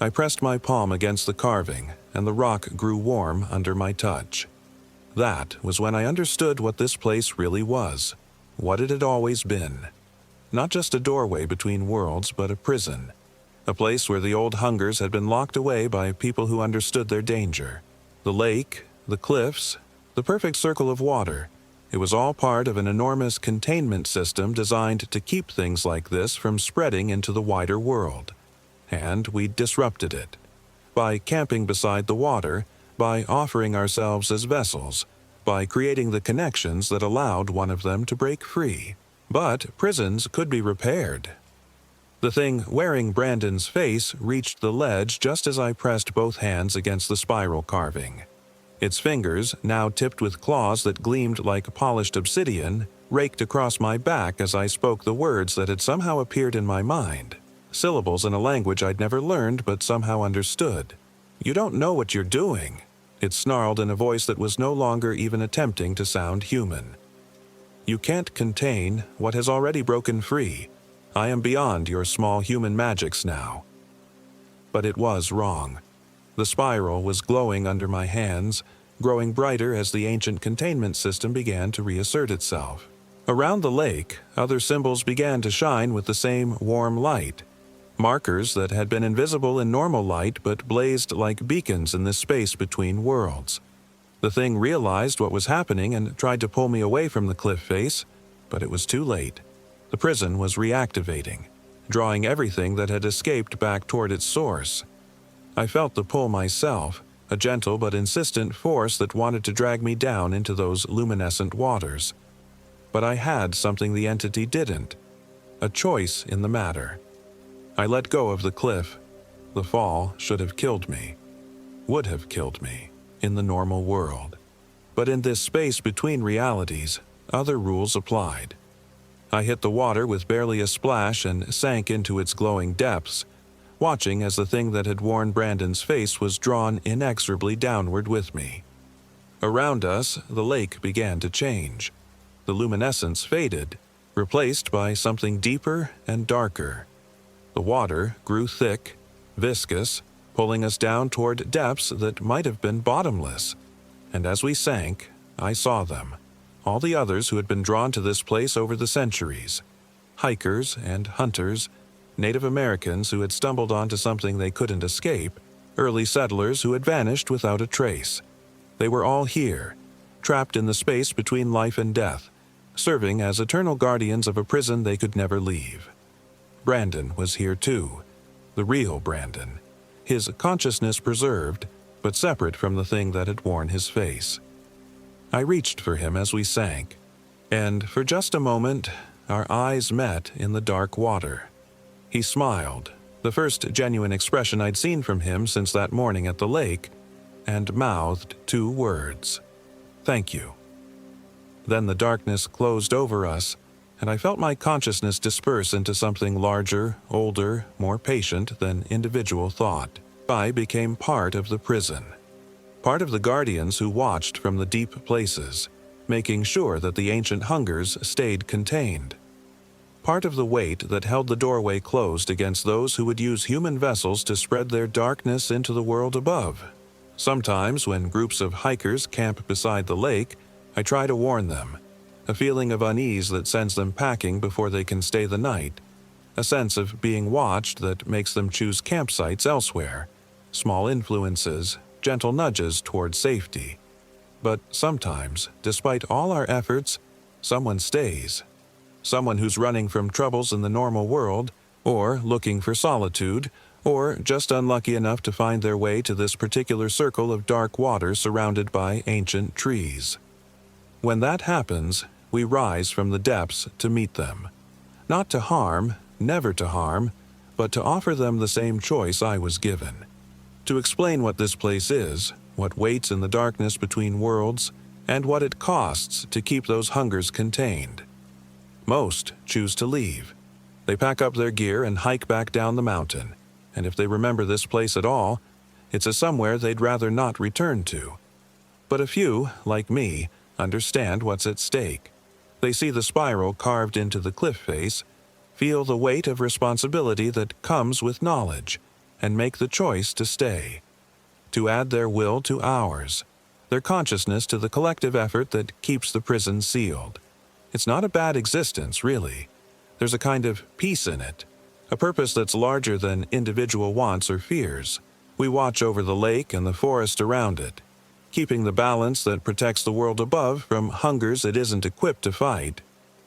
I pressed my palm against the carving, and the rock grew warm under my touch. That was when I understood what this place really was, what it had always been. Not just a doorway between worlds, but a prison. A place where the old hungers had been locked away by people who understood their danger. The lake, the cliffs, the perfect circle of water. It was all part of an enormous containment system designed to keep things like this from spreading into the wider world. And we disrupted it. By camping beside the water, by offering ourselves as vessels, by creating the connections that allowed one of them to break free. But prisons could be repaired. The thing wearing Brandon's face reached the ledge just as I pressed both hands against the spiral carving. Its fingers, now tipped with claws that gleamed like polished obsidian, raked across my back as I spoke the words that had somehow appeared in my mind, syllables in a language I'd never learned but somehow understood. "You don't know what you're doing," it snarled in a voice that was no longer even attempting to sound human. "You can't contain what has already broken free. I am beyond your small human magics now." But it was wrong. The spiral was glowing under my hands, growing brighter as the ancient containment system began to reassert itself. Around the lake, other symbols began to shine with the same warm light, markers that had been invisible in normal light but blazed like beacons in this space between worlds. The thing realized what was happening and tried to pull me away from the cliff face, but it was too late. The prison was reactivating, drawing everything that had escaped back toward its source. I felt the pull myself, a gentle but insistent force that wanted to drag me down into those luminescent waters. But I had something the entity didn't, a choice in the matter. I let go of the cliff. The fall should have killed me, would have killed me, in the normal world. But in this space between realities, other rules applied. I hit the water with barely a splash and sank into its glowing depths, watching as the thing that had worn Brandon's face was drawn inexorably downward with me. Around us, the lake began to change. The luminescence faded, replaced by something deeper and darker. The water grew thick, viscous, pulling us down toward depths that might have been bottomless. And as we sank, I saw them, all the others who had been drawn to this place over the centuries. Hikers and hunters, Native Americans who had stumbled onto something they couldn't escape, early settlers who had vanished without a trace. They were all here, trapped in the space between life and death, serving as eternal guardians of a prison they could never leave. Brandon was here too, the real Brandon, his consciousness preserved, but separate from the thing that had worn his face. I reached for him as we sank, and for just a moment, our eyes met in the dark water. He smiled, the first genuine expression I'd seen from him since that morning at the lake, and mouthed 2 words: "Thank you." Then the darkness closed over us, and I felt my consciousness disperse into something larger, older, more patient than individual thought. I became part of the prison, part of the guardians who watched from the deep places, making sure that the ancient hungers stayed contained. Part of the weight that held the doorway closed against those who would use human vessels to spread their darkness into the world above. Sometimes, when groups of hikers camp beside the lake, I try to warn them, a feeling of unease that sends them packing before they can stay the night, a sense of being watched that makes them choose campsites elsewhere, small influences, gentle nudges toward safety. But sometimes, despite all our efforts, someone stays. Someone who's running from troubles in the normal world, or looking for solitude, or just unlucky enough to find their way to this particular circle of dark water surrounded by ancient trees. When that happens, we rise from the depths to meet them. Not to harm, never to harm, but to offer them the same choice I was given. To explain what this place is, what waits in the darkness between worlds, and what it costs to keep those hungers contained. Most choose to leave. They pack up their gear and hike back down the mountain, and if they remember this place at all, it's a somewhere they'd rather not return to. But a few, like me, understand what's at stake. They see the spiral carved into the cliff face, feel the weight of responsibility that comes with knowledge, and make the choice to stay. To add their will to ours, their consciousness to the collective effort that keeps the prison sealed. It's not a bad existence, really. There's a kind of peace in it, a purpose that's larger than individual wants or fears. We watch over the lake and the forest around it, keeping the balance that protects the world above from hungers it isn't equipped to fight.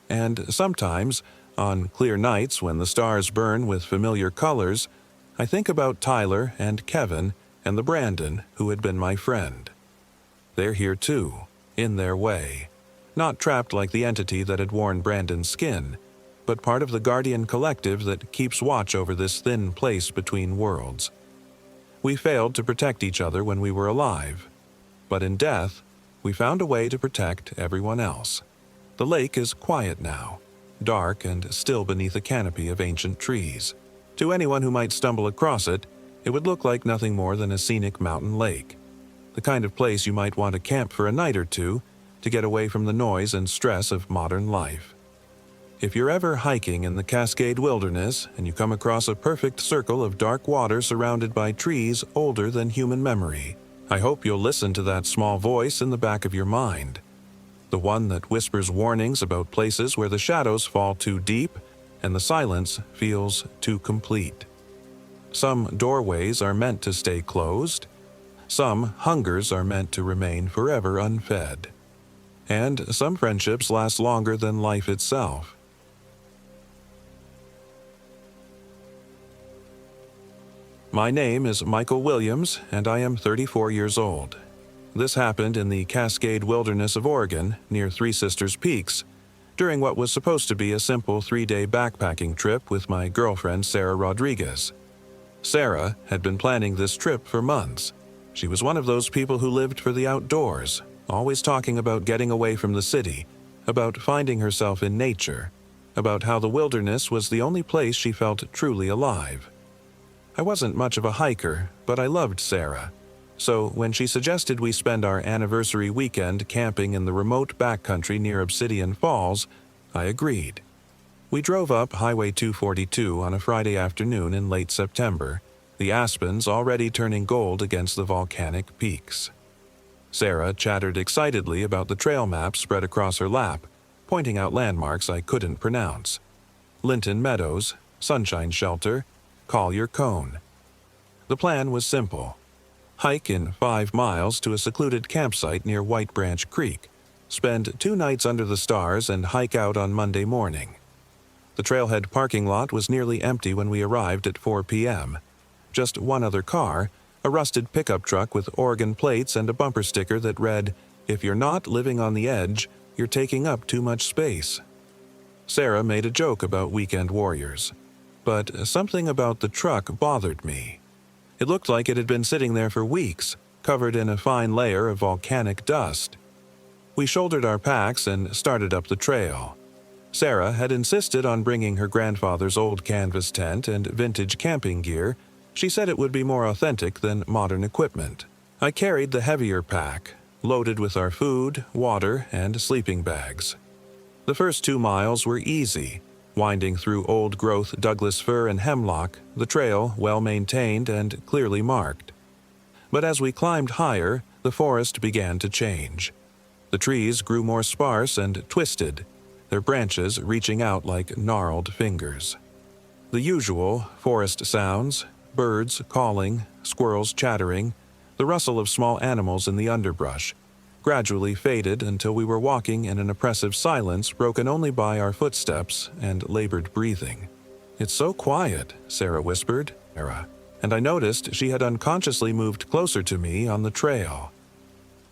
And sometimes, on clear nights when the stars burn with familiar colors, I think about Tyler and Kevin and the Brandon who had been my friend. They're here too, in their way. Not trapped like the entity that had worn Brandon's skin, but part of the guardian collective that keeps watch over this thin place between worlds. We failed to protect each other when we were alive, but in death, we found a way to protect everyone else. The lake is quiet now, dark and still beneath a canopy of ancient trees. To anyone who might stumble across it, it would look like nothing more than a scenic mountain lake. The kind of place you might want to camp for a night or two to get away from the noise and stress of modern life. If you're ever hiking in the Cascade Wilderness and you come across a perfect circle of dark water surrounded by trees older than human memory, I hope you'll listen to that small voice in the back of your mind. The one that whispers warnings about places where the shadows fall too deep and the silence feels too complete. Some doorways are meant to stay closed. Some hungers are meant to remain forever unfed. And some friendships last longer than life itself. My name is Michael Williams, and I am 34 years old. This happened in the Cascade Wilderness of Oregon, near Three Sisters Peaks, during what was supposed to be a simple 3-day backpacking trip with my girlfriend Sarah Rodriguez. Sarah had been planning this trip for months. She was one of those people who lived for the outdoors, always talking about getting away from the city, about finding herself in nature, about how the wilderness was the only place she felt truly alive. I wasn't much of a hiker, but I loved Sarah. So when she suggested we spend our anniversary weekend camping in the remote backcountry near Obsidian Falls, I agreed. We drove up Highway 242 on a Friday afternoon in late September, the aspens already turning gold against the volcanic peaks. Sarah chattered excitedly about the trail map spread across her lap, pointing out landmarks I couldn't pronounce. Linton Meadows, Sunshine Shelter, Collier Cone. The plan was simple. Hike in 5 miles to a secluded campsite near White Branch Creek, spend 2 nights under the stars, and hike out on Monday morning. The trailhead parking lot was nearly empty when we arrived at 4 p.m. Just one other car, a rusted pickup truck with Oregon plates and a bumper sticker that read, "If you're not living on the edge, you're taking up too much space." Sarah made a joke about weekend warriors, but something about the truck bothered me. It looked like it had been sitting there for weeks, covered in a fine layer of volcanic dust. We shouldered our packs and started up the trail. Sarah had insisted on bringing her grandfather's old canvas tent and vintage camping gear. She said it would be more authentic than modern equipment. I carried the heavier pack, loaded with our food, water, and sleeping bags. The first 2 miles were easy, winding through old-growth Douglas fir and hemlock, the trail well-maintained and clearly marked. But as we climbed higher, the forest began to change. The trees grew more sparse and twisted, their branches reaching out like gnarled fingers. The usual forest sounds, birds calling, squirrels chattering, the rustle of small animals in the underbrush, gradually faded until we were walking in an oppressive silence broken only by our footsteps and labored breathing. "It's so quiet," Sarah whispered, and I noticed she had unconsciously moved closer to me on the trail.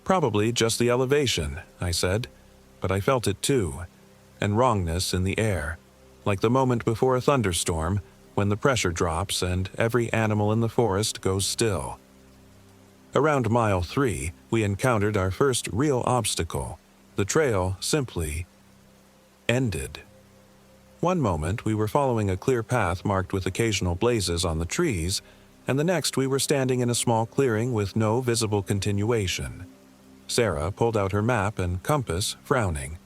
"Probably just the elevation," I said, but I felt it too, and wrongness in the air, like the moment before a thunderstorm when the pressure drops and every animal in the forest goes still. Around mile 3, we encountered our first real obstacle. The trail simply ended. One moment we were following a clear path marked with occasional blazes on the trees, and the next we were standing in a small clearing with no visible continuation. Sarah pulled out her map and compass, frowning.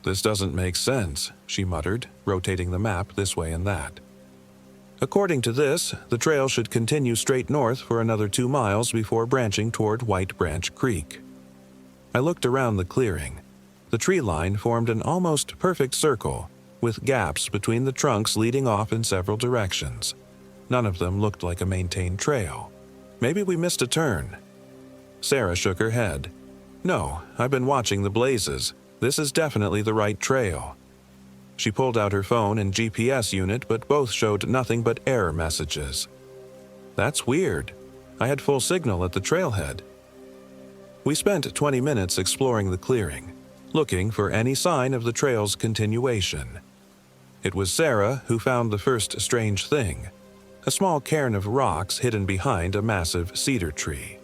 "This doesn't make sense," she muttered, rotating the map this way and that. According to this, the trail should continue straight north for another 2 miles before branching toward White Branch Creek. I looked around the clearing. The tree line formed an almost perfect circle, with gaps between the trunks leading off in several directions. None of them looked like a maintained trail. Maybe we missed a turn. Sarah shook her head. "No, I've been watching the blazes. This is definitely the right trail." She pulled out her phone and GPS unit, but both showed nothing but error messages. "That's weird." I had full signal at the trailhead. We spent 20 minutes exploring the clearing, looking for any sign of the trail's continuation. It was Sarah who found the first strange thing, a small cairn of rocks hidden behind a massive cedar tree.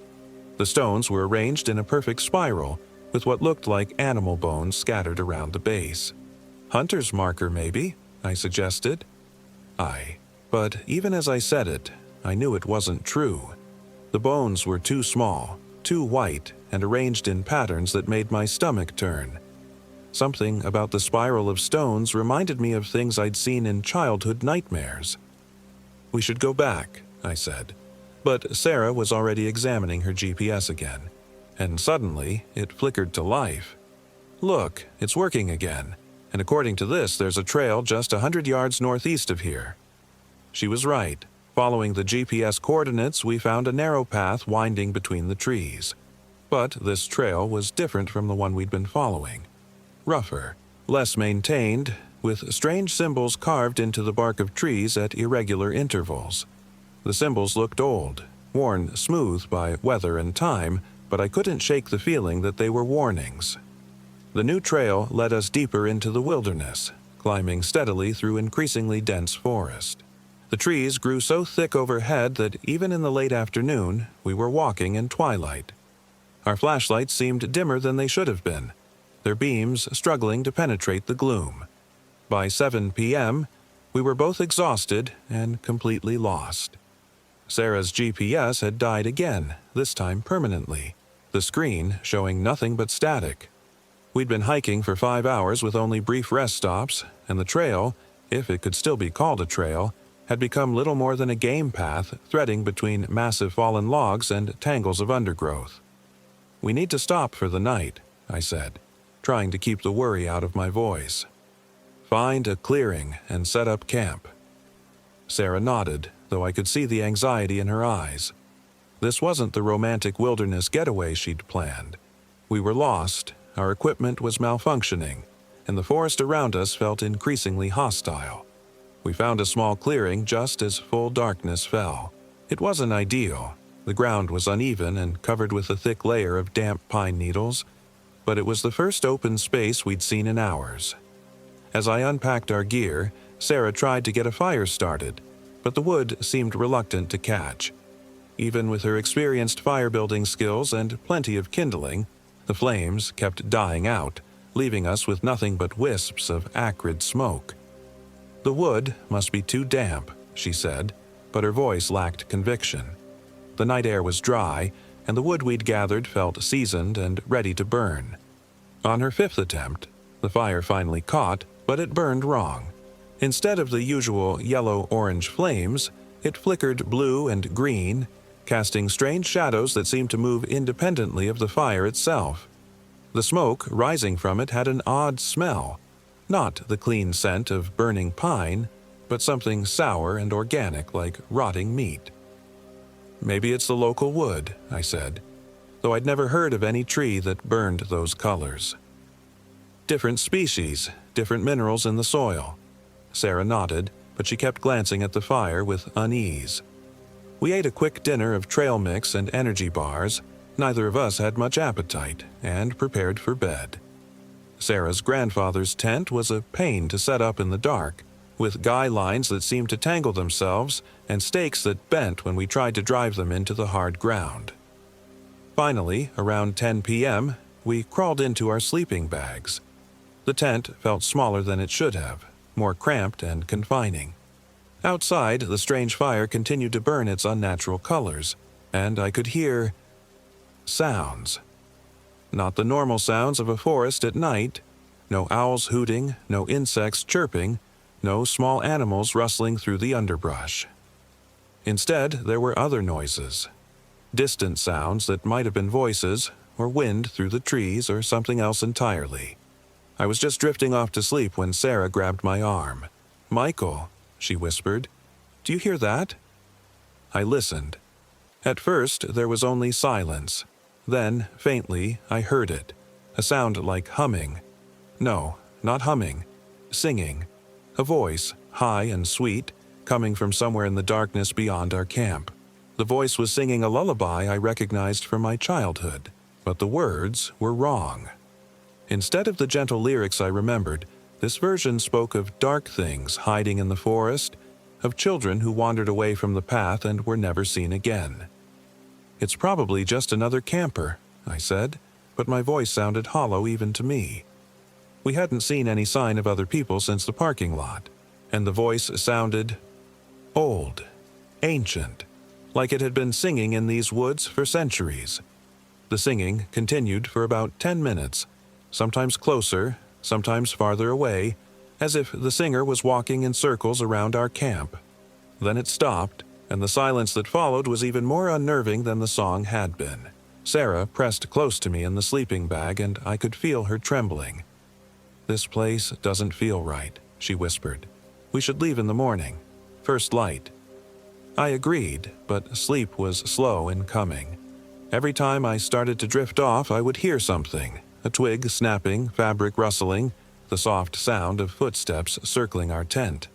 The stones were arranged in a perfect spiral, with what looked like animal bones scattered around the base. "Hunter's marker, maybe," I suggested. But even as I said it, I knew it wasn't true. The bones were too small, too white, and arranged in patterns that made my stomach turn. Something about the spiral of stones reminded me of things I'd seen in childhood nightmares. "We should go back," I said. But Sarah was already examining her GPS again, and suddenly it flickered to life. "Look, it's working again, and according to this, there's a trail just 100 yards northeast of here." She was right. Following the GPS coordinates, we found a narrow path winding between the trees. But this trail was different from the one we'd been following. Rougher, less maintained, with strange symbols carved into the bark of trees at irregular intervals. The symbols looked old, worn smooth by weather and time, but I couldn't shake the feeling that they were warnings. The new trail led us deeper into the wilderness, climbing steadily through increasingly dense forest. The trees grew so thick overhead that even in the late afternoon, we were walking in twilight. Our flashlights seemed dimmer than they should have been, their beams struggling to penetrate the gloom. By 7 p.m., we were both exhausted and completely lost. Sarah's GPS had died again, this time permanently, the screen showing nothing but static. We'd been hiking for 5 hours with only brief rest stops, and the trail, if it could still be called a trail, had become little more than a game path threading between massive fallen logs and tangles of undergrowth. "We need to stop for the night," I said, trying to keep the worry out of my voice. "Find a clearing and set up camp." Sarah nodded, though I could see the anxiety in her eyes. This wasn't the romantic wilderness getaway she'd planned. We were lost, our equipment was malfunctioning, and the forest around us felt increasingly hostile. We found a small clearing just as full darkness fell. It wasn't ideal. The ground was uneven and covered with a thick layer of damp pine needles, but it was the first open space we'd seen in hours. As I unpacked our gear, Sarah tried to get a fire started, but the wood seemed reluctant to catch. Even with her experienced fire-building skills and plenty of kindling, the flames kept dying out, leaving us with nothing but wisps of acrid smoke. "The wood must be too damp," she said, but her voice lacked conviction. The night air was dry, and the wood we'd gathered felt seasoned and ready to burn. On her 5th attempt, the fire finally caught, but it burned wrong. Instead of the usual yellow-orange flames, it flickered blue and green, casting strange shadows that seemed to move independently of the fire itself. The smoke rising from it had an odd smell, not the clean scent of burning pine, but something sour and organic like rotting meat. "Maybe it's the local wood," I said, though I'd never heard of any tree that burned those colors. "Different species, different minerals in the soil." Sarah nodded, but she kept glancing at the fire with unease. We ate a quick dinner of trail mix and energy bars. Neither of us had much appetite, and prepared for bed. Sarah's grandfather's tent was a pain to set up in the dark, with guy lines that seemed to tangle themselves and stakes that bent when we tried to drive them into the hard ground. Finally, around 10 p.m., we crawled into our sleeping bags. The tent felt smaller than it should have, more cramped and confining. Outside, the strange fire continued to burn its unnatural colors, and I could hear sounds. Not the normal sounds of a forest at night. No owls hooting, no insects chirping, no small animals rustling through the underbrush. Instead, there were other noises. Distant sounds that might have been voices, or wind through the trees, or something else entirely. I was just drifting off to sleep when Sarah grabbed my arm. "Michael," she whispered, "do you hear that?" I listened. At first, there was only silence. Then, faintly, I heard it, a sound like humming. No, not humming, singing. A voice, high and sweet, coming from somewhere in the darkness beyond our camp. The voice was singing a lullaby I recognized from my childhood, but the words were wrong. Instead of the gentle lyrics I remembered, this version spoke of dark things hiding in the forest, of children who wandered away from the path and were never seen again. "It's probably just another camper," I said, but my voice sounded hollow even to me. We hadn't seen any sign of other people since the parking lot, and the voice sounded old, ancient, like it had been singing in these woods for centuries. The singing continued for about 10 minutes, sometimes closer, sometimes farther away, as if the singer was walking in circles around our camp. Then it stopped, and the silence that followed was even more unnerving than the song had been. Sarah pressed close to me in the sleeping bag, and I could feel her trembling. "This place doesn't feel right," she whispered. "We should leave in the morning. First light." I agreed, but sleep was slow in coming. Every time I started to drift off, I would hear something: a twig snapping, fabric rustling, the soft sound of footsteps circling our tent.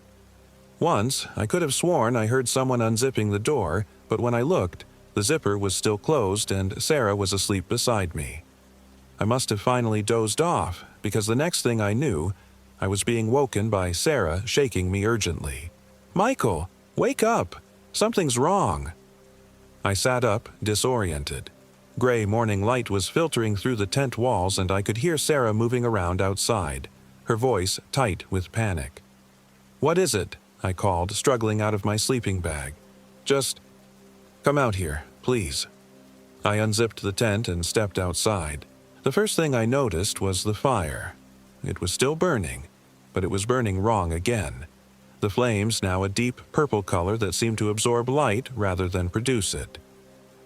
Once, I could have sworn I heard someone unzipping the door, but when I looked, the zipper was still closed and Sarah was asleep beside me. I must have finally dozed off, because the next thing I knew, I was being woken by Sarah shaking me urgently. "Michael, wake up! Something's wrong!" I sat up, disoriented. Gray morning light was filtering through the tent walls, and I could hear Sarah moving around outside, her voice tight with panic. "What is it?" I called, struggling out of my sleeping bag. "Just come out here, please." I unzipped the tent and stepped outside. The first thing I noticed was the fire. It was still burning, but it was burning wrong again. The flames now a deep purple color that seemed to absorb light rather than produce it.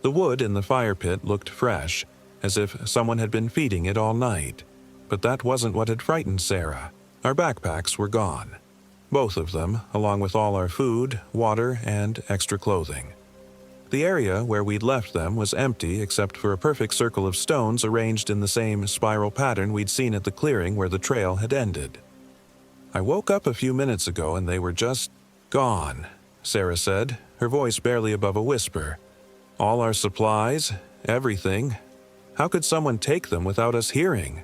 The wood in the fire pit looked fresh, as if someone had been feeding it all night. But that wasn't what had frightened Sarah. Our backpacks were gone. Both of them, along with all our food, water, and extra clothing. The area where we'd left them was empty except for a perfect circle of stones arranged in the same spiral pattern we'd seen at the clearing where the trail had ended. "I woke up a few minutes ago and they were just gone," Sarah said, her voice barely above a whisper. "All our supplies, everything. How could someone take them without us hearing?"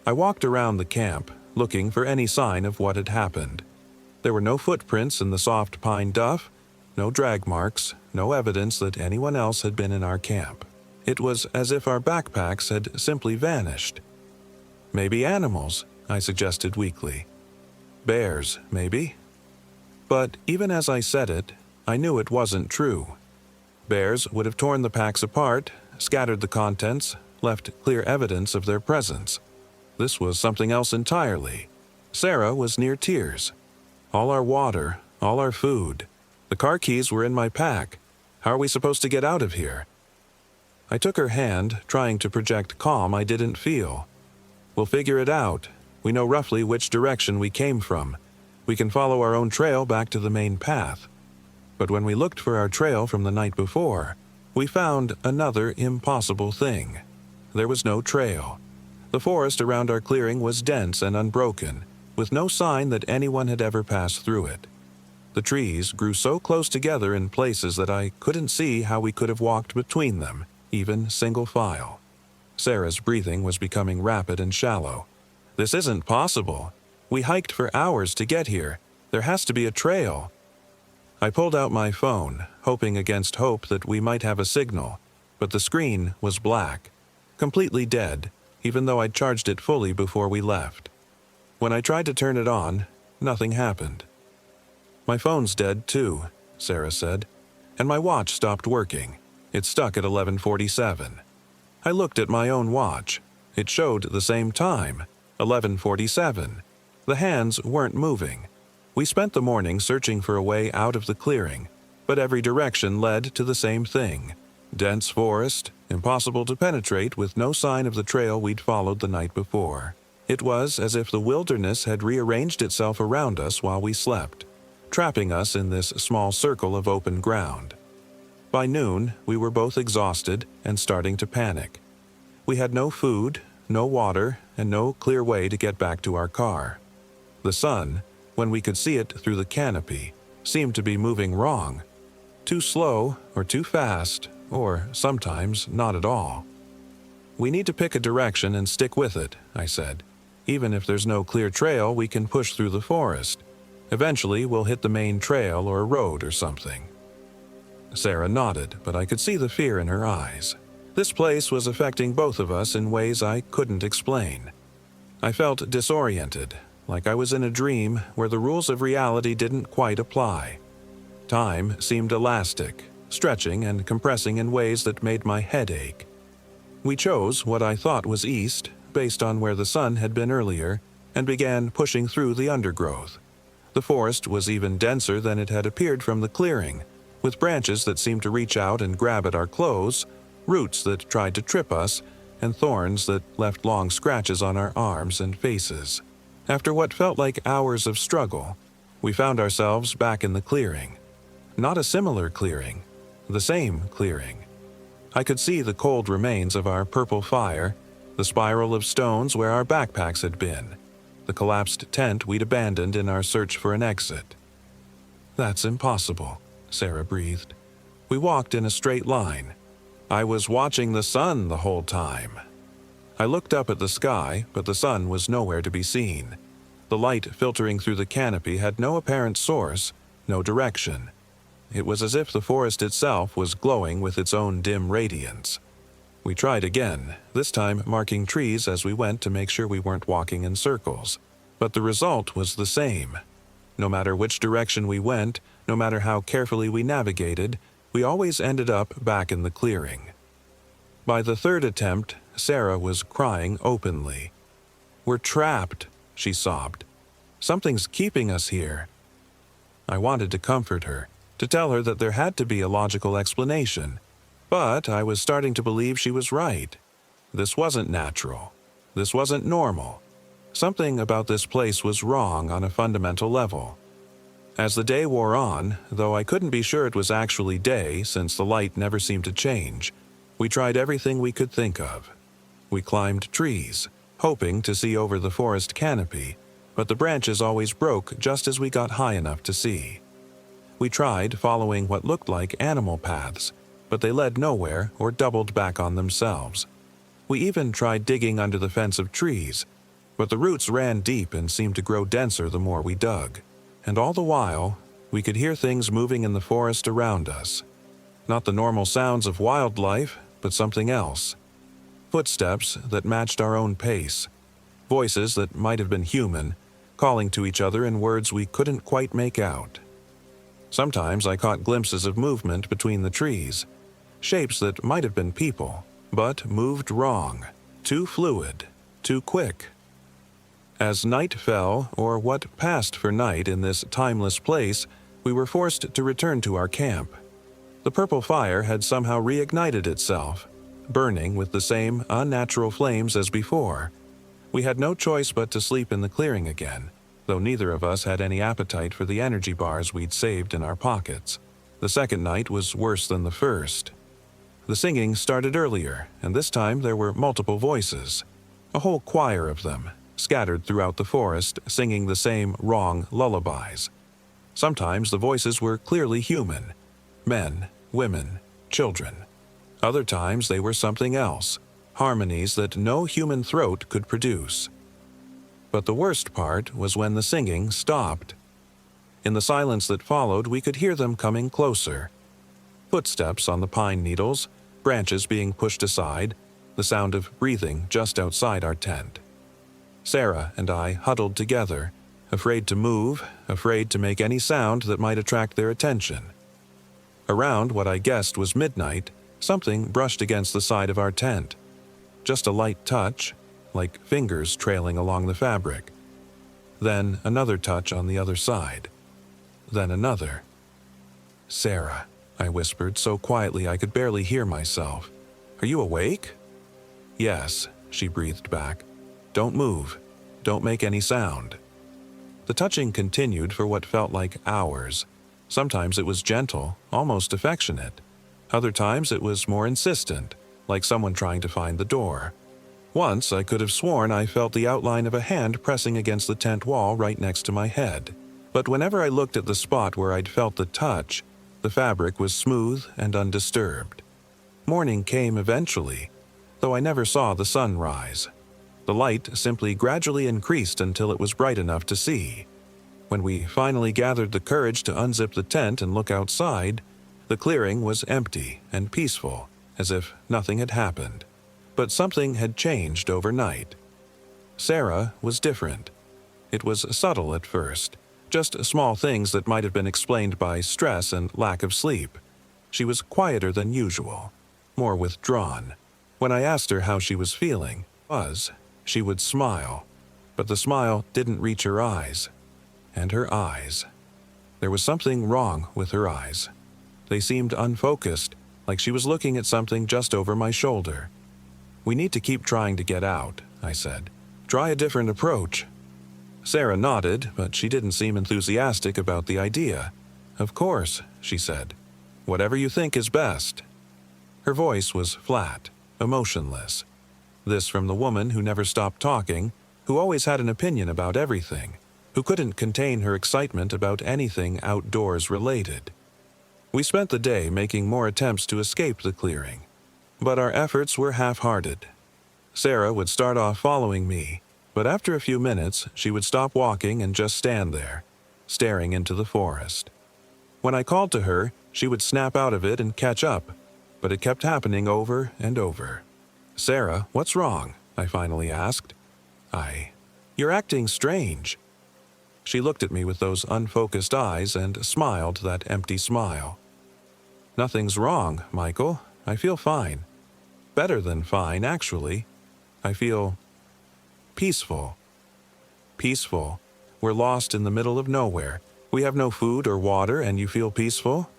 I walked around the camp, looking for any sign of what had happened. There were no footprints in the soft pine duff, no drag marks, no evidence that anyone else had been in our camp. It was as if our backpacks had simply vanished. "Maybe animals," I suggested weakly. "Bears, maybe." But even as I said it, I knew it wasn't true. Bears would have torn the packs apart, scattered the contents, left clear evidence of their presence. This was something else entirely. Sarah was near tears. All our water, all our food. The car keys were in my pack. How are we supposed to get out of here? I took her hand, trying to project calm I didn't feel. "We'll figure it out. We know roughly which direction we came from. We can follow our own trail back to the main path." But when we looked for our trail from the night before, we found another impossible thing. There was no trail. The forest around our clearing was dense and unbroken, with no sign that anyone had ever passed through it. The trees grew so close together in places that I couldn't see how we could have walked between them, even single file. Sarah's breathing was becoming rapid and shallow. "This isn't possible. We hiked for hours to get here. There has to be a trail." I pulled out my phone, hoping against hope that we might have a signal, but the screen was black, completely dead, even though I'd charged it fully before we left. When I tried to turn it on, nothing happened. "My phone's dead too," Sarah said, "and my watch stopped working. It stuck at 11:47. I looked at my own watch. It showed the same time, 11:47. The hands weren't moving. We spent the morning searching for a way out of the clearing, but every direction led to the same thing. Dense forest, impossible to penetrate with no sign of the trail we'd followed the night before. It was as if the wilderness had rearranged itself around us while we slept, trapping us in this small circle of open ground. By noon, we were both exhausted and starting to panic. We had no food, no water, and no clear way to get back to our car. The sun, when we could see it through the canopy, seemed to be moving wrong. too slow or too fast, or sometimes not at all. "We need to pick a direction and stick with it," I said. "Even if there's no clear trail, we can push through the forest. Eventually, we'll hit the main trail or a road or something." Sarah nodded, but I could see the fear in her eyes. This place was affecting both of us in ways I couldn't explain. I felt disoriented, like I was in a dream where the rules of reality didn't quite apply. Time seemed elastic, stretching and compressing in ways that made my head ache. We chose what I thought was east, based on where the sun had been earlier, and began pushing through the undergrowth. The forest was even denser than it had appeared from the clearing, with branches that seemed to reach out and grab at our clothes, roots that tried to trip us, and thorns that left long scratches on our arms and faces. After what felt like hours of struggle, we found ourselves back in the clearing. Not a similar clearing, the same clearing. I could see the cold remains of our purple fire, the spiral of stones where our backpacks had been, the collapsed tent we'd abandoned in our search for an exit. "That's impossible," Sarah breathed. We walked in a straight line. "I was watching the sun the whole time." I looked up at the sky, but the sun was nowhere to be seen. The light filtering through the canopy had no apparent source, no direction. It was as if the forest itself was glowing with its own dim radiance. We tried again, this time marking trees as we went to make sure we weren't walking in circles. But the result was the same. No matter which direction we went, no matter how carefully we navigated, we always ended up back in the clearing. By the third attempt, Sarah was crying openly. "We're trapped," she sobbed. "Something's keeping us here." I wanted to comfort her, to tell her that there had to be a logical explanation. But I was starting to believe she was right. This wasn't natural. This wasn't normal. Something about this place was wrong on a fundamental level. As the day wore on, though I couldn't be sure it was actually day since the light never seemed to change, we tried everything we could think of. We climbed trees, hoping to see over the forest canopy, but the branches always broke just as we got high enough to see. We tried following what looked like animal paths, but they led nowhere or doubled back on themselves. We even tried digging under the fence of trees, but the roots ran deep and seemed to grow denser the more we dug. And all the while, we could hear things moving in the forest around us. Not the normal sounds of wildlife, but something else. Footsteps that matched our own pace. Voices that might have been human, calling to each other in words we couldn't quite make out. Sometimes I caught glimpses of movement between the trees. Shapes that might have been people, but moved wrong. Too fluid, too quick. As night fell, or what passed for night in this timeless place, we were forced to return to our camp. The purple fire had somehow reignited itself, burning with the same unnatural flames as before. We had no choice but to sleep in the clearing again, though neither of us had any appetite for the energy bars we'd saved in our pockets. The second night was worse than the first. The singing started earlier, and this time there were multiple voices, a whole choir of them, scattered throughout the forest, singing the same wrong lullabies. Sometimes the voices were clearly human, men, women, children. Other times they were something else, harmonies that no human throat could produce. But the worst part was when the singing stopped. In the silence that followed, we could hear them coming closer. Footsteps on the pine needles, branches being pushed aside, the sound of breathing just outside our tent. Sarah and I huddled together, afraid to move, afraid to make any sound that might attract their attention. Around what I guessed was midnight, something brushed against the side of our tent. Just a light touch, like fingers trailing along the fabric. Then another touch on the other side. Then another. "Sarah," I whispered so quietly I could barely hear myself. "Are you awake?" "Yes," she breathed back. "Don't move. Don't make any sound." The touching continued for what felt like hours. Sometimes it was gentle, almost affectionate. Other times it was more insistent, like someone trying to find the door. Once I could have sworn I felt the outline of a hand pressing against the tent wall right next to my head. But whenever I looked at the spot where I'd felt the touch The fabric was smooth and undisturbed. Morning came eventually, though I never saw the sun rise. The light simply gradually increased until it was bright enough to see. When we finally gathered the courage to unzip the tent and look outside, the clearing was empty and peaceful, as if nothing had happened. But something had changed overnight. Sarah was different. It was subtle at first, just small things that might have been explained by stress and lack of sleep. She was quieter than usual, more withdrawn. When I asked her how she was feeling, she would smile, but the smile didn't reach her eyes. And her eyes. There was something wrong with her eyes. They seemed unfocused, like she was looking at something just over my shoulder. "We need to keep trying to get out," I said. "Try a different approach." Sarah nodded, but she didn't seem enthusiastic about the idea. "Of course," she said. "Whatever you think is best." Her voice was flat, emotionless. This from the woman who never stopped talking, who always had an opinion about everything, who couldn't contain her excitement about anything outdoors related. We spent the day making more attempts to escape the clearing, but our efforts were half-hearted. Sarah would start off following me, but after a few minutes she would stop walking and just stand there, staring into the forest. When I called to her, she would snap out of it and catch up, but it kept happening over and over. "Sarah, what's wrong?" I finally asked. "You're acting strange." She looked at me with those unfocused eyes and smiled that empty smile. "Nothing's wrong, Michael. I feel fine. Better than fine, actually. I feel peaceful." "Peaceful? We're lost in the middle of nowhere. We have no food or water, and you feel peaceful?"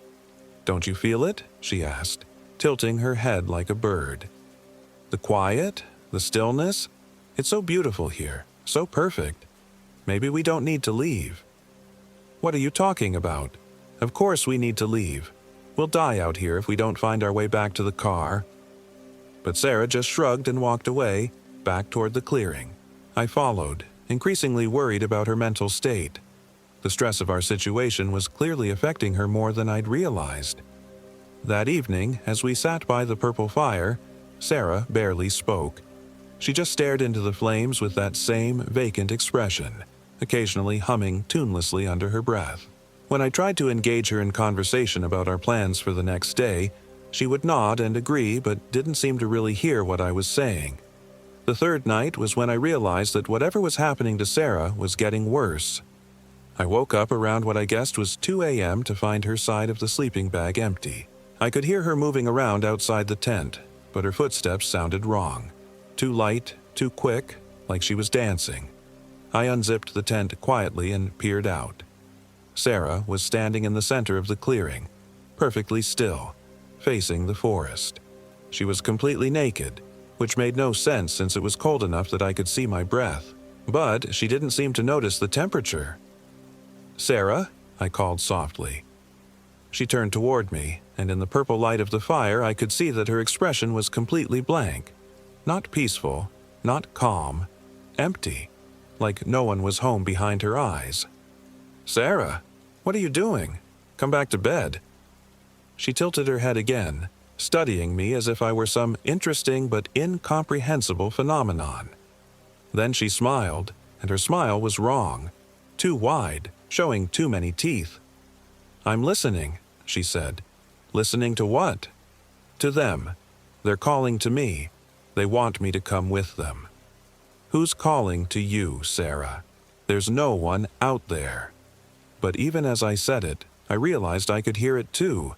"Don't you feel it?" she asked, tilting her head like a bird. "The quiet, the stillness. It's so beautiful here, so perfect. Maybe we don't need to leave." "What are you talking about? Of course we need to leave. We'll die out here if we don't find our way back to the car." But Sarah just shrugged and walked away, back toward the clearing. I followed, increasingly worried about her mental state. The stress of our situation was clearly affecting her more than I'd realized. That evening, as we sat by the purple fire, Sarah barely spoke. She just stared into the flames with that same vacant expression, occasionally humming tunelessly under her breath. When I tried to engage her in conversation about our plans for the next day, she would nod and agree but didn't seem to really hear what I was saying. The third night was when I realized that whatever was happening to Sarah was getting worse. I woke up around what I guessed was 2 a.m. to find her side of the sleeping bag empty. I could hear her moving around outside the tent, but her footsteps sounded wrong. Too light, too quick, like she was dancing. I unzipped the tent quietly and peered out. Sarah was standing in the center of the clearing, perfectly still, facing the forest. She was completely naked, which made no sense since it was cold enough that I could see my breath. But she didn't seem to notice the temperature. "Sarah?" I called softly. She turned toward me, and in the purple light of the fire I could see that her expression was completely blank. Not peaceful, not calm, empty, like no one was home behind her eyes. "Sarah, what are you doing? Come back to bed." She tilted her head again, studying me as if I were some interesting but incomprehensible phenomenon. Then she smiled, and her smile was wrong, too wide, showing too many teeth. "I'm listening," she said. "Listening to what?" "To them. They're calling to me. They want me to come with them." "Who's calling to you, Sarah? There's no one out there." But even as I said it, I realized I could hear it too.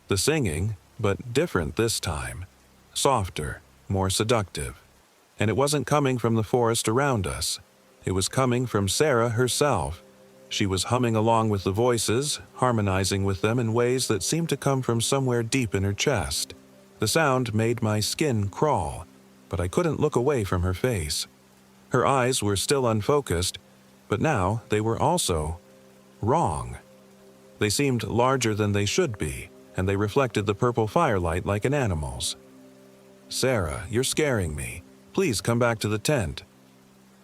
The singing, but different this time. Softer, more seductive. And it wasn't coming from the forest around us. It was coming from Sarah herself. She was humming along with the voices, harmonizing with them in ways that seemed to come from somewhere deep in her chest. The sound made my skin crawl, but I couldn't look away from her face. Her eyes were still unfocused, but now they were also wrong. They seemed larger than they should be, and they reflected the purple firelight like an animal's. "Sarah, you're scaring me. Please come back to the tent."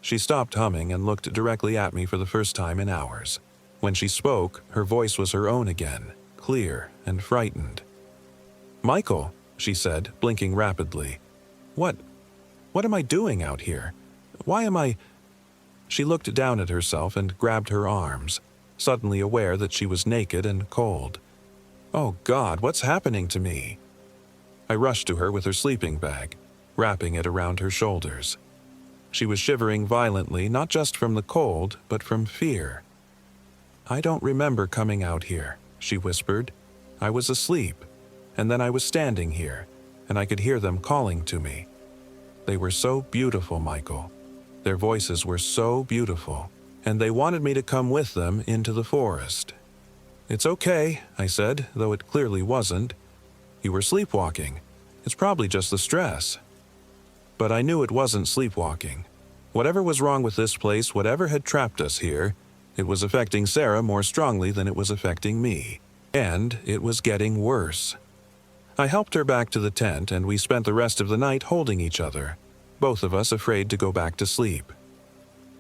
She stopped humming and looked directly at me for the first time in hours. When she spoke, her voice was her own again, clear and frightened. "Michael," she said, blinking rapidly. What am I doing out here? Why am I—" She looked down at herself and grabbed her arms, suddenly aware that she was naked and cold. "Oh God, what's happening to me?" I rushed to her with her sleeping bag, wrapping it around her shoulders. She was shivering violently, not just from the cold, but from fear. "I don't remember coming out here," she whispered. "I was asleep, and then I was standing here, and I could hear them calling to me. They were so beautiful, Michael. Their voices were so beautiful, and they wanted me to come with them into the forest." "It's okay," I said, though it clearly wasn't. "You were sleepwalking. It's probably just the stress." But I knew it wasn't sleepwalking. Whatever was wrong with this place, whatever had trapped us here, it was affecting Sarah more strongly than it was affecting me. And it was getting worse. I helped her back to the tent, and we spent the rest of the night holding each other, both of us afraid to go back to sleep.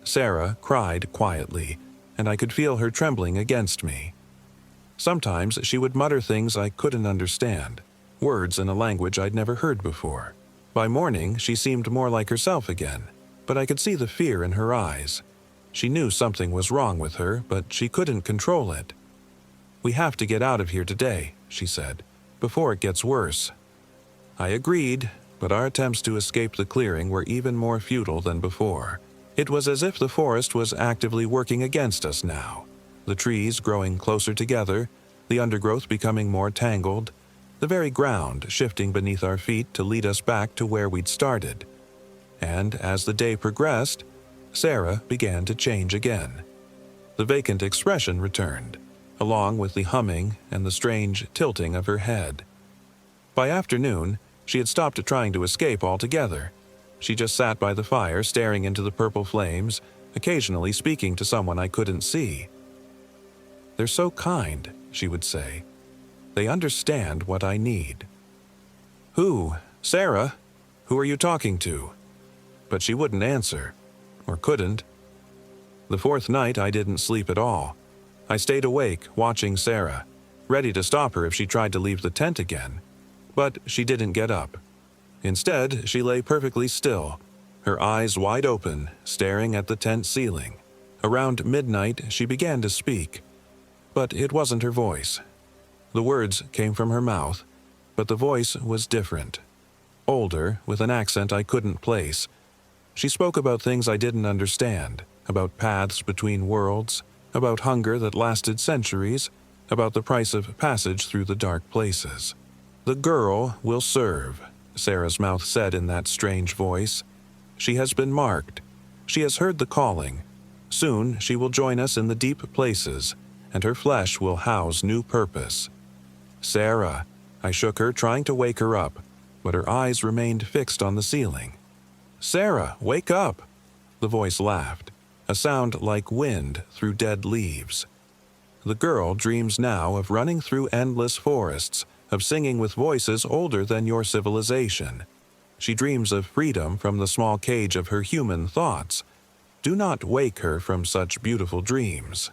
Sarah cried quietly, and I could feel her trembling against me. Sometimes she would mutter things I couldn't understand, words in a language I'd never heard before. By morning, she seemed more like herself again, but I could see the fear in her eyes. She knew something was wrong with her, but she couldn't control it. "We have to get out of here today," she said, "before it gets worse." I agreed, but our attempts to escape the clearing were even more futile than before. It was as if the forest was actively working against us now, the trees growing closer together, the undergrowth becoming more tangled, the very ground shifting beneath our feet to lead us back to where we'd started. And as the day progressed, Sarah began to change again. The vacant expression returned, along with the humming and the strange tilting of her head. By afternoon, she had stopped trying to escape altogether. She just sat by the fire staring into the purple flames, occasionally speaking to someone I couldn't see. "They're so kind," she would say. "They understand what I need." "Who? Sarah? Who are you talking to?" But she wouldn't answer, or couldn't. The fourth night I didn't sleep at all. I stayed awake, watching Sarah, ready to stop her if she tried to leave the tent again. But she didn't get up. Instead, she lay perfectly still, her eyes wide open, staring at the tent ceiling. Around midnight, she began to speak. But it wasn't her voice. The words came from her mouth, but the voice was different. Older, with an accent I couldn't place. She spoke about things I didn't understand, about paths between worlds, about hunger that lasted centuries, about the price of passage through the dark places. "The girl will serve," Sarah's mouth said in that strange voice. "She has been marked. She has heard the calling. Soon she will join us in the deep places, and her flesh will house new purpose." "Sarah," I shook her, trying to wake her up, but her eyes remained fixed on the ceiling. "Sarah, wake up!" The voice laughed, a sound like wind through dead leaves. "The girl dreams now of running through endless forests, of singing with voices older than your civilization. She dreams of freedom from the small cage of her human thoughts. Do not wake her from such beautiful dreams."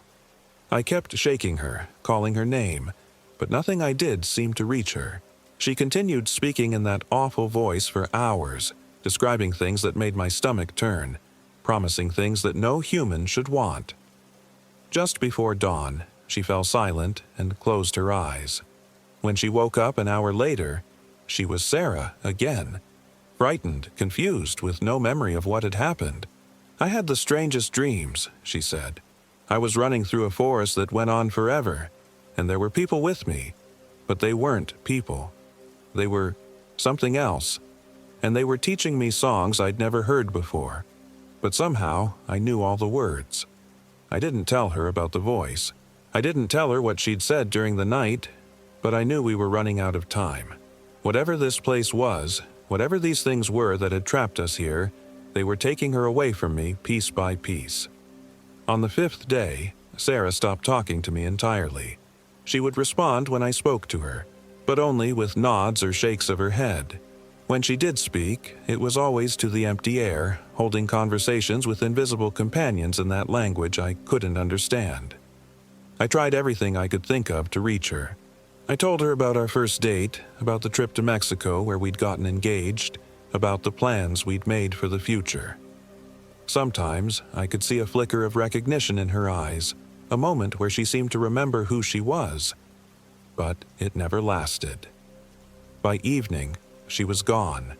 I kept shaking her, calling her name, but nothing I did seemed to reach her. She continued speaking in that awful voice for hours, describing things that made my stomach turn, promising things that no human should want. Just before dawn, she fell silent and closed her eyes. When she woke up an hour later, she was Sarah again, frightened, confused, with no memory of what had happened. "I had the strangest dreams," she said. "I was running through a forest that went on forever, and there were people with me, but they weren't people. They were something else, and they were teaching me songs I'd never heard before. But somehow I knew all the words." I didn't tell her about the voice. I didn't tell her what she'd said during the night, but I knew we were running out of time. Whatever this place was, whatever these things were that had trapped us here, they were taking her away from me piece by piece. On the fifth day, Sarah stopped talking to me entirely. She would respond when I spoke to her, but only with nods or shakes of her head. When she did speak, it was always to the empty air, holding conversations with invisible companions in that language I couldn't understand. I tried everything I could think of to reach her. I told her about our first date, about the trip to Mexico where we'd gotten engaged, about the plans we'd made for the future. Sometimes I could see a flicker of recognition in her eyes, a moment where she seemed to remember who she was. But it never lasted. By evening, she was gone.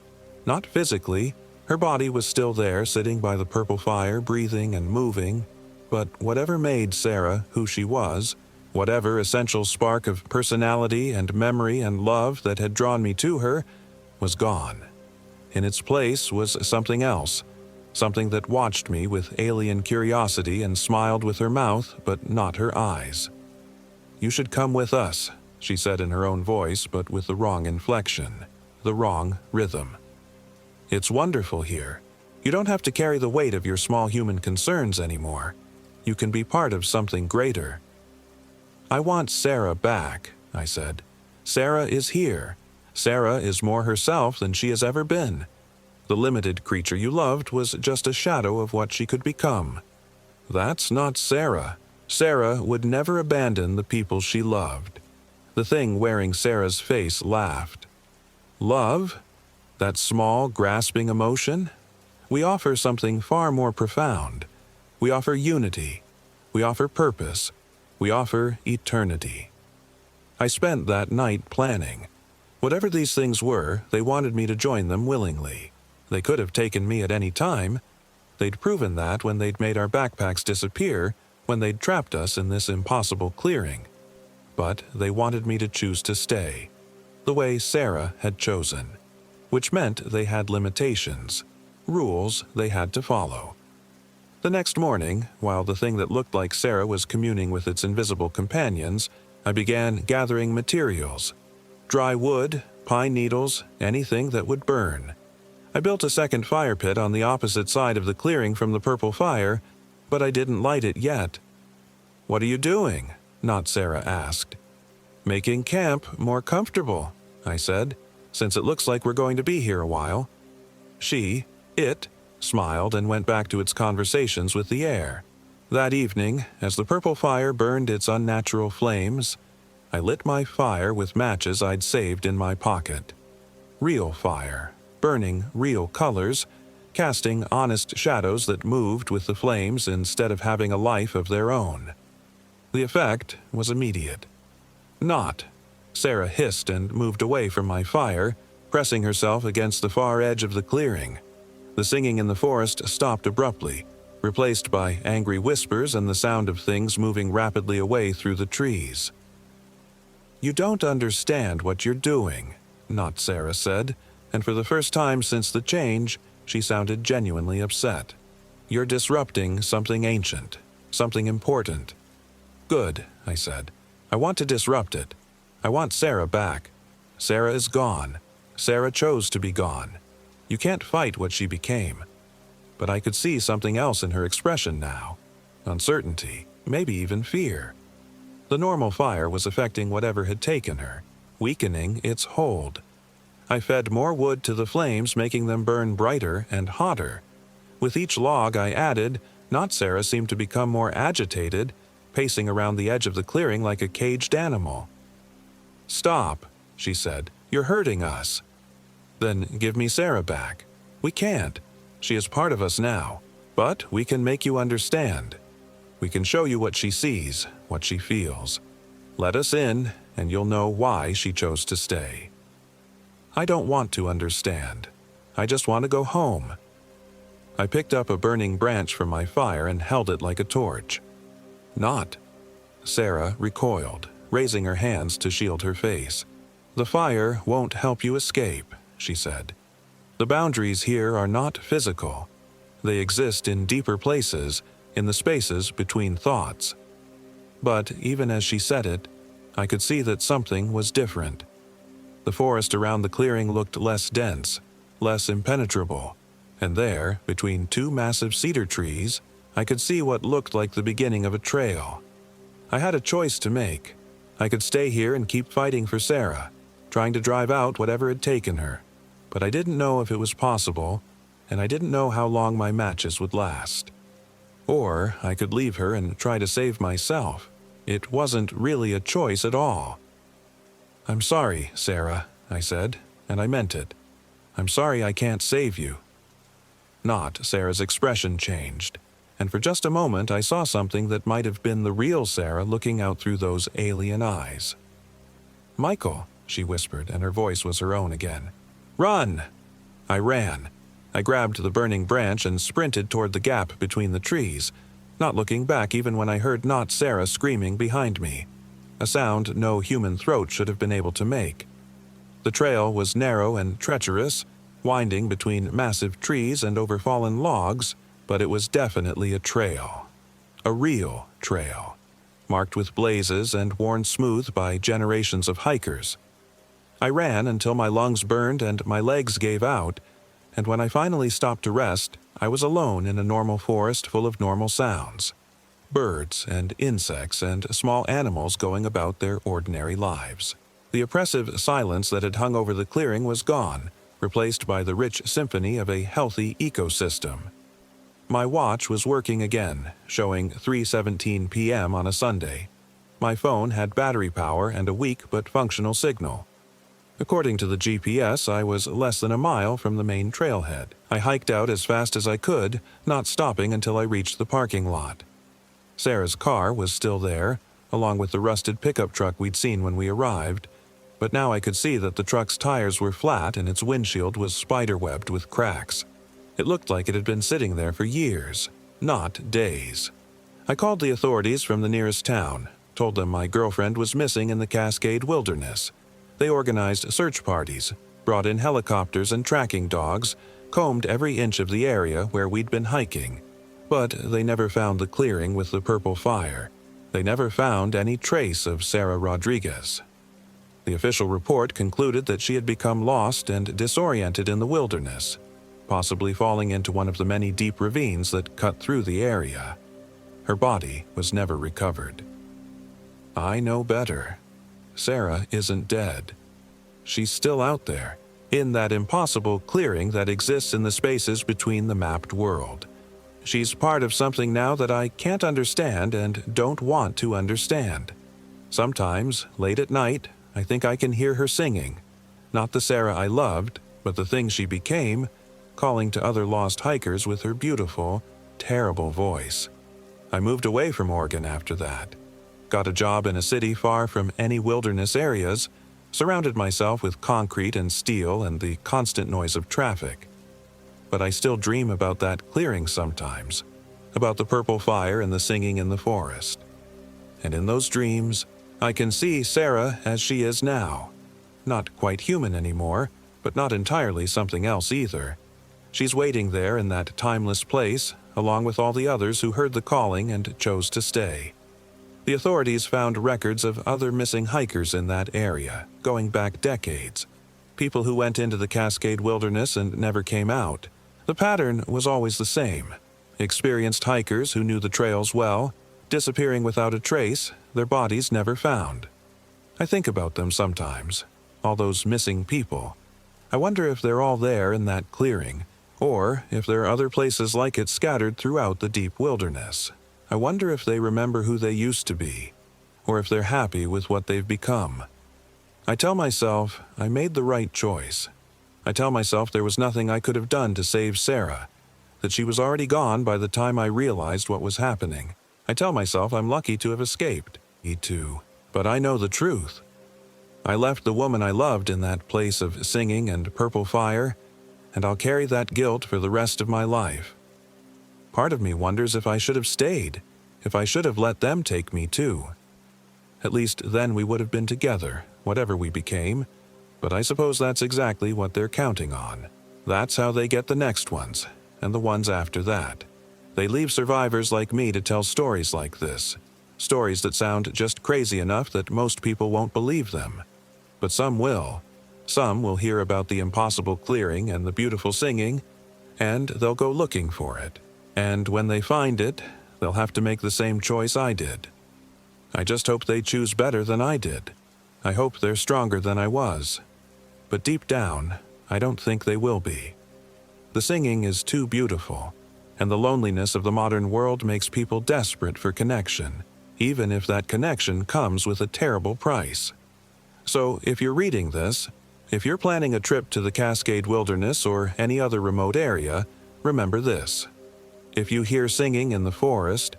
Not physically, her body was still there sitting by the purple fire, breathing and moving, but whatever made Sarah who she was, whatever essential spark of personality and memory and love that had drawn me to her, was gone. In its place was something else, something that watched me with alien curiosity and smiled with her mouth but not her eyes. "You should come with us," she said in her own voice but with the wrong inflection, the wrong rhythm. "It's wonderful here. You don't have to carry the weight of your small human concerns anymore. You can be part of something greater." "I want Sarah back," I said. "Sarah is here. Sarah is more herself than she has ever been. The limited creature you loved was just a shadow of what she could become. That's not Sarah. Sarah would never abandon the people she loved." The thing wearing Sarah's face laughed. "Love? That small, grasping emotion? We offer something far more profound. We offer unity. We offer purpose. We offer eternity." I spent that night planning. Whatever these things were, they wanted me to join them willingly. They could have taken me at any time. They'd proven that when they'd made our backpacks disappear, when they'd trapped us in this impossible clearing. But they wanted me to choose to stay, the way Sarah had chosen, which meant they had limitations, rules they had to follow. The next morning, while the thing that looked like Sarah was communing with its invisible companions, I began gathering materials. Dry wood, pine needles, anything that would burn. I built a second fire pit on the opposite side of the clearing from the purple fire, but I didn't light it yet. "What are you doing?" Not Sarah asked. "Making camp more comfortable," I said, "since it looks like we're going to be here a while." It, smiled and went back to its conversations with the air. That evening, as the purple fire burned its unnatural flames, I lit my fire with matches I'd saved in my pocket. Real fire, burning real colors, casting honest shadows that moved with the flames instead of having a life of their own. The effect was immediate. "Not," Sarah hissed and moved away from my fire, pressing herself against the far edge of the clearing. The singing in the forest stopped abruptly, replaced by angry whispers and the sound of things moving rapidly away through the trees. "You don't understand what you're doing," Not Sarah said, and for the first time since the change, she sounded genuinely upset. "You're disrupting something ancient, something important." "Good," I said. "I want to disrupt it. I want Sarah back. Sarah is gone. Sarah chose to be gone. You can't fight what she became." But I could see something else in her expression now. Uncertainty, maybe even fear. The normal fire was affecting whatever had taken her, weakening its hold. I fed more wood to the flames, making them burn brighter and hotter. With each log I added, Not Sarah seemed to become more agitated, pacing around the edge of the clearing like a caged animal. "Stop," she said. "You're hurting us." "Then give me Sarah back." "We can't. She is part of us now. But we can make you understand. We can show you what she sees, what she feels. Let us in, and you'll know why she chose to stay." "I don't want to understand. I just want to go home." I picked up a burning branch from my fire and held it like a torch. "Not." Sarah recoiled, raising her hands to shield her face. "The fire won't help you escape," she said. "The boundaries here are not physical. They exist in deeper places, in the spaces between thoughts." But even as she said it, I could see that something was different. The forest around the clearing looked less dense, less impenetrable, and there, between two massive cedar trees, I could see what looked like the beginning of a trail. I had a choice to make. I could stay here and keep fighting for Sarah, trying to drive out whatever had taken her, but I didn't know if it was possible, and I didn't know how long my matches would last. Or I could leave her and try to save myself. It wasn't really a choice at all. "I'm sorry, Sarah," I said, and I meant it. "I'm sorry I can't save you." Not Sarah's expression changed, and for just a moment I saw something that might have been the real Sarah looking out through those alien eyes. "Michael," she whispered, and her voice was her own again. "Run!" I ran. I grabbed the burning branch and sprinted toward the gap between the trees, not looking back even when I heard not Sarah screaming behind me, a sound no human throat should have been able to make. The trail was narrow and treacherous, winding between massive trees and over fallen logs, but it was definitely a trail. A real trail, marked with blazes and worn smooth by generations of hikers. I ran until my lungs burned and my legs gave out, and when I finally stopped to rest, I was alone in a normal forest full of normal sounds. Birds and insects and small animals going about their ordinary lives. The oppressive silence that had hung over the clearing was gone, replaced by the rich symphony of a healthy ecosystem. My watch was working again, showing 3:17 p.m. on a Sunday. My phone had battery power and a weak but functional signal. According to the GPS, I was less than a mile from the main trailhead. I hiked out as fast as I could, not stopping until I reached the parking lot. Sarah's car was still there, along with the rusted pickup truck we'd seen when we arrived, but now I could see that the truck's tires were flat and its windshield was spiderwebbed with cracks. It looked like it had been sitting there for years, not days. I called the authorities from the nearest town, told them my girlfriend was missing in the Cascade Wilderness. They organized search parties, brought in helicopters and tracking dogs, combed every inch of the area where we'd been hiking. But they never found the clearing with the purple fire. They never found any trace of Sarah Rodriguez. The official report concluded that she had become lost and disoriented in the wilderness, possibly falling into one of the many deep ravines that cut through the area. Her body was never recovered. I know better. Sarah isn't dead. She's still out there, in that impossible clearing that exists in the spaces between the mapped world. She's part of something now that I can't understand and don't want to understand. Sometimes, late at night, I think I can hear her singing. Not the Sarah I loved, but the thing she became, calling to other lost hikers with her beautiful, terrible voice. I moved away from Oregon after that. Got a job in a city far from any wilderness areas, surrounded myself with concrete and steel and the constant noise of traffic. But I still dream about that clearing sometimes, about the purple fire and the singing in the forest. And in those dreams, I can see Sarah as she is now. Not quite human anymore, but not entirely something else either. She's waiting there in that timeless place, along with all the others who heard the calling and chose to stay. The authorities found records of other missing hikers in that area, going back decades. People who went into the Cascade Wilderness and never came out. The pattern was always the same. Experienced hikers who knew the trails well, disappearing without a trace, their bodies never found. I think about them sometimes, all those missing people. I wonder if they're all there in that clearing, or if there are other places like it scattered throughout the deep wilderness. I wonder if they remember who they used to be, or if they're happy with what they've become. I tell myself I made the right choice. I tell myself there was nothing I could have done to save Sarah, that she was already gone by the time I realized what was happening. I tell myself I'm lucky to have escaped. Me too. But I know the truth. I left the woman I loved in that place of singing and purple fire, and I'll carry that guilt for the rest of my life. Part of me wonders if I should have stayed, if I should have let them take me too. At least then we would have been together, whatever we became, but I suppose that's exactly what they're counting on. That's how they get the next ones, and the ones after that. They leave survivors like me to tell stories like this, stories that sound just crazy enough that most people won't believe them. But some will. Some will hear about the impossible clearing and the beautiful singing, and they'll go looking for it. And when they find it, they'll have to make the same choice I did. I just hope they choose better than I did. I hope they're stronger than I was. But deep down, I don't think they will be. The singing is too beautiful, and the loneliness of the modern world makes people desperate for connection, even if that connection comes with a terrible price. So if you're reading this, if you're planning a trip to the Cascade Wilderness or any other remote area, remember this. If you hear singing in the forest,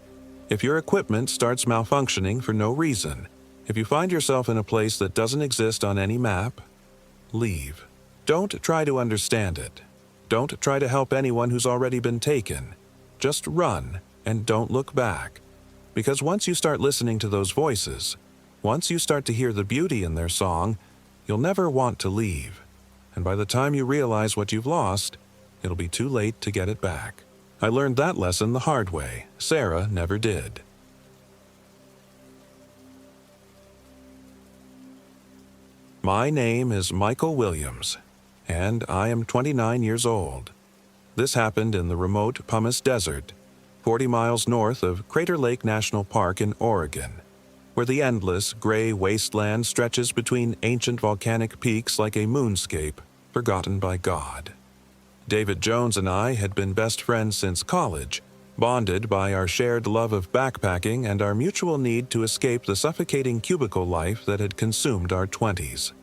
if your equipment starts malfunctioning for no reason, if you find yourself in a place that doesn't exist on any map, leave. Don't try to understand it. Don't try to help anyone who's already been taken. Just run and don't look back. Because once you start listening to those voices, once you start to hear the beauty in their song, you'll never want to leave. And by the time you realize what you've lost, it'll be too late to get it back. I learned that lesson the hard way. Sarah never did. My name is Michael Williams, and I am 29 years old. This happened in the remote Pumice Desert, 40 miles north of Crater Lake National Park in Oregon, where the endless, gray wasteland stretches between ancient volcanic peaks like a moonscape forgotten by God. David Jones and I had been best friends since college, bonded by our shared love of backpacking and our mutual need to escape the suffocating cubicle life that had consumed our 20s.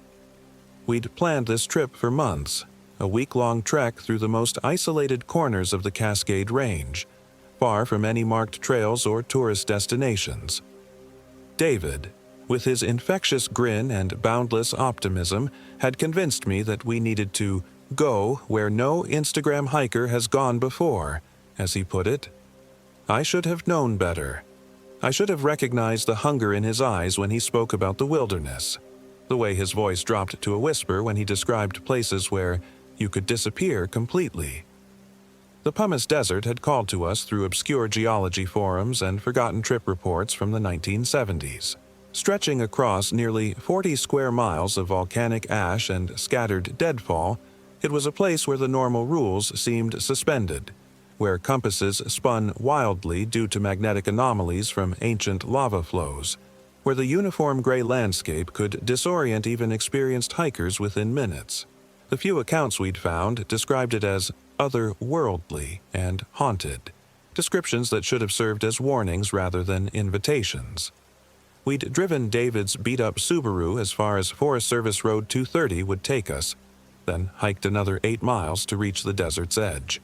We'd planned this trip for months, a week-long trek through the most isolated corners of the Cascade Range, far from any marked trails or tourist destinations. David, with his infectious grin and boundless optimism, had convinced me that we needed to go where no Instagram hiker has gone before, as he put it. I should have known better. I should have recognized the hunger in his eyes when he spoke about the wilderness, the way his voice dropped to a whisper when he described places where you could disappear completely. The Pumice Desert had called to us through obscure geology forums and forgotten trip reports from the 1970s. Stretching across nearly 40 square miles of volcanic ash and scattered deadfall, it was a place where the normal rules seemed suspended, where compasses spun wildly due to magnetic anomalies from ancient lava flows, where the uniform gray landscape could disorient even experienced hikers within minutes. The few accounts we'd found described it as otherworldly and haunted, descriptions that should have served as warnings rather than invitations. We'd driven David's beat-up Subaru as far as Forest Service Road 230 would take us, then hiked another 8 miles to reach the desert's edge.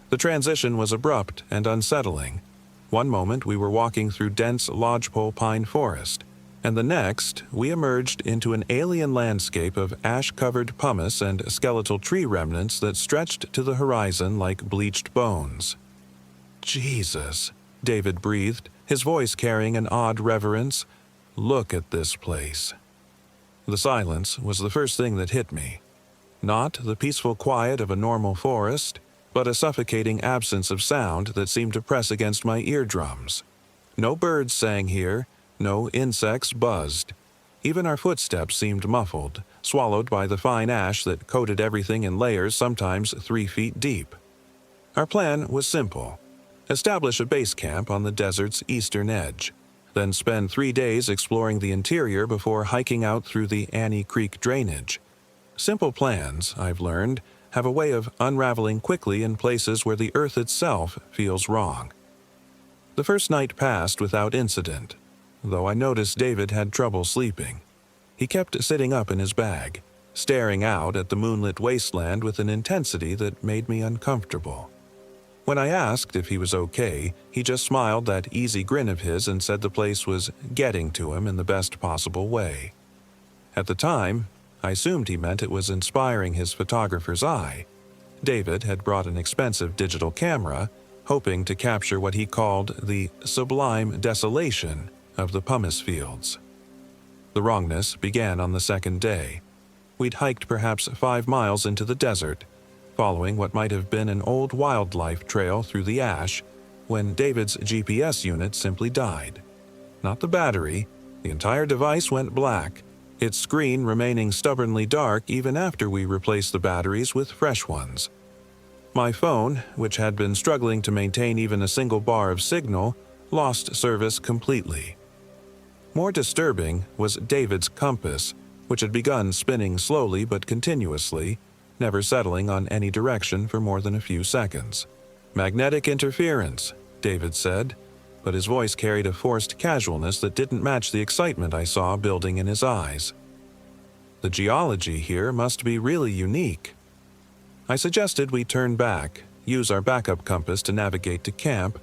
The transition was abrupt and unsettling. One moment we were walking through dense lodgepole pine forest, and the next we emerged into an alien landscape of ash-covered pumice and skeletal tree remnants that stretched to the horizon like bleached bones. "Jesus," David breathed, his voice carrying an odd reverence. "Look at this place." The silence was the first thing that hit me. Not the peaceful quiet of a normal forest, but a suffocating absence of sound that seemed to press against my eardrums. No birds sang here, no insects buzzed. Even our footsteps seemed muffled, swallowed by the fine ash that coated everything in layers sometimes 3 feet deep. Our plan was simple. Establish a base camp on the desert's eastern edge, then spend 3 days exploring the interior before hiking out through the Annie Creek drainage. Simple plans, I've learned, have a way of unraveling quickly in places where the earth itself feels wrong. The first night passed without incident, though I noticed David had trouble sleeping. He kept sitting up in his bag, staring out at the moonlit wasteland with an intensity that made me uncomfortable. When I asked if he was okay, he just smiled that easy grin of his and said the place was getting to him in the best possible way. At the time, I assumed he meant it was inspiring his photographer's eye. David had brought an expensive digital camera, hoping to capture what he called the sublime desolation of the pumice fields. The wrongness began on the second day. We'd hiked perhaps 5 miles into the desert, following what might have been an old wildlife trail through the ash, when David's GPS unit simply died. Not the battery, the entire device went black, its screen remaining stubbornly dark even after we replaced the batteries with fresh ones. My phone, which had been struggling to maintain even a single bar of signal, lost service completely. More disturbing was David's compass, which had begun spinning slowly but continuously, never settling on any direction for more than a few seconds. "Magnetic interference," David said, but his voice carried a forced casualness that didn't match the excitement I saw building in his eyes. The geology here must be really unique. I suggested we turn back, use our backup compass to navigate to camp,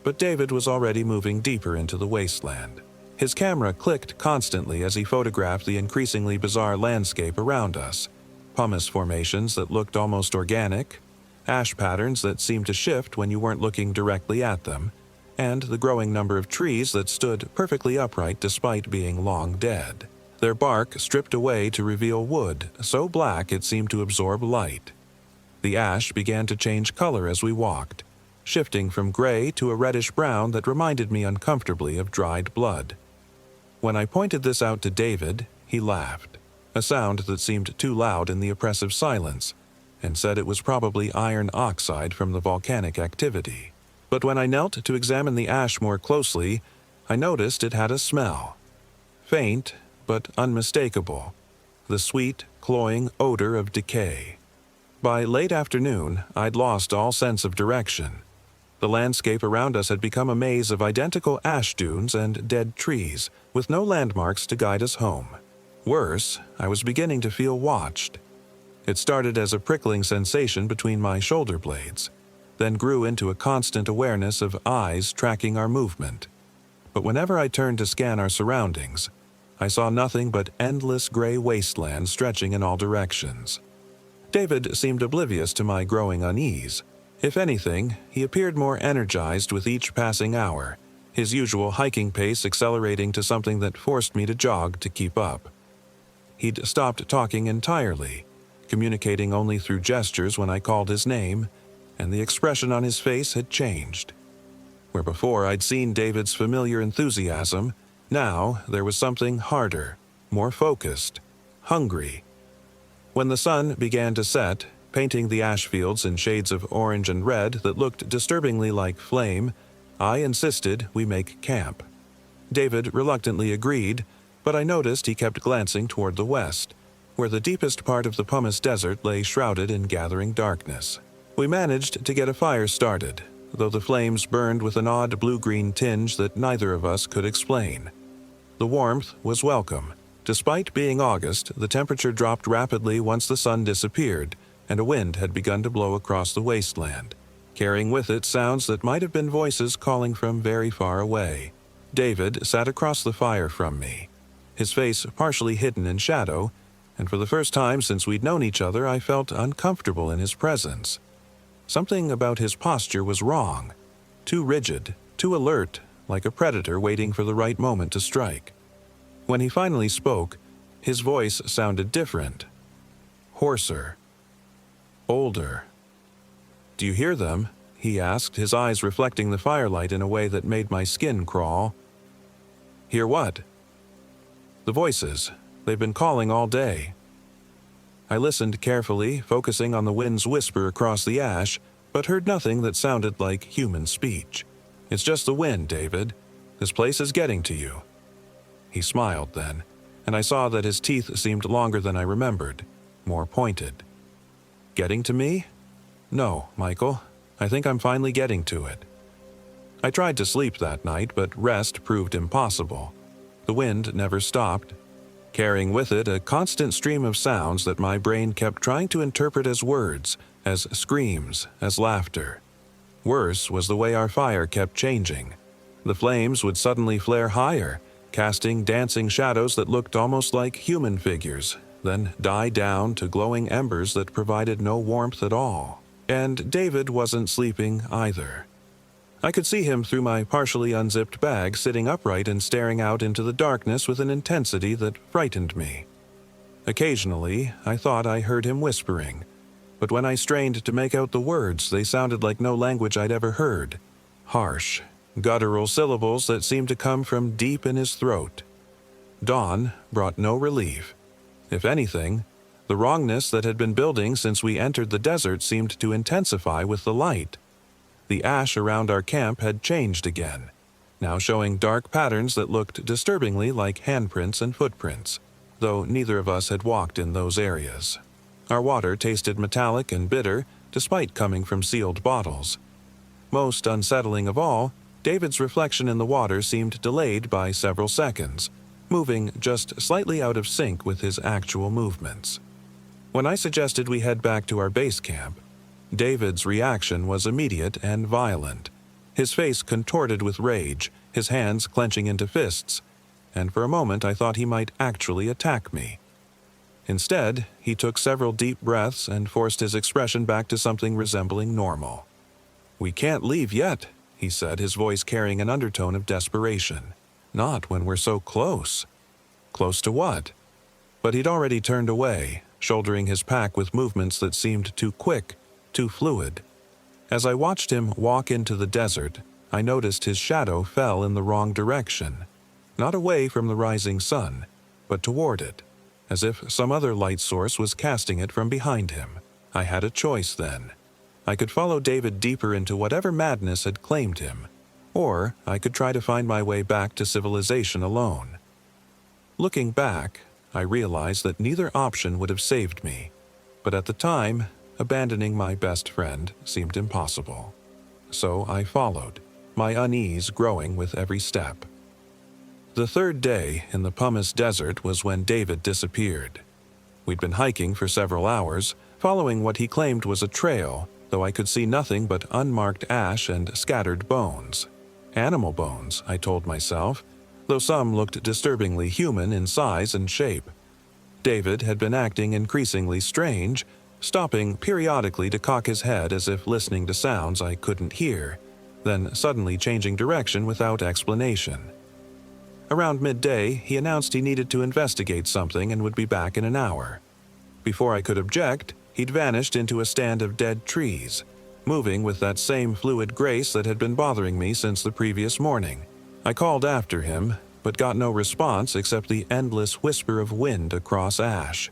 but David was already moving deeper into the wasteland. His camera clicked constantly as he photographed the increasingly bizarre landscape around us. Pumice formations that looked almost organic, ash patterns that seemed to shift when you weren't looking directly at them, and the growing number of trees that stood perfectly upright despite being long dead. Their bark stripped away to reveal wood, so black it seemed to absorb light. The ash began to change color as we walked, shifting from gray to a reddish-brown that reminded me uncomfortably of dried blood. When I pointed this out to David, he laughed, a sound that seemed too loud in the oppressive silence, and said it was probably iron oxide from the volcanic activity. But when I knelt to examine the ash more closely, I noticed it had a smell. Faint, but unmistakable. The sweet, cloying odor of decay. By late afternoon, I'd lost all sense of direction. The landscape around us had become a maze of identical ash dunes and dead trees, with no landmarks to guide us home. Worse, I was beginning to feel watched. It started as a prickling sensation between my shoulder blades, then grew into a constant awareness of eyes tracking our movement. But whenever I turned to scan our surroundings, I saw nothing but endless gray wasteland stretching in all directions. David seemed oblivious to my growing unease. If anything, he appeared more energized with each passing hour, his usual hiking pace accelerating to something that forced me to jog to keep up. He'd stopped talking entirely, communicating only through gestures when I called his name, and the expression on his face had changed. Where before I'd seen David's familiar enthusiasm, now there was something harder, more focused, hungry. When the sun began to set, painting the ash fields in shades of orange and red that looked disturbingly like flame, I insisted we make camp. David reluctantly agreed, but I noticed he kept glancing toward the west, where the deepest part of the Pumice Desert lay shrouded in gathering darkness. We managed to get a fire started, though the flames burned with an odd blue-green tinge that neither of us could explain. The warmth was welcome. Despite being August, the temperature dropped rapidly once the sun disappeared, and a wind had begun to blow across the wasteland, carrying with it sounds that might have been voices calling from very far away. David sat across the fire from me, his face partially hidden in shadow, and for the first time since we'd known each other, I felt uncomfortable in his presence. Something about his posture was wrong, too rigid, too alert, like a predator waiting for the right moment to strike. When he finally spoke, his voice sounded different, hoarser, older. "Do you hear them?" he asked, his eyes reflecting the firelight in a way that made my skin crawl. "Hear what?" "The voices. They've been calling all day." I listened carefully, focusing on the wind's whisper across the ash, but heard nothing that sounded like human speech. "It's just the wind, David. This place is getting to you." He smiled then, and I saw that his teeth seemed longer than I remembered, more pointed. "Getting to me? No, Michael. I think I'm finally getting to it." I tried to sleep that night, but rest proved impossible. The wind never stopped, carrying with it a constant stream of sounds that my brain kept trying to interpret as words, as screams, as laughter. Worse was the way our fire kept changing. The flames would suddenly flare higher, casting dancing shadows that looked almost like human figures, then die down to glowing embers that provided no warmth at all. And David wasn't sleeping either. I could see him through my partially unzipped bag, sitting upright and staring out into the darkness with an intensity that frightened me. Occasionally, I thought I heard him whispering, but when I strained to make out the words, they sounded like no language I'd ever heard. Harsh, guttural syllables that seemed to come from deep in his throat. Dawn brought no relief. If anything, the wrongness that had been building since we entered the desert seemed to intensify with the light. The ash around our camp had changed again, now showing dark patterns that looked disturbingly like handprints and footprints, though neither of us had walked in those areas. Our water tasted metallic and bitter, despite coming from sealed bottles. Most unsettling of all, David's reflection in the water seemed delayed by several seconds, moving just slightly out of sync with his actual movements. When I suggested we head back to our base camp, David's reaction was immediate and violent. His face contorted with rage, his hands clenching into fists, and for a moment I thought he might actually attack me. Instead, he took several deep breaths and forced his expression back to something resembling normal. "We can't leave yet," he said, his voice carrying an undertone of desperation. "Not when we're so close." Close to what? But he'd already turned away, shouldering his pack with movements that seemed too quick, too fluid. As I watched him walk into the desert, I noticed his shadow fell in the wrong direction. Not away from the rising sun, but toward it, as if some other light source was casting it from behind him. I had a choice then. I could follow David deeper into whatever madness had claimed him, or I could try to find my way back to civilization alone. Looking back, I realized that neither option would have saved me, but at the time, abandoning my best friend seemed impossible. So I followed, my unease growing with every step. The third day in the Pumice Desert was when David disappeared. We'd been hiking for several hours, following what he claimed was a trail, though I could see nothing but unmarked ash and scattered bones. Animal bones, I told myself, though some looked disturbingly human in size and shape. David had been acting increasingly strange, stopping periodically to cock his head as if listening to sounds I couldn't hear, then suddenly changing direction without explanation. Around midday, he announced he needed to investigate something and would be back in an hour. Before I could object, he'd vanished into a stand of dead trees, moving with that same fluid grace that had been bothering me since the previous morning. I called after him, but got no response except the endless whisper of wind across ash.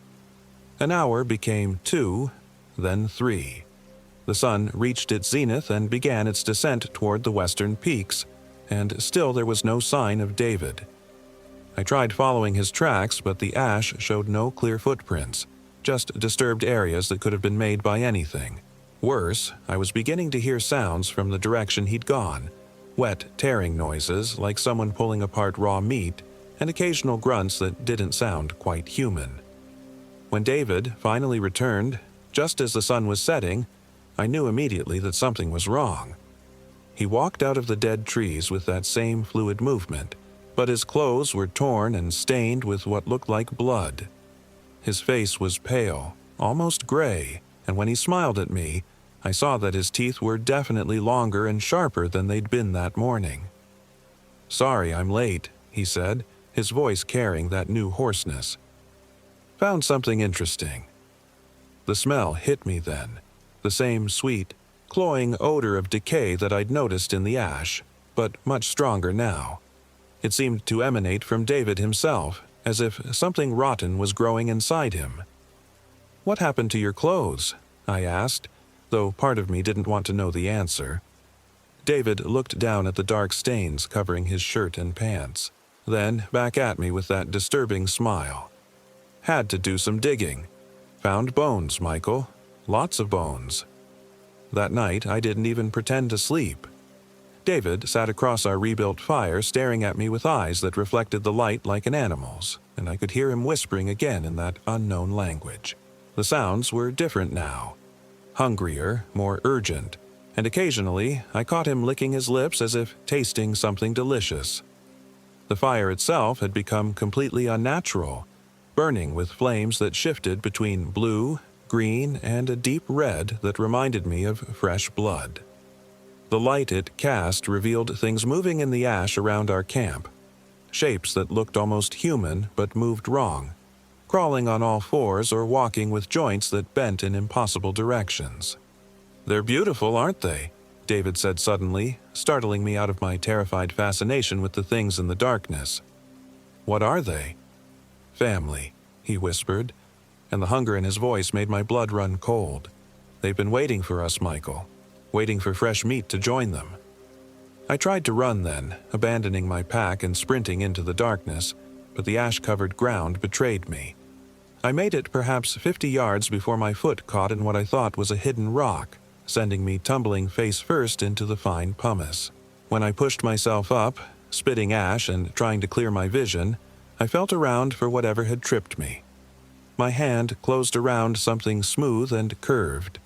An hour became 2, then 3. The sun reached its zenith and began its descent toward the western peaks, and still there was no sign of David. I tried following his tracks, but the ash showed no clear footprints, just disturbed areas that could have been made by anything. Worse, I was beginning to hear sounds from the direction he'd gone, wet tearing noises like someone pulling apart raw meat, and occasional grunts that didn't sound quite human. When David finally returned, just as the sun was setting, I knew immediately that something was wrong. He walked out of the dead trees with that same fluid movement, but his clothes were torn and stained with what looked like blood. His face was pale, almost gray, and when he smiled at me, I saw that his teeth were definitely longer and sharper than they'd been that morning. "Sorry I'm late," he said, his voice carrying that new hoarseness. "Found something interesting." The smell hit me then, the same sweet, cloying odor of decay that I'd noticed in the ash, but much stronger now. It seemed to emanate from David himself, as if something rotten was growing inside him. "What happened to your clothes?" I asked, though part of me didn't want to know the answer. David looked down at the dark stains covering his shirt and pants, then back at me with that disturbing smile. "Had to do some digging. Found bones, Michael. Lots of bones." That night, I didn't even pretend to sleep. David sat across our rebuilt fire staring at me with eyes that reflected the light like an animal's, and I could hear him whispering again in that unknown language. The sounds were different now. Hungrier, more urgent, and occasionally I caught him licking his lips as if tasting something delicious. The fire itself had become completely unnatural, burning with flames that shifted between blue, green, and a deep red that reminded me of fresh blood. The light it cast revealed things moving in the ash around our camp, shapes that looked almost human but moved wrong, crawling on all fours or walking with joints that bent in impossible directions. "They're beautiful, aren't they?" David said suddenly, startling me out of my terrified fascination with the things in the darkness. "What are they?" "Family," he whispered, and the hunger in his voice made my blood run cold. "They've been waiting for us, Michael, waiting for fresh meat to join them." I tried to run then, abandoning my pack and sprinting into the darkness, but the ash-covered ground betrayed me. I made it perhaps 50 yards before my foot caught in what I thought was a hidden rock, sending me tumbling face first into the fine pumice. When I pushed myself up, spitting ash and trying to clear my vision, I felt around for whatever had tripped me. My hand closed around something smooth and curved.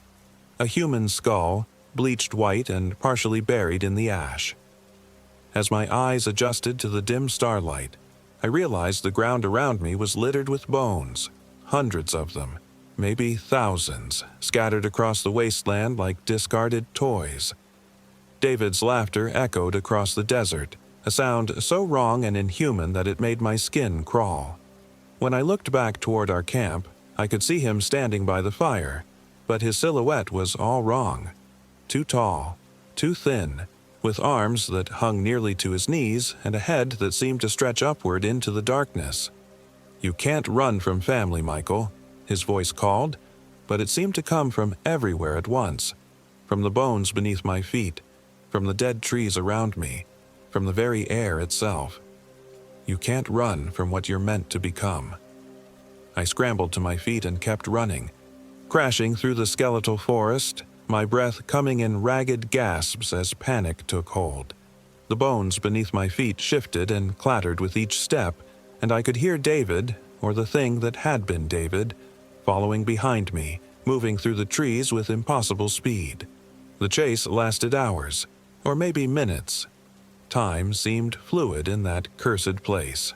A human skull, bleached white and partially buried in the ash. As my eyes adjusted to the dim starlight, I realized the ground around me was littered with bones, hundreds of them, maybe thousands, scattered across the wasteland like discarded toys. David's laughter echoed across the desert, a sound so wrong and inhuman that it made my skin crawl. When I looked back toward our camp, I could see him standing by the fire, but his silhouette was all wrong. Too tall, too thin, with arms that hung nearly to his knees and a head that seemed to stretch upward into the darkness. "You can't run from family, Michael," his voice called, but it seemed to come from everywhere at once, from the bones beneath my feet, from the dead trees around me, from the very air itself. "You can't run from what you're meant to become." I scrambled to my feet and kept running, crashing through the skeletal forest, my breath coming in ragged gasps as panic took hold. The bones beneath my feet shifted and clattered with each step, and I could hear David, or the thing that had been David, following behind me, moving through the trees with impossible speed. The chase lasted hours, or maybe minutes. Time seemed fluid in that cursed place.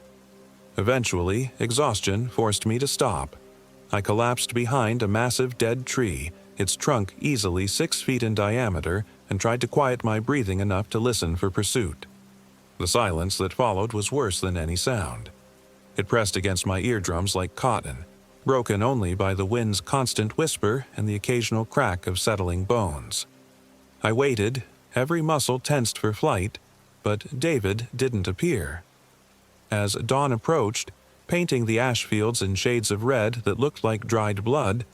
Eventually, exhaustion forced me to stop. I collapsed behind a massive dead tree, its trunk easily 6 feet in diameter, and tried to quiet my breathing enough to listen for pursuit. The silence that followed was worse than any sound. It pressed against my eardrums like cotton, broken only by the wind's constant whisper and the occasional crack of settling bones. I waited, every muscle tensed for flight, but David didn't appear. As dawn approached, painting the ash fields in shades of red that looked like dried blood,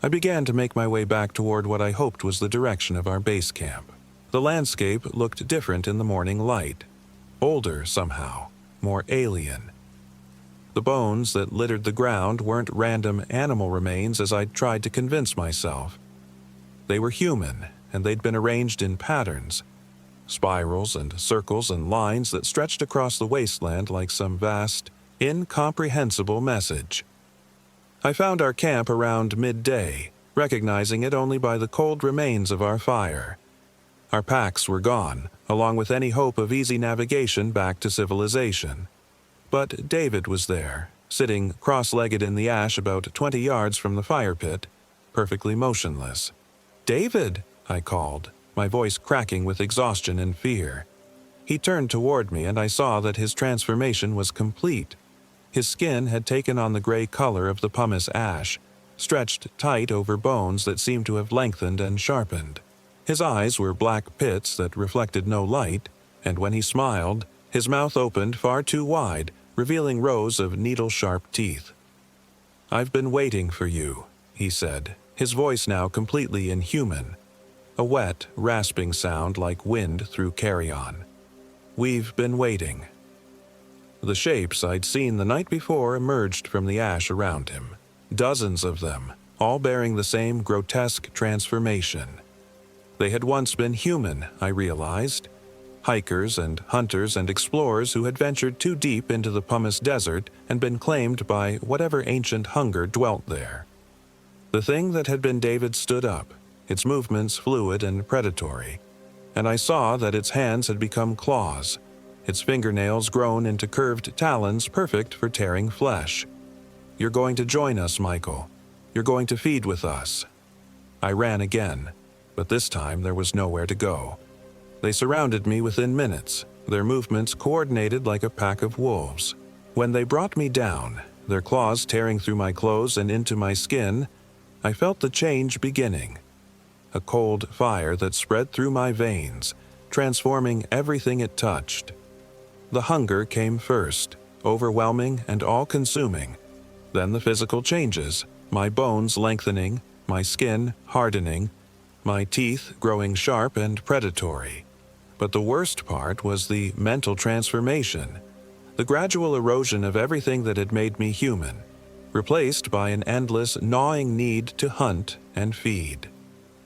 I began to make my way back toward what I hoped was the direction of our base camp. The landscape looked different in the morning light. Older somehow, more alien. The bones that littered the ground weren't random animal remains as I'd tried to convince myself. They were human, and they'd been arranged in patterns, spirals and circles and lines that stretched across the wasteland like some vast, incomprehensible message. I found our camp around midday, recognizing it only by the cold remains of our fire. Our packs were gone, along with any hope of easy navigation back to civilization. But David was there, sitting cross-legged in the ash about 20 yards from the fire pit, perfectly motionless. "David!" I called, my voice cracking with exhaustion and fear. He turned toward me and I saw that his transformation was complete. His skin had taken on the gray color of the pumice ash, stretched tight over bones that seemed to have lengthened and sharpened. His eyes were black pits that reflected no light, and when he smiled, his mouth opened far too wide, revealing rows of needle-sharp teeth. "I've been waiting for you," he said, his voice now completely inhuman, a wet, rasping sound like wind through carrion. "We've been waiting." The shapes I'd seen the night before emerged from the ash around him. Dozens of them, all bearing the same grotesque transformation. They had once been human, I realized. Hikers and hunters and explorers who had ventured too deep into the pumice desert and been claimed by whatever ancient hunger dwelt there. The thing that had been David stood up, its movements fluid and predatory, and I saw that its hands had become claws, its fingernails grown into curved talons perfect for tearing flesh. "You're going to join us, Michael. You're going to feed with us." I ran again, but this time there was nowhere to go. They surrounded me within minutes, their movements coordinated like a pack of wolves. When they brought me down, their claws tearing through my clothes and into my skin, I felt the change beginning. A cold fire that spread through my veins, transforming everything it touched. The hunger came first, overwhelming and all-consuming. Then the physical changes, my bones lengthening, my skin hardening, my teeth growing sharp and predatory. But the worst part was the mental transformation, the gradual erosion of everything that had made me human, replaced by an endless, gnawing need to hunt and feed.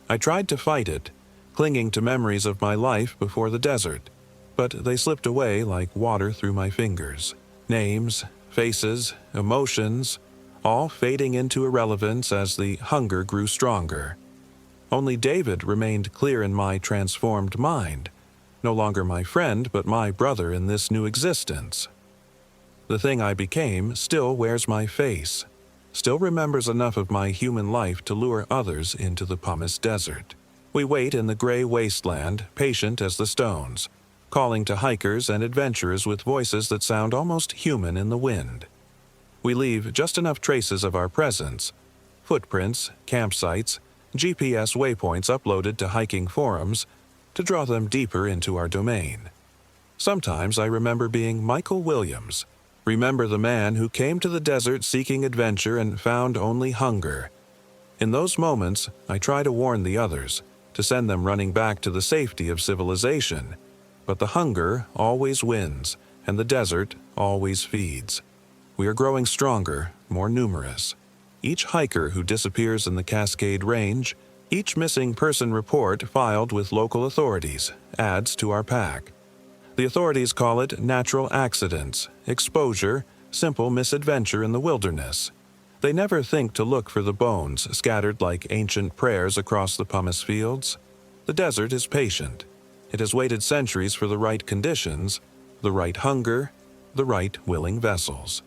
I tried to fight it, clinging to memories of my life before the desert, but they slipped away like water through my fingers. Names, faces, emotions, all fading into irrelevance as the hunger grew stronger. Only David remained clear in my transformed mind, no longer my friend but my brother in this new existence. The thing I became still wears my face, still remembers enough of my human life to lure others into the pumice desert. We wait in the gray wasteland, patient as the stones, calling to hikers and adventurers with voices that sound almost human in the wind. We leave just enough traces of our presence, footprints, campsites, GPS waypoints uploaded to hiking forums, to draw them deeper into our domain. Sometimes I remember being Michael Williams, remember the man who came to the desert seeking adventure and found only hunger. In those moments, I try to warn the others, to send them running back to the safety of civilization. But the hunger always wins, and the desert always feeds. We are growing stronger, more numerous. Each hiker who disappears in the Cascade Range, each missing person report filed with local authorities, adds to our pack. The authorities call it natural accidents, exposure, simple misadventure in the wilderness. They never think to look for the bones scattered like ancient prayers across the pumice fields. The desert is patient. It has waited centuries for the right conditions, the right hunger, the right willing vessels.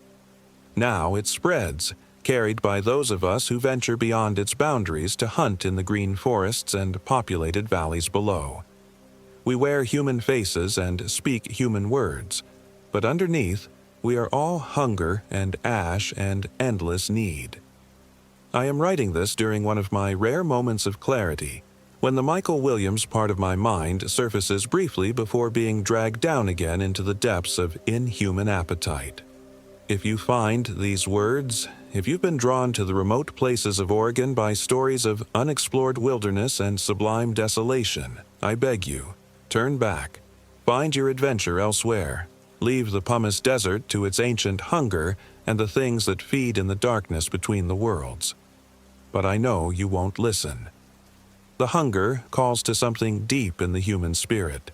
Now it spreads, carried by those of us who venture beyond its boundaries to hunt in the green forests and populated valleys below. We wear human faces and speak human words, but underneath, we are all hunger and ash and endless need. I am writing this during one of my rare moments of clarity, when the Michael Williams part of my mind surfaces briefly before being dragged down again into the depths of inhuman appetite. If you find these words, if you've been drawn to the remote places of Oregon by stories of unexplored wilderness and sublime desolation, I beg you, turn back. Find your adventure elsewhere. Leave the pumice desert to its ancient hunger and the things that feed in the darkness between the worlds. But I know you won't listen. The hunger calls to something deep in the human spirit,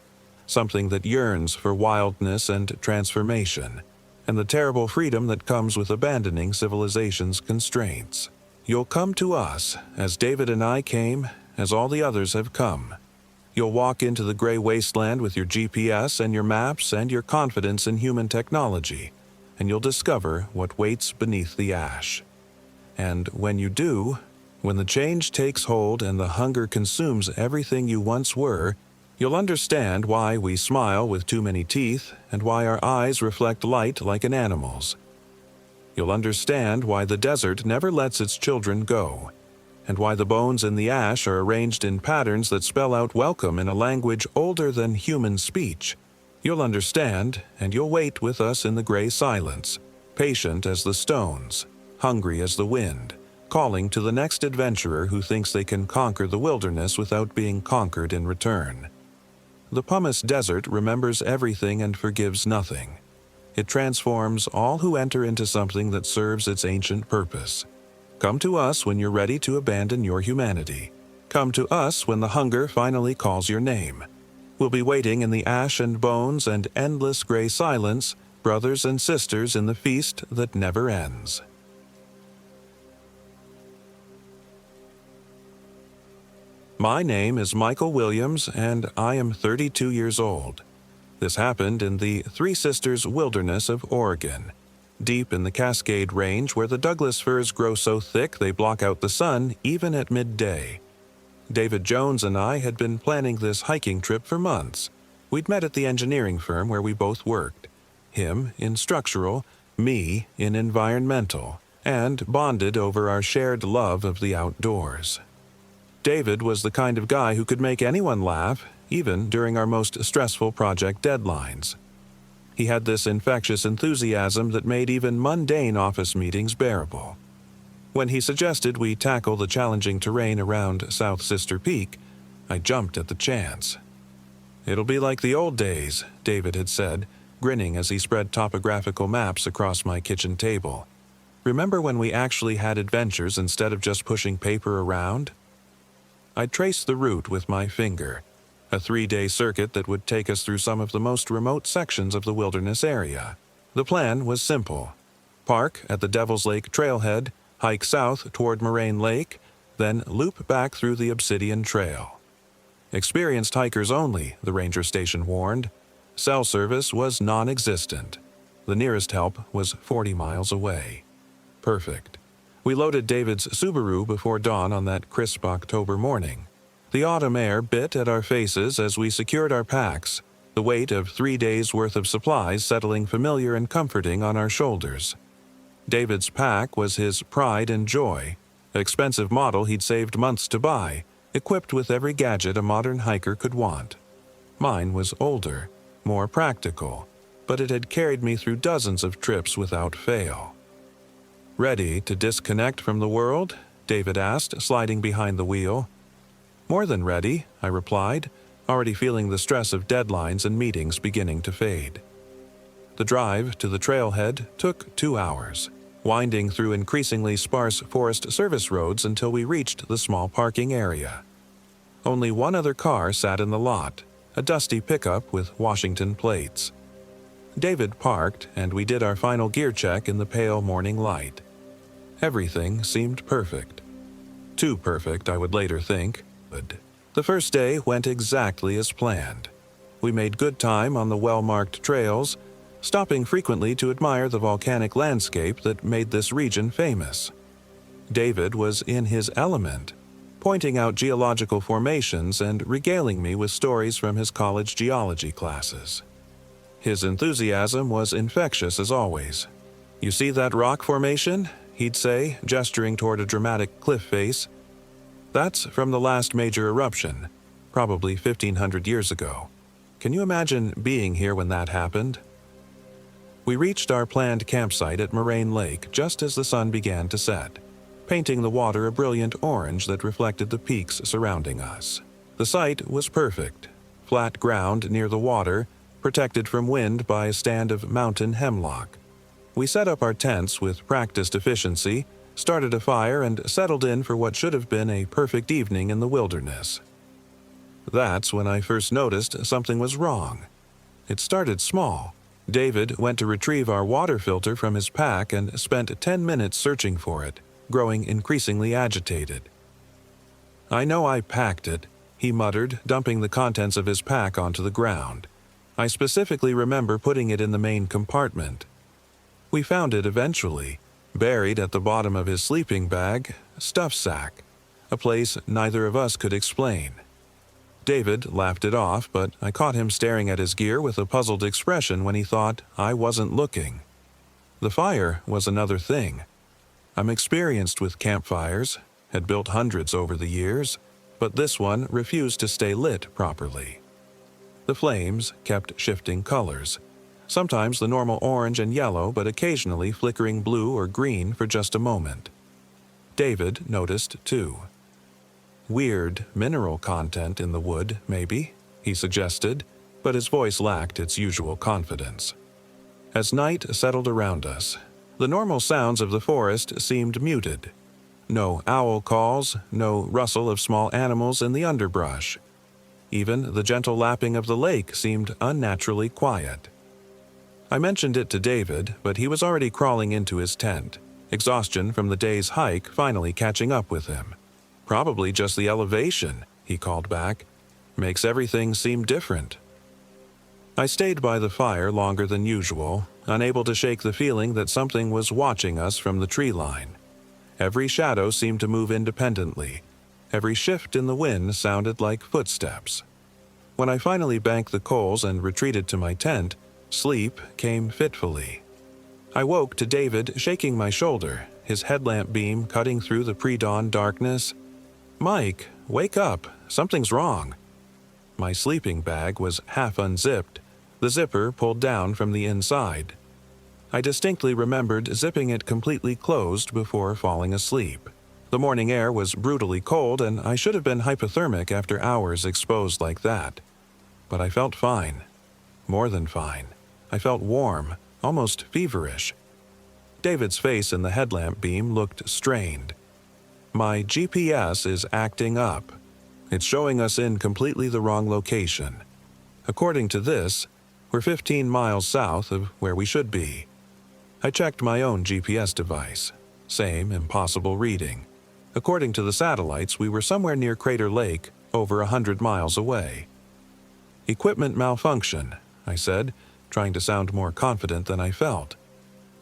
something that yearns for wildness and transformation, and the terrible freedom that comes with abandoning civilization's constraints. You'll come to us, as David and I came, as all the others have come. You'll walk into the gray wasteland with your GPS and your maps and your confidence in human technology, and you'll discover what waits beneath the ash. And when you do, when the change takes hold and the hunger consumes everything you once were, you'll understand why we smile with too many teeth and why our eyes reflect light like an animal's. You'll understand why the desert never lets its children go, and why the bones in the ash are arranged in patterns that spell out welcome in a language older than human speech. You'll understand, and you'll wait with us in the gray silence, patient as the stones, hungry as the wind, calling to the next adventurer who thinks they can conquer the wilderness without being conquered in return. The pumice desert remembers everything and forgives nothing. It transforms all who enter into something that serves its ancient purpose. Come to us when you're ready to abandon your humanity. Come to us when the hunger finally calls your name. We'll be waiting in the ash and bones and endless gray silence, brothers and sisters in the feast that never ends. My name is Michael Williams, and I am 32 years old. This happened in the Three Sisters wilderness of Oregon, deep in the Cascade Range where the Douglas firs grow so thick they block out the sun even at midday. David Jones and I had been planning this hiking trip for months. We'd met at the engineering firm where we both worked, him in structural, me in environmental, and bonded over our shared love of the outdoors. David was the kind of guy who could make anyone laugh, even during our most stressful project deadlines. He had this infectious enthusiasm that made even mundane office meetings bearable. When he suggested we tackle the challenging terrain around South Sister Peak, I jumped at the chance. "It'll be like the old days," David had said, grinning as he spread topographical maps across my kitchen table. "Remember when we actually had adventures instead of just pushing paper around?" I traced the route with my finger, a 3-day circuit that would take us through some of the most remote sections of the wilderness area. The plan was simple. park at the Devil's Lake trailhead, hike south toward Moraine Lake, then loop back through the Obsidian Trail. Experienced hikers only, the ranger station warned. Cell service was non-existent. The nearest help was 40 miles away. Perfect. We loaded David's Subaru before dawn on that crisp October morning. The autumn air bit at our faces as we secured our packs, the weight of 3 days' worth of supplies settling familiar and comforting on our shoulders. David's pack was his pride and joy, an expensive model he'd saved months to buy, equipped with every gadget a modern hiker could want. Mine was older, more practical, but it had carried me through dozens of trips without fail. "Ready to disconnect from the world?" David asked, sliding behind the wheel. "More than ready," I replied, already feeling the stress of deadlines and meetings beginning to fade. The drive to the trailhead took 2 hours, winding through increasingly sparse Forest Service roads until we reached the small parking area. Only one other car sat in the lot, a dusty pickup with Washington plates. David parked, and we did our final gear check in the pale morning light. Everything seemed perfect. Too perfect, I would later think. The first day went exactly as planned. We made good time on the well-marked trails, stopping frequently to admire the volcanic landscape that made this region famous. David was in his element, pointing out geological formations and regaling me with stories from his college geology classes. His enthusiasm was infectious as always. "You see that rock formation?" he'd say, gesturing toward a dramatic cliff face. "That's from the last major eruption, probably 1,500 years ago. Can you imagine being here when that happened?" We reached our planned campsite at Moraine Lake just as the sun began to set, painting the water a brilliant orange that reflected the peaks surrounding us. The site was perfect, flat ground near the water, protected from wind by a stand of mountain hemlock. We set up our tents with practiced efficiency, started a fire, and settled in for what should have been a perfect evening in the wilderness. That's when I first noticed something was wrong. It started small. David went to retrieve our water filter from his pack and spent 10 minutes searching for it, growing increasingly agitated. "I know I packed it," he muttered, dumping the contents of his pack onto the ground. "I specifically remember putting it in the main compartment." We found it eventually, buried at the bottom of his sleeping bag, stuff sack, a place neither of us could explain. David laughed it off, but I caught him staring at his gear with a puzzled expression when he thought I wasn't looking. The fire was another thing. I'm experienced with campfires, had built hundreds over the years, but this one refused to stay lit properly. The flames kept shifting colors, sometimes the normal orange and yellow, but occasionally flickering blue or green for just a moment. David noticed too. "Weird mineral content in the wood, maybe," he suggested, but his voice lacked its usual confidence. As night settled around us, the normal sounds of the forest seemed muted. No owl calls, no rustle of small animals in the underbrush. Even the gentle lapping of the lake seemed unnaturally quiet. I mentioned it to David, but he was already crawling into his tent, exhaustion from the day's hike finally catching up with him. "Probably just the elevation," he called back. "Makes everything seem different." I stayed by the fire longer than usual, unable to shake the feeling that something was watching us from the tree line. Every shadow seemed to move independently. Every shift in the wind sounded like footsteps. When I finally banked the coals and retreated to my tent, sleep came fitfully. I woke to David shaking my shoulder, his headlamp beam cutting through the pre-dawn darkness. "Mike, wake up. Something's wrong." My sleeping bag was half unzipped, the zipper pulled down from the inside. I distinctly remembered zipping it completely closed before falling asleep. The morning air was brutally cold, and I should have been hypothermic after hours exposed like that. But I felt fine. More than fine. I felt warm, almost feverish. David's face in the headlamp beam looked strained. "My GPS is acting up. It's showing us in completely the wrong location. According to this, we're 15 miles south of where we should be." I checked my own GPS device. Same impossible reading. According to the satellites, we were somewhere near Crater Lake, over 100 miles away. "Equipment malfunction," I said, trying to sound more confident than I felt.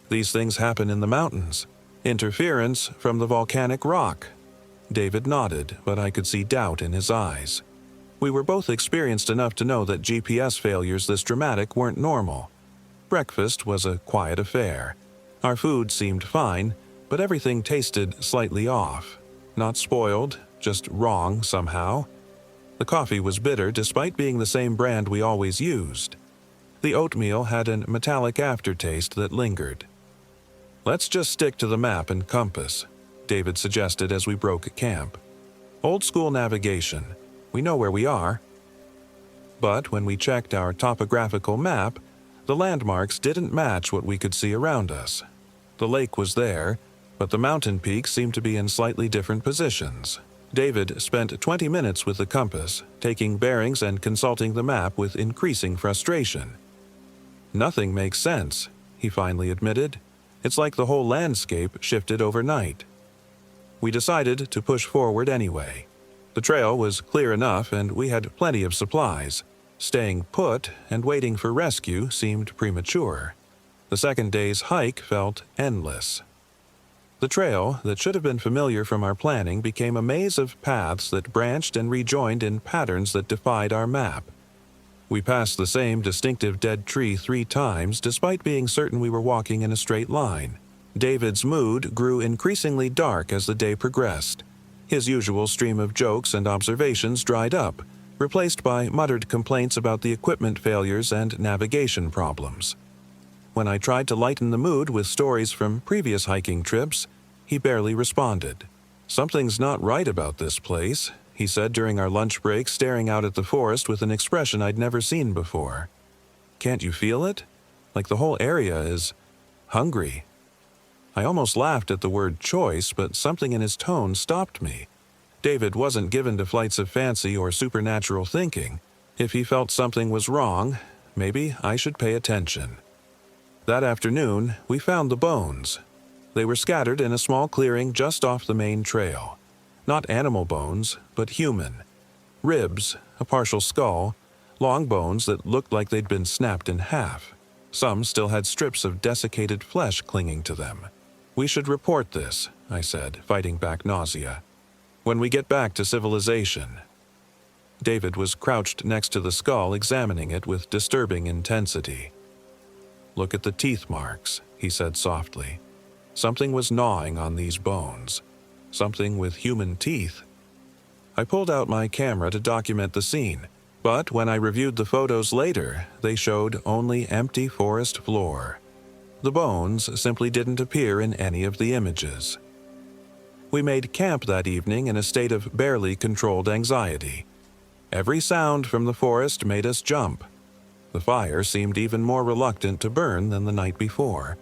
"These things happen in the mountains. Interference from the volcanic rock." David nodded, but I could see doubt in his eyes. We were both experienced enough to know that GPS failures this dramatic weren't normal. Breakfast was a quiet affair. Our food seemed fine, but everything tasted slightly off. Not spoiled, just wrong somehow. The coffee was bitter despite being the same brand we always used. The oatmeal had a metallic aftertaste that lingered. "Let's just stick to the map and compass," David suggested as we broke camp. "Old school navigation. We know where we are." But when we checked our topographical map, the landmarks didn't match what we could see around us. The lake was there, but the mountain peaks seemed to be in slightly different positions. David spent 20 minutes with the compass, taking bearings and consulting the map with increasing frustration. "Nothing makes sense," he finally admitted. "It's like the whole landscape shifted overnight." We decided to push forward anyway. The trail was clear enough and we had plenty of supplies. Staying put and waiting for rescue seemed premature. The second day's hike felt endless. The trail, that should have been familiar from our planning, became a maze of paths that branched and rejoined in patterns that defied our map. We passed the same distinctive dead tree 3 times, despite being certain we were walking in a straight line. David's mood grew increasingly dark as the day progressed. His usual stream of jokes and observations dried up, replaced by muttered complaints about the equipment failures and navigation problems. When I tried to lighten the mood with stories from previous hiking trips, he barely responded. "Something's not right about this place," he said during our lunch break, staring out at the forest with an expression I'd never seen before. "Can't you feel it? Like the whole area is hungry." I almost laughed at the word choice, but something in his tone stopped me. David wasn't given to flights of fancy or supernatural thinking. If he felt something was wrong, maybe I should pay attention. That afternoon, we found the bones. They were scattered in a small clearing just off the main trail. Not animal bones, but human. Ribs, a partial skull, long bones that looked like they'd been snapped in half. Some still had strips of desiccated flesh clinging to them. "We should report this," I said, fighting back nausea. "When we get back to civilization." David was crouched next to the skull, examining it with disturbing intensity. "Look at the teeth marks," he said softly. Something was gnawing on these bones. Something with human teeth. I pulled out my camera to document the scene, but when I reviewed the photos later, they showed only empty forest floor. The bones simply didn't appear in any of the images. We made camp that evening in a state of barely controlled anxiety. Every sound from the forest made us jump. The fire seemed even more reluctant to burn than the night before,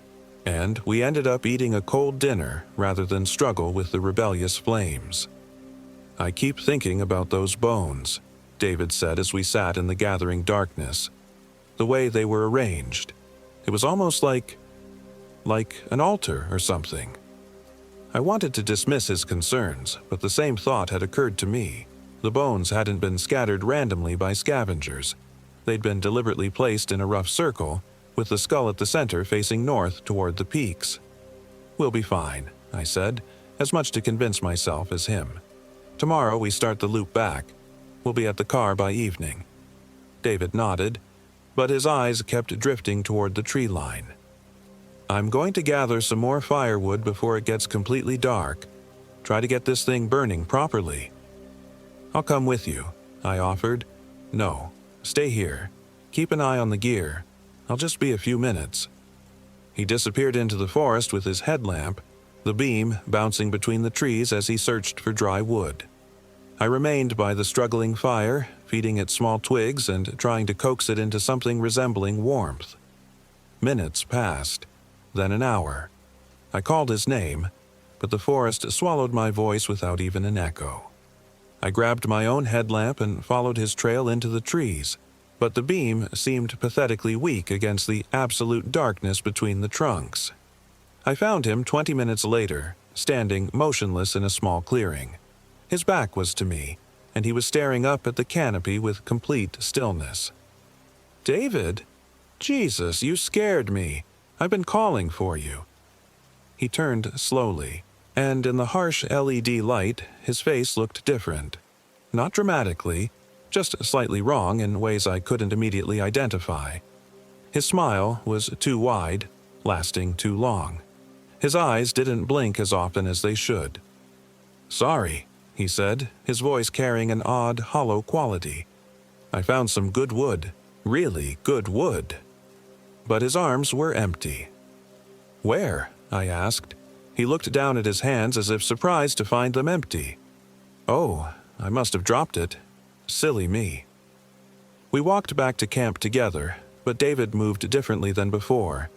and we ended up eating a cold dinner rather than struggle with the rebellious flames. "I keep thinking about those bones," David said as we sat in the gathering darkness. "The way they were arranged. It was almost like an altar or something." I wanted to dismiss his concerns, but the same thought had occurred to me. The bones hadn't been scattered randomly by scavengers. They'd been deliberately placed in a rough circle, with the skull at the center facing north toward the peaks. "We'll be fine," I said, as much to convince myself as him. "Tomorrow we start the loop back. We'll be at the car by evening." David nodded, but his eyes kept drifting toward the tree line. "I'm going to gather some more firewood before it gets completely dark. Try to get this thing burning properly." "I'll come with you," I offered. "No, stay here. Keep an eye on the gear. I'll just be a few minutes." He disappeared into the forest with his headlamp, the beam bouncing between the trees as he searched for dry wood. I remained by the struggling fire, feeding it small twigs and trying to coax it into something resembling warmth. Minutes passed, then an hour. I called his name, but the forest swallowed my voice without even an echo. I grabbed my own headlamp and followed his trail into the trees, but the beam seemed pathetically weak against the absolute darkness between the trunks. I found him 20 minutes later, standing motionless in a small clearing. His back was to me, and he was staring up at the canopy with complete stillness. "David? Jesus, you scared me. I've been calling for you." He turned slowly, and in the harsh LED light, his face looked different. Not dramatically, just slightly wrong in ways I couldn't immediately identify. His smile was too wide, lasting too long. His eyes didn't blink as often as they should. "Sorry," he said, his voice carrying an odd, hollow quality. "I found some good wood, really good wood." But his arms were empty. "Where?" I asked. He looked down at his hands as if surprised to find them empty. "Oh, I must have dropped it. Silly me." We walked back to camp together, but David moved differently than before.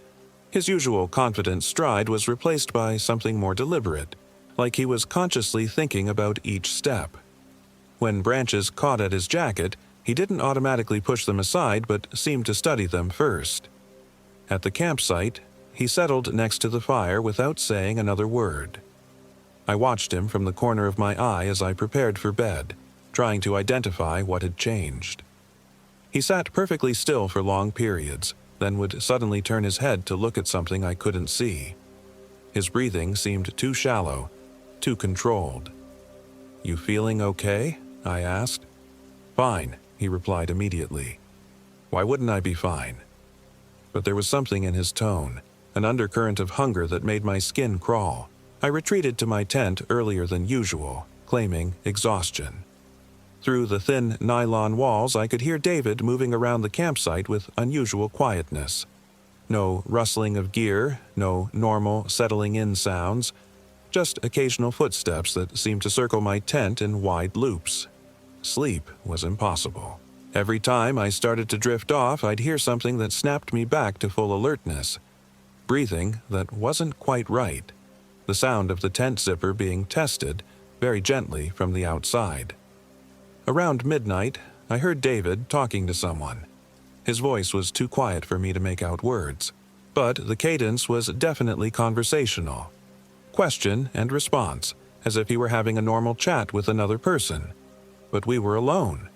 His usual confident stride was replaced by something more deliberate, like he was consciously thinking about each step. When branches caught at his jacket, he didn't automatically push them aside but seemed to study them first. At the campsite, he settled next to the fire without saying another word. I watched him from the corner of my eye as I prepared for bed, trying to identify what had changed. He sat perfectly still for long periods, then would suddenly turn his head to look at something I couldn't see. His breathing seemed too shallow, too controlled. "You feeling okay?" I asked. "Fine," he replied immediately. Why wouldn't I be fine? But there was something in his tone, an undercurrent of hunger that made my skin crawl. I retreated to my tent earlier than usual, claiming exhaustion. Through the thin nylon walls, I could hear David moving around the campsite with unusual quietness. No rustling of gear, no normal settling-in sounds, just occasional footsteps that seemed to circle my tent in wide loops. Sleep was impossible. Every time I started to drift off, I'd hear something that snapped me back to full alertness. Breathing that wasn't quite right. The sound of the tent zipper being tested, very gently from the outside. Around midnight, I heard David talking to someone. His voice was too quiet for me to make out words, but the cadence was definitely conversational. Question and response, as if he were having a normal chat with another person. But we were alone.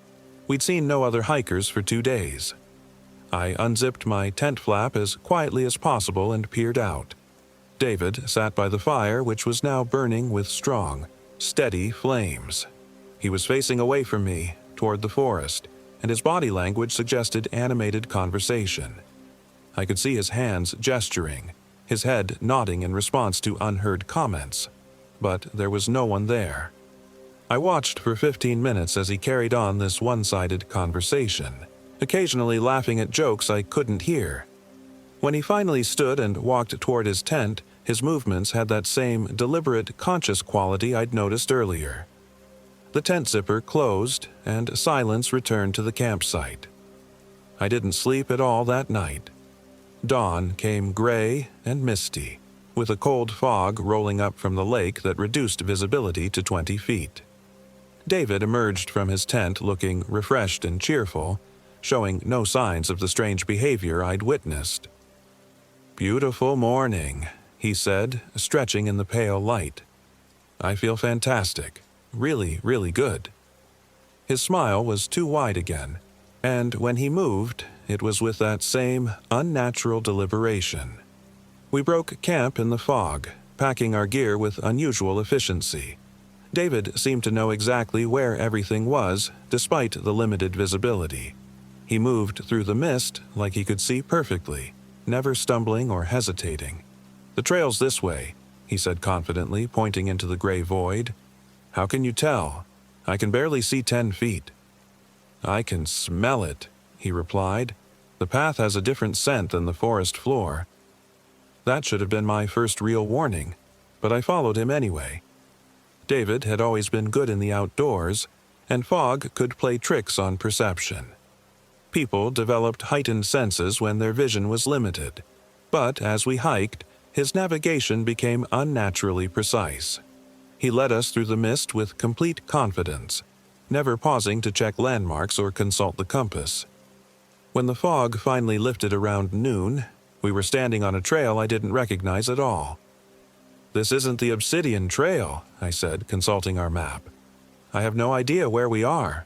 We'd seen no other hikers for 2 days. I unzipped my tent flap as quietly as possible and peered out. David sat by the fire, which was now burning with strong, steady flames. He was facing away from me, toward the forest, and his body language suggested animated conversation. I could see his hands gesturing, his head nodding in response to unheard comments, but there was no one there. I watched for 15 minutes as he carried on this one-sided conversation, occasionally laughing at jokes I couldn't hear. When he finally stood and walked toward his tent, his movements had that same deliberate, conscious quality I'd noticed earlier. The tent zipper closed, and silence returned to the campsite. I didn't sleep at all that night. Dawn came gray and misty, with a cold fog rolling up from the lake that reduced visibility to 20 feet. David emerged from his tent looking refreshed and cheerful, showing no signs of the strange behavior I'd witnessed. "Beautiful morning," he said, stretching in the pale light. "I feel fantastic. Really, really good." His smile was too wide again, and when he moved, it was with that same unnatural deliberation. We broke camp in the fog, packing our gear with unusual efficiency. David seemed to know exactly where everything was, despite the limited visibility. He moved through the mist like he could see perfectly, never stumbling or hesitating. "The trail's this way," he said confidently, pointing into the gray void. "How can you tell? I can barely see 10 feet. "I can smell it," he replied. "The path has a different scent than the forest floor." That should have been my first real warning, but I followed him anyway. David had always been good in the outdoors, and fog could play tricks on perception. People developed heightened senses when their vision was limited, but as we hiked, his navigation became unnaturally precise. He led us through the mist with complete confidence, never pausing to check landmarks or consult the compass. When the fog finally lifted around noon, We were standing on a trail I didn't recognize at all. "This isn't the Obsidian Trail," I said, consulting our map. "I have no idea where we are."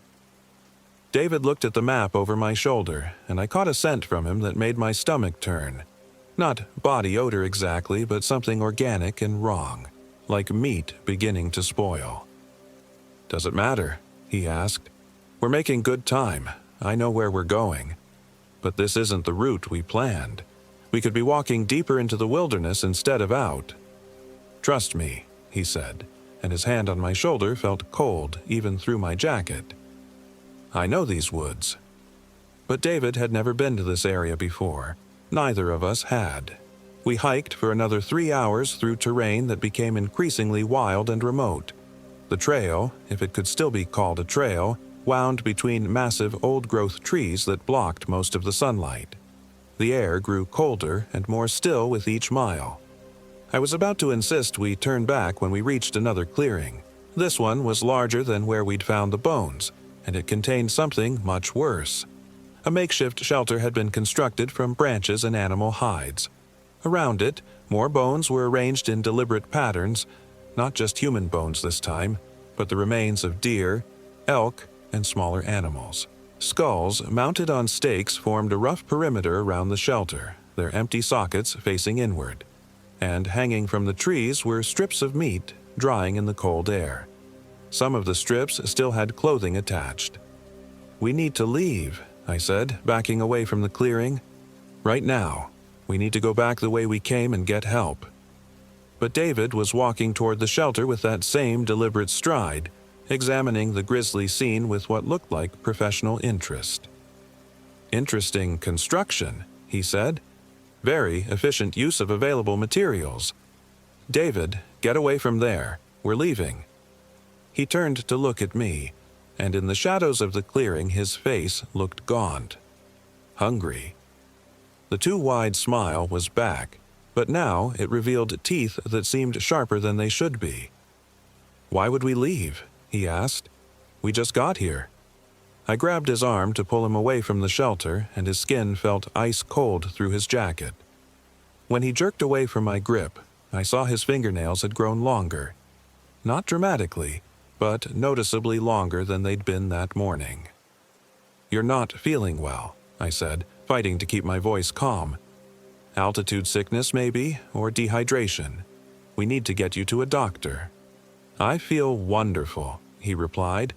David looked at the map over my shoulder, and I caught a scent from him that made my stomach turn. Not body odor exactly, but something organic and wrong, like meat beginning to spoil. "Does it matter?" he asked. "We're making good time. I know where we're going. But this isn't the route we planned. We could be walking deeper into the wilderness instead of out." "Trust me," he said, and his hand on my shoulder felt cold even through my jacket. "I know these woods." But David had never been to this area before. Neither of us had. We hiked for another 3 hours through terrain that became increasingly wild and remote. The trail, if it could still be called a trail, wound between massive old-growth trees that blocked most of the sunlight. The air grew colder and more still with each mile. I was about to insist we turn back when we reached another clearing. This one was larger than where we'd found the bones, and it contained something much worse. A makeshift shelter had been constructed from branches and animal hides. Around it, more bones were arranged in deliberate patterns, not just human bones this time, but the remains of deer, elk, and smaller animals. Skulls mounted on stakes formed a rough perimeter around the shelter, their empty sockets facing inward. And hanging from the trees were strips of meat drying in the cold air. Some of the strips still had clothing attached. "We need to leave," I said, backing away from the clearing. "Right now. We need to go back the way we came and get help." But David was walking toward the shelter with that same deliberate stride, examining the grisly scene with what looked like professional interest. "Interesting construction," he said. "Very efficient use of available materials. David, get away from there. We're leaving." He turned to look at me, and in the shadows of the clearing his face looked gaunt. Hungry. The too-wide smile was back, but now it revealed teeth that seemed sharper than they should be. "Why would we leave?" he asked. "We just got here." I grabbed his arm to pull him away from the shelter, and his skin felt ice-cold through his jacket. When he jerked away from my grip, I saw his fingernails had grown longer. Not dramatically, but noticeably longer than they'd been that morning. "You're not feeling well," I said, fighting to keep my voice calm. "Altitude sickness, maybe, or dehydration. We need to get you to a doctor." "I feel wonderful," he replied.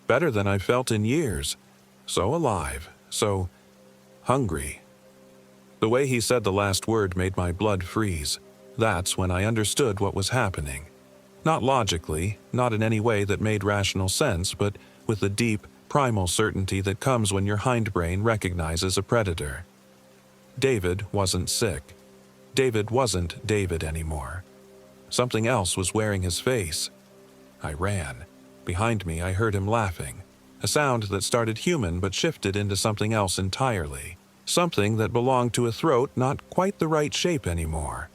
"Better than I've felt in years. So alive, so hungry." The way he said the last word made my blood freeze. That's when I understood what was happening. Not logically, not in any way that made rational sense, but with the deep, primal certainty that comes when your hindbrain recognizes a predator. David wasn't sick. David wasn't David anymore. Something else was wearing his face. I ran. Behind me, I heard him laughing. A sound that started human but shifted into something else entirely. Something that belonged to a throat not quite the right shape anymore.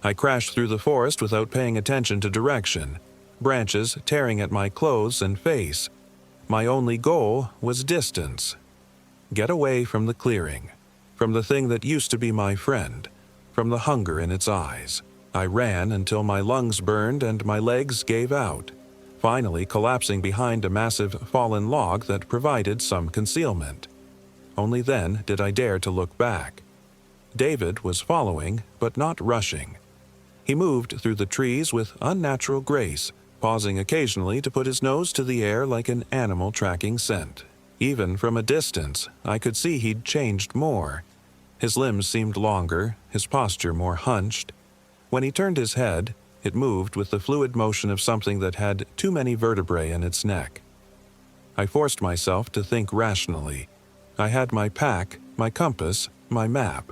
I crashed through the forest without paying attention to direction, branches tearing at my clothes and face. My only goal was distance. Get away from the clearing, from the thing that used to be my friend, from the hunger in its eyes. I ran until my lungs burned and my legs gave out, finally collapsing behind a massive fallen log that provided some concealment. Only then did I dare to look back. David was following, but not rushing. He moved through the trees with unnatural grace, pausing occasionally to put his nose to the air like an animal tracking scent. Even from a distance, I could see he'd changed more. His limbs seemed longer, his posture more hunched. When he turned his head, it moved with the fluid motion of something that had too many vertebrae in its neck. I forced myself to think rationally. I had my pack, my compass, my map.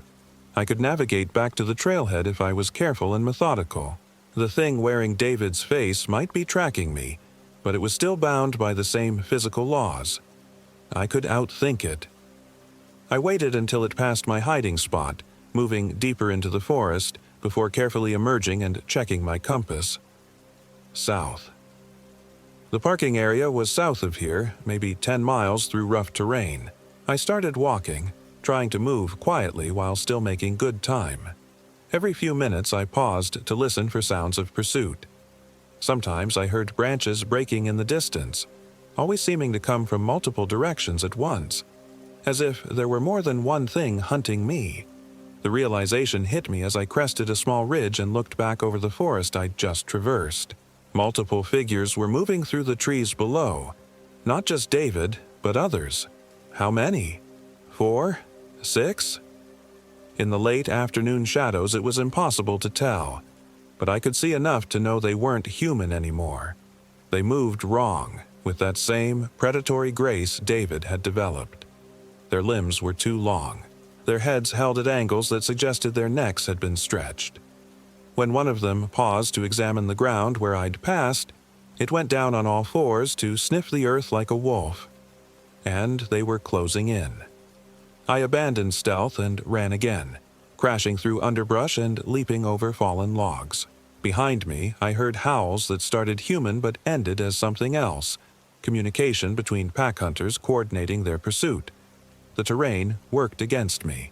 I could navigate back to the trailhead if I was careful and methodical. The thing wearing David's face might be tracking me, but it was still bound by the same physical laws. I could outthink it. I waited until it passed my hiding spot, moving deeper into the forest, before carefully emerging and checking my compass. South. The parking area was south of here, maybe 10 miles through rough terrain. I started walking, trying to move quietly while still making good time. Every few minutes I paused to listen for sounds of pursuit. Sometimes I heard branches breaking in the distance, always seeming to come from multiple directions at once, as if there were more than one thing hunting me. The realization hit me as I crested a small ridge and looked back over the forest I'd just traversed. Multiple figures were moving through the trees below. Not just David, but others. How many? 4? 6? In the late afternoon shadows, it was impossible to tell, but I could see enough to know they weren't human anymore. They moved wrong, with that same predatory grace David had developed. Their limbs were too long. Their heads held at angles that suggested their necks had been stretched. When one of them paused to examine the ground where I'd passed, it went down on all fours to sniff the earth like a wolf. And they were closing in. I abandoned stealth and ran again, crashing through underbrush and leaping over fallen logs. Behind me, I heard howls that started human but ended as something else, communication between pack hunters coordinating their pursuit. The terrain worked against me.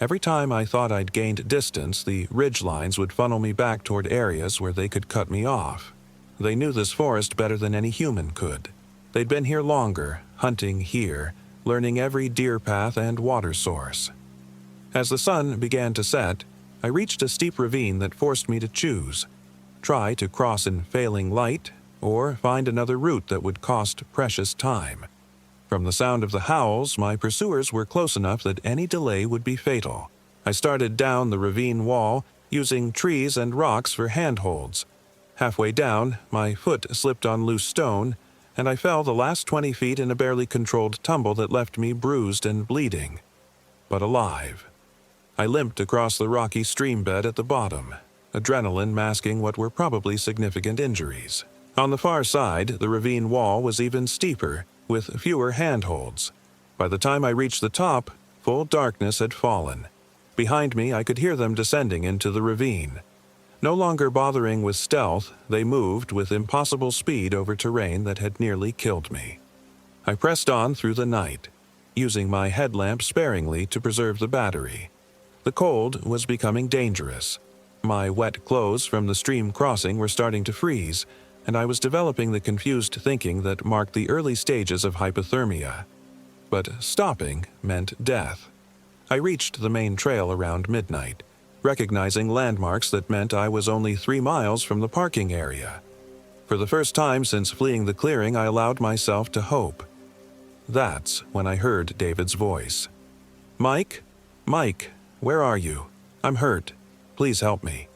Every time I thought I'd gained distance, the ridge lines would funnel me back toward areas where they could cut me off. They knew this forest better than any human could. They'd been here longer, hunting here, learning every deer path and water source. As the sun began to set, I reached a steep ravine that forced me to choose: try to cross in failing light, or find another route that would cost precious time. From the sound of the howls, my pursuers were close enough that any delay would be fatal. I started down the ravine wall, using trees and rocks for handholds. Halfway down, my foot slipped on loose stone, and I fell the last 20 feet in a barely controlled tumble that left me bruised and bleeding, but alive. I limped across the rocky stream bed at the bottom, adrenaline masking what were probably significant injuries. On the far side, the ravine wall was even steeper, with fewer handholds. By the time I reached the top, full darkness had fallen. Behind me, I could hear them descending into the ravine. No longer bothering with stealth, they moved with impossible speed over terrain that had nearly killed me. I pressed on through the night, using my headlamp sparingly to preserve the battery. The cold was becoming dangerous. My wet clothes from the stream crossing were starting to freeze, and I was developing the confused thinking that marked the early stages of hypothermia. But stopping meant death. I reached the main trail around midnight, recognizing landmarks that meant I was only 3 miles from the parking area. For the first time since fleeing the clearing, I allowed myself to hope. That's when I heard David's voice. "Mike? Mike, where are you? I'm hurt. Please help me."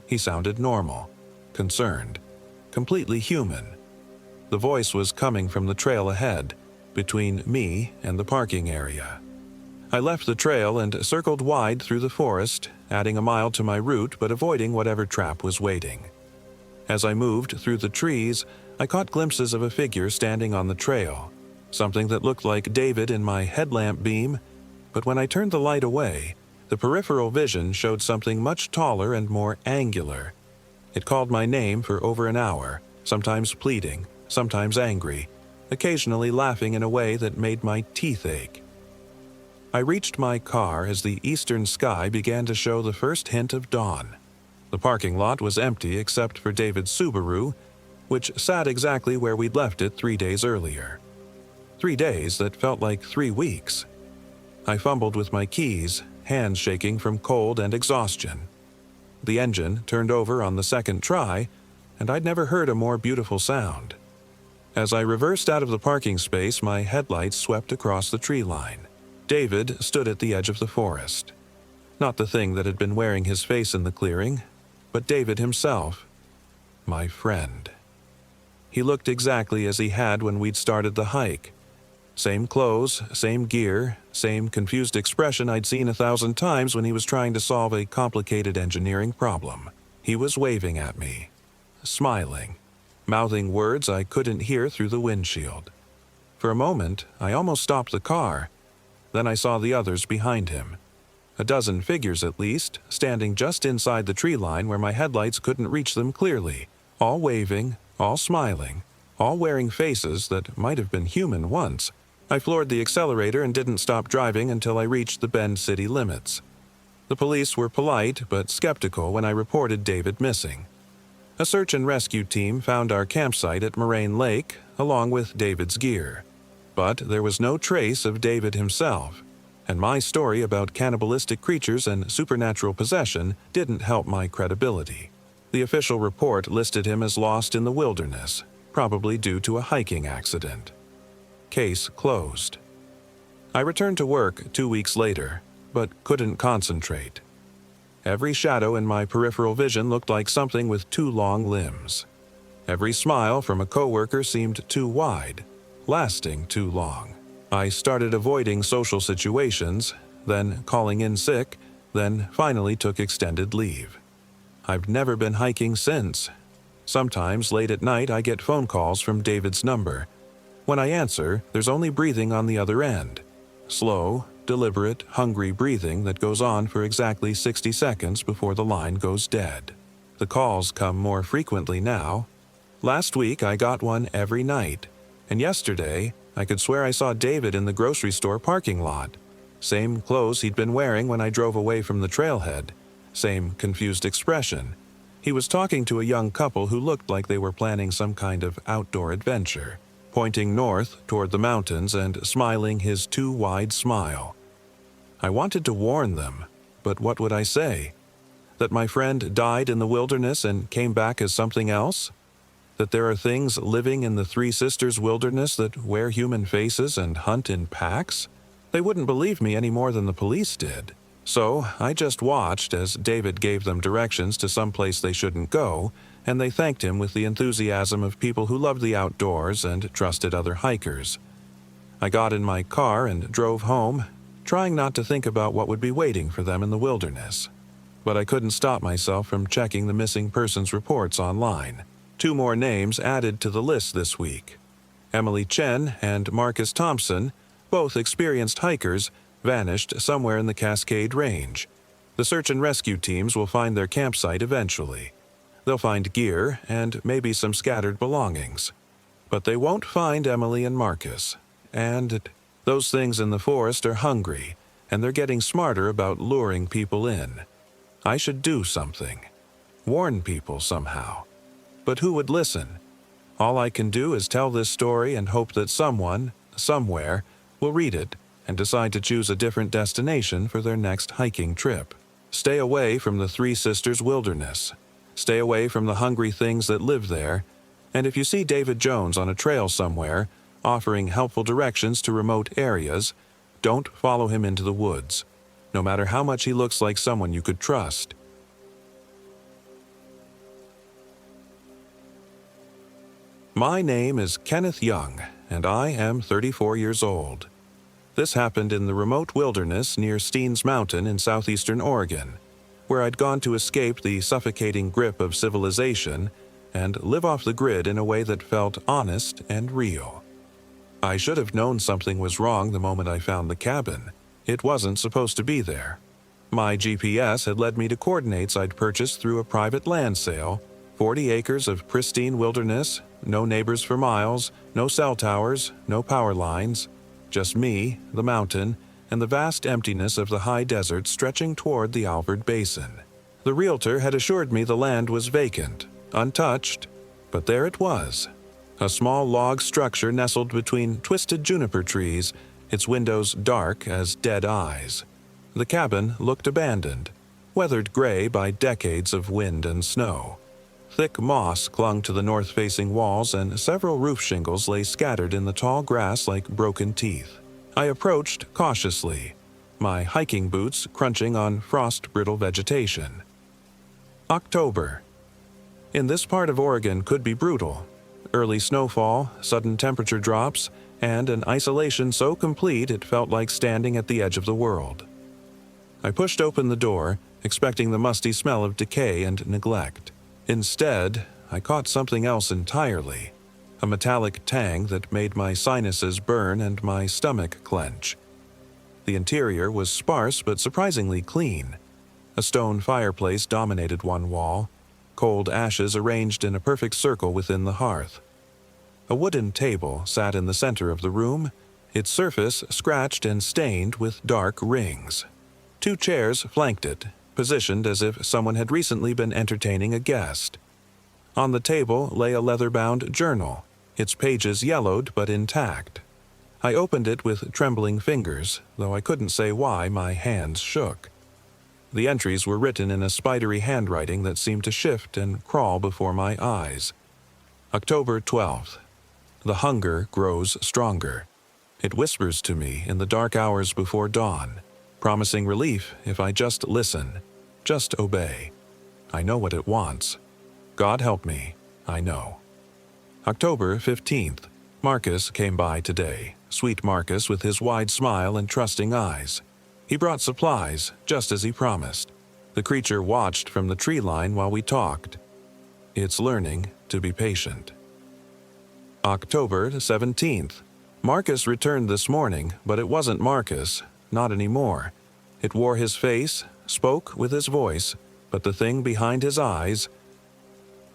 He sounded normal, concerned, completely human. The voice was coming from the trail ahead, between me and the parking area. I left the trail and circled wide through the forest, adding a mile to my route but avoiding whatever trap was waiting. As I moved through the trees, I caught glimpses of a figure standing on the trail, something that looked like David in my headlamp beam, but when I turned the light away, the peripheral vision showed something much taller and more angular. It called my name for over an hour, sometimes pleading, sometimes angry, occasionally laughing in a way that made my teeth ache. I reached my car as the eastern sky began to show the first hint of dawn. The parking lot was empty except for David's Subaru, which sat exactly where we'd left it 3 days earlier. 3 days that felt like 3 weeks. I fumbled with my keys, hands shaking from cold and exhaustion. The engine turned over on the second try, and I'd never heard a more beautiful sound. As I reversed out of the parking space, my headlights swept across the tree line. David stood at the edge of the forest. Not the thing that had been wearing his face in the clearing, but David himself, my friend. He looked exactly as he had when we'd started the hike. Same clothes, same gear, same confused expression I'd seen 1,000 times when he was trying to solve a complicated engineering problem. He was waving at me, smiling, mouthing words I couldn't hear through the windshield. For a moment, I almost stopped the car. Then I saw the others behind him. A dozen figures at least, standing just inside the tree line where my headlights couldn't reach them clearly, all waving, all smiling, all wearing faces that might have been human once, I floored the accelerator and didn't stop driving until I reached the Bend city limits. The police were polite but skeptical when I reported David missing. A search and rescue team found our campsite at Moraine Lake, along with David's gear. But there was no trace of David himself, and my story about cannibalistic creatures and supernatural possession didn't help my credibility. The official report listed him as lost in the wilderness, probably due to a hiking accident. Case closed. I returned to work 2 weeks later, but couldn't concentrate. Every shadow in my peripheral vision looked like something with 2 long limbs. Every smile from a coworker seemed too wide, lasting too long. I started avoiding social situations, then calling in sick, then finally took extended leave. I've never been hiking since. Sometimes late at night I get phone calls from David's number. When I answer, there's only breathing on the other end. Slow, deliberate, hungry breathing that goes on for exactly 60 seconds before the line goes dead. The calls come more frequently now. Last week I got one every night, and yesterday I could swear I saw David in the grocery store parking lot. Same clothes he'd been wearing when I drove away from the trailhead. Same confused expression. He was talking to a young couple who looked like they were planning some kind of outdoor adventure, pointing north toward the mountains and smiling his too wide smile. I wanted to warn them, but what would I say? That my friend died in the wilderness and came back as something else? That there are things living in the Three Sisters wilderness that wear human faces and hunt in packs? They wouldn't believe me any more than the police did. So I just watched as David gave them directions to some place they shouldn't go, and they thanked him with the enthusiasm of people who loved the outdoors and trusted other hikers. I got in my car and drove home, trying not to think about what would be waiting for them in the wilderness. But I couldn't stop myself from checking the missing persons reports online. 2 more names added to the list this week. Emily Chen and Marcus Thompson, both experienced hikers, vanished somewhere in the Cascade Range. The search and rescue teams will find their campsite eventually. They'll find gear and maybe some scattered belongings. But they won't find Emily and Marcus. And those things in the forest are hungry, and they're getting smarter about luring people in. I should do something. Warn people somehow. But who would listen? All I can do is tell this story and hope that someone, somewhere, will read it and decide to choose a different destination for their next hiking trip. Stay away from the Three Sisters wilderness. Stay away from the hungry things that live there. And if you see David Jones on a trail somewhere, offering helpful directions to remote areas, don't follow him into the woods, no matter how much he looks like someone you could trust. My name is Kenneth Young, and I am 34 years old. This happened in the remote wilderness near Steens Mountain in southeastern Oregon, where I'd gone to escape the suffocating grip of civilization and live off the grid in a way that felt honest and real. I should have known something was wrong the moment I found the cabin. It wasn't supposed to be there. My GPS had led me to coordinates I'd purchased through a private land sale, 40 acres of pristine wilderness, no neighbors for miles, no cell towers, no power lines, just me, the mountain, and the vast emptiness of the high desert stretching toward the Alvord Basin. The realtor had assured me the land was vacant, untouched, but there it was. A small log structure nestled between twisted juniper trees, its windows dark as dead eyes. The cabin looked abandoned, weathered gray by decades of wind and snow. Thick moss clung to the north-facing walls, and several roof shingles lay scattered in the tall grass like broken teeth. I approached cautiously, my hiking boots crunching on frost-brittle vegetation. October. In this part of Oregon could be brutal. Early snowfall, sudden temperature drops, and an isolation so complete it felt like standing at the edge of the world. I pushed open the door, expecting the musty smell of decay and neglect. Instead, I caught something else entirely, a metallic tang that made my sinuses burn and my stomach clench. The interior was sparse but surprisingly clean. A stone fireplace dominated one wall, cold ashes arranged in a perfect circle within the hearth. A wooden table sat in the center of the room, its surface scratched and stained with dark rings. 2 chairs flanked it, positioned as if someone had recently been entertaining a guest. On the table lay a leather-bound journal, its pages yellowed but intact. I opened it with trembling fingers, though I couldn't say why my hands shook. The entries were written in a spidery handwriting that seemed to shift and crawl before my eyes. October 12th. The hunger grows stronger. It whispers to me in the dark hours before dawn, promising relief if I just listen, just obey. I know what it wants. God help me, I know. October 15th. Marcus came by today, sweet Marcus with his wide smile and trusting eyes. He brought supplies, just as he promised. The creature watched from the tree line while we talked. It's learning to be patient. October 17th. Marcus returned this morning, but it wasn't Marcus, not anymore. It wore his face, spoke with his voice, but the thing behind his eyes...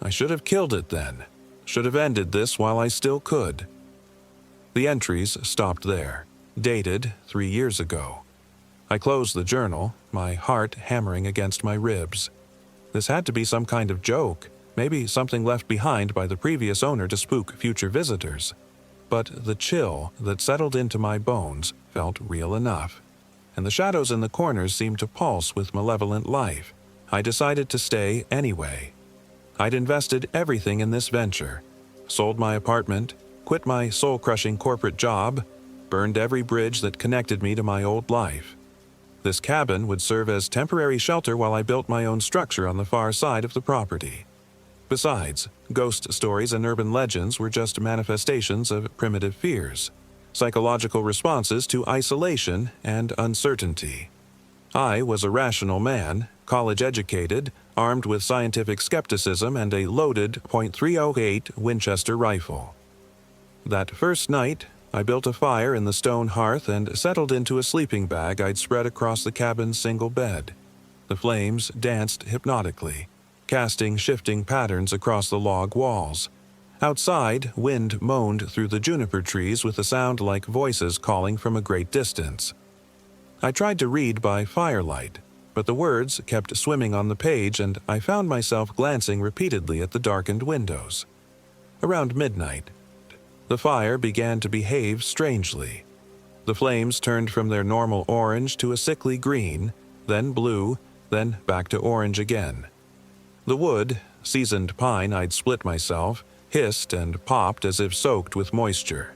I should have killed it then. Should have ended this while I still could. The entries stopped there, dated 3 years ago. I closed the journal, my heart hammering against my ribs. This had to be some kind of joke, maybe something left behind by the previous owner to spook future visitors. But the chill that settled into my bones felt real enough, and the shadows in the corners seemed to pulse with malevolent life. I decided to stay anyway. I'd invested everything in this venture, sold my apartment, quit my soul-crushing corporate job, burned every bridge that connected me to my old life. This cabin would serve as temporary shelter while I built my own structure on the far side of the property. Besides, ghost stories and urban legends were just manifestations of primitive fears, psychological responses to isolation and uncertainty. I was a rational man, college-educated, armed with scientific skepticism and a loaded .308 Winchester rifle. That first night, I built a fire in the stone hearth and settled into a sleeping bag I'd spread across the cabin's single bed. The flames danced hypnotically, casting shifting patterns across the log walls. Outside, wind moaned through the juniper trees with a sound like voices calling from a great distance. I tried to read by firelight, but the words kept swimming on the page and I found myself glancing repeatedly at the darkened windows. Around midnight, the fire began to behave strangely. The flames turned from their normal orange to a sickly green, then blue, then back to orange again. The wood, seasoned pine I'd split myself, hissed and popped as if soaked with moisture.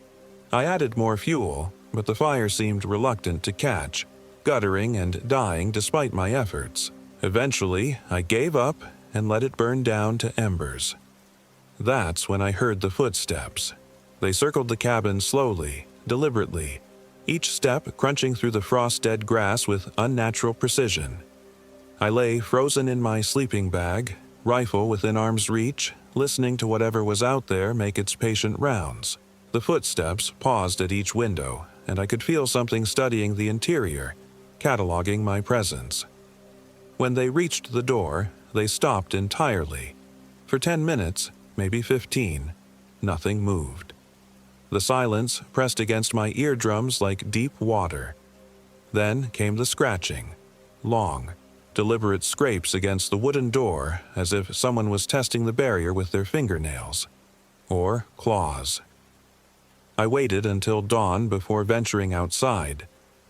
I added more fuel, but the fire seemed reluctant to catch, guttering and dying despite my efforts. Eventually, I gave up and let it burn down to embers. That's when I heard the footsteps. They circled the cabin slowly, deliberately, each step crunching through the frost-dead grass with unnatural precision. I lay frozen in my sleeping bag, rifle within arm's reach, listening to whatever was out there make its patient rounds. The footsteps paused at each window, and I could feel something studying the interior, cataloging my presence. When they reached the door, they stopped entirely. For 10 minutes, maybe 15, nothing moved. The silence pressed against my eardrums like deep water. Then came the scratching, long, deliberate scrapes against the wooden door as if someone was testing the barrier with their fingernails. Or claws. I waited until dawn before venturing outside.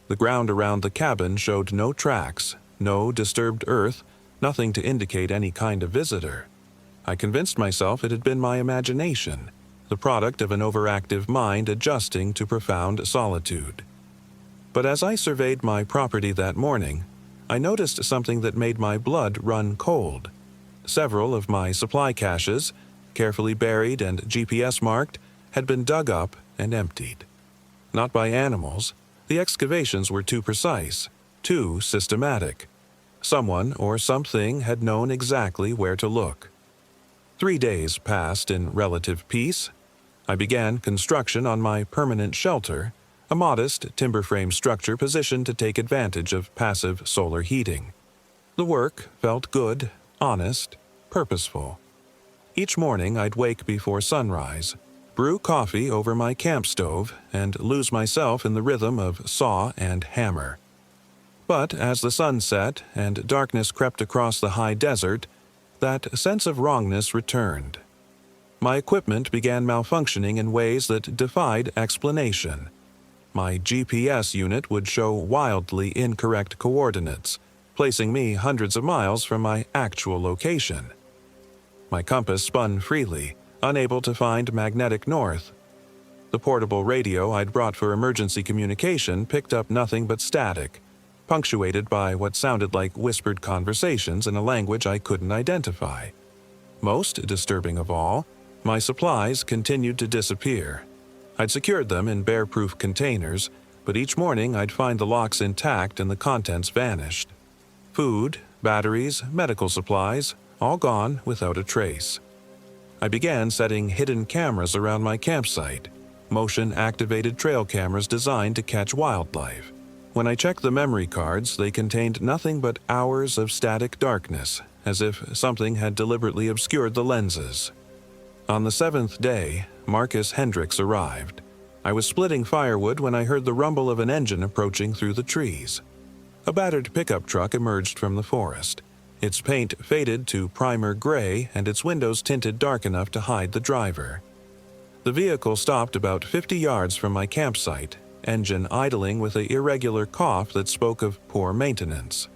The ground around the cabin showed no tracks, no disturbed earth, nothing to indicate any kind of visitor. I convinced myself it had been my imagination, the product of an overactive mind adjusting to profound solitude. But as I surveyed my property that morning, I noticed something that made my blood run cold. Several of my supply caches, carefully buried and GPS marked, had been dug up and emptied. Not by animals. The excavations were too precise, too systematic. Someone or something had known exactly where to look. 3 days passed in relative peace. I began construction on my permanent shelter, a modest timber frame structure positioned to take advantage of passive solar heating. The work felt good, honest, purposeful. Each morning I'd wake before sunrise, brew coffee over my camp stove, and lose myself in the rhythm of saw and hammer. But as the sun set and darkness crept across the high desert, that sense of wrongness returned. My equipment began malfunctioning in ways that defied explanation. My GPS unit would show wildly incorrect coordinates, placing me hundreds of miles from my actual location. My compass spun freely, unable to find magnetic north. The portable radio I'd brought for emergency communication picked up nothing but static, punctuated by what sounded like whispered conversations in a language I couldn't identify. Most disturbing of all, my supplies continued to disappear. I'd secured them in bear-proof containers, but each morning I'd find the locks intact and the contents vanished. Food, batteries, medical supplies, all gone without a trace. I began setting hidden cameras around my campsite, motion-activated trail cameras designed to catch wildlife. When I checked the memory cards, they contained nothing but hours of static darkness, as if something had deliberately obscured the lenses. On the 7th day, Marcus Hendricks arrived. I was splitting firewood when I heard the rumble of an engine approaching through the trees. A battered pickup truck emerged from the forest. Its paint faded to primer gray and its windows tinted dark enough to hide the driver. The vehicle stopped about 50 yards from my campsite, engine idling with an irregular cough that spoke of poor maintenance.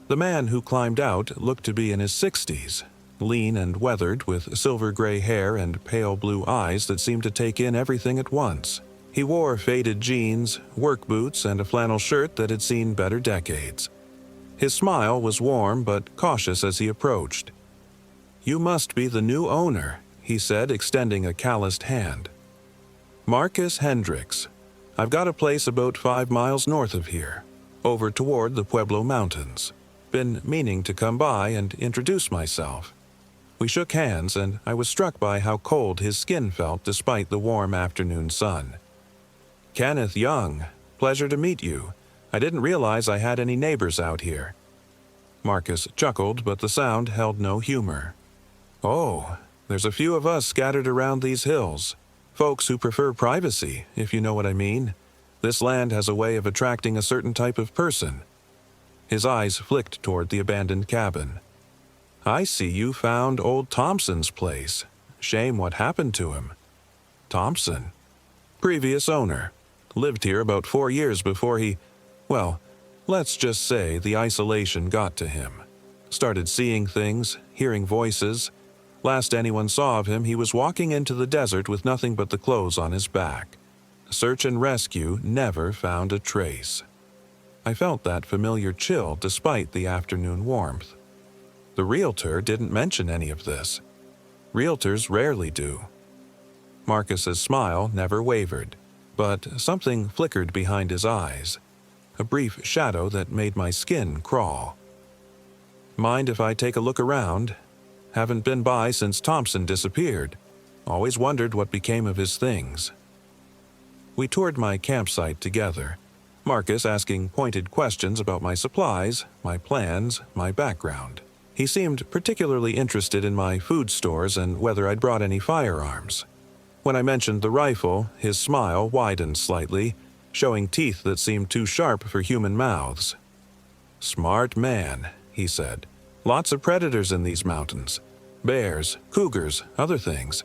The man who climbed out looked to be in his 60s, lean and weathered with silver-gray hair and pale blue eyes that seemed to take in everything at once. He wore faded jeans, work boots, and a flannel shirt that had seen better decades. His smile was warm but cautious as he approached. "You must be the new owner," he said, extending a calloused hand. "Marcus Hendricks. I've got a place about 5 miles north of here, over toward the Pueblo Mountains. Been meaning to come by and introduce myself." We shook hands, and I was struck by how cold his skin felt despite the warm afternoon sun. "Kenneth Young, pleasure to meet you. I didn't realize I had any neighbors out here." Marcus chuckled, but the sound held no humor. "Oh, there's a few of us scattered around these hills. Folks who prefer privacy, if you know what I mean. This land has a way of attracting a certain type of person." His eyes flicked toward the abandoned cabin. "I see you found old Thompson's place. Shame what happened to him." "Thompson?" "Previous owner. Lived here about 4 years before well, let's just say the isolation got to him. Started seeing things, hearing voices. Last anyone saw of him, he was walking into the desert with nothing but the clothes on his back. Search and rescue never found a trace." I felt that familiar chill despite the afternoon warmth. The realtor didn't mention any of this. Realtors rarely do. Marcus's smile never wavered, but something flickered behind his eyes, a brief shadow that made my skin crawl. "Mind if I take a look around? Haven't been by since Thompson disappeared. Always wondered what became of his things." We toured my campsite together, Marcus asking pointed questions about my supplies, my plans, my background. He seemed particularly interested in my food stores and whether I'd brought any firearms. When I mentioned the rifle, his smile widened slightly, showing teeth that seemed too sharp for human mouths. "Smart man," he said. "Lots of predators in these mountains. Bears, cougars, other things.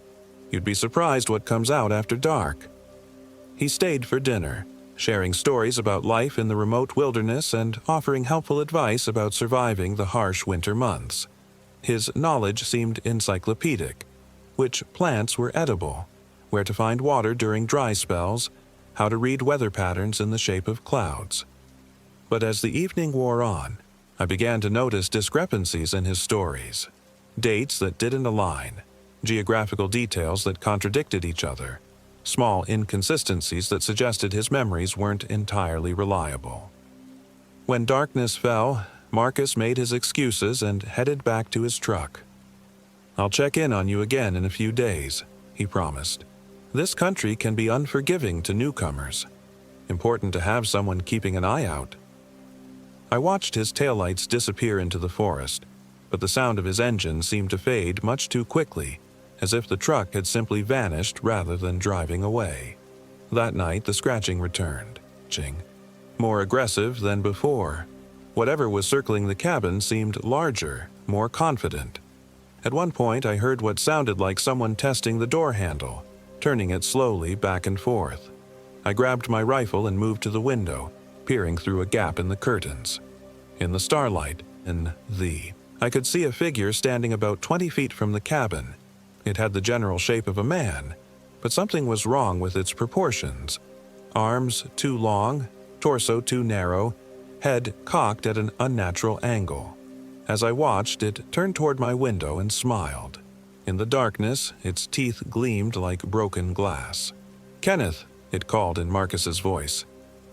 You'd be surprised what comes out after dark." He stayed for dinner, sharing stories about life in the remote wilderness and offering helpful advice about surviving the harsh winter months. His knowledge seemed encyclopedic. Which plants were edible, where to find water during dry spells, how to read weather patterns in the shape of clouds. But as the evening wore on, I began to notice discrepancies in his stories. Dates that didn't align, geographical details that contradicted each other, small inconsistencies that suggested his memories weren't entirely reliable. When darkness fell, Marcus made his excuses and headed back to his truck. "I'll check in on you again in a few days," he promised. "This country can be unforgiving to newcomers. Important to have someone keeping an eye out." I watched his taillights disappear into the forest, but the sound of his engine seemed to fade much too quickly, as if the truck had simply vanished rather than driving away. That night, the scratching returned, more aggressive than before. Whatever was circling the cabin seemed larger, more confident. At one point, I heard what sounded like someone testing the door handle, turning it slowly back and forth. I grabbed my rifle and moved to the window, peering through a gap in the curtains. In the starlight, I could see a figure standing about 20 feet from the cabin. It had the general shape of a man, but something was wrong with its proportions. Arms too long, torso too narrow, head cocked at an unnatural angle. As I watched, it turned toward my window and smiled. In the darkness, its teeth gleamed like broken glass. "Kenneth," it called in Marcus's voice.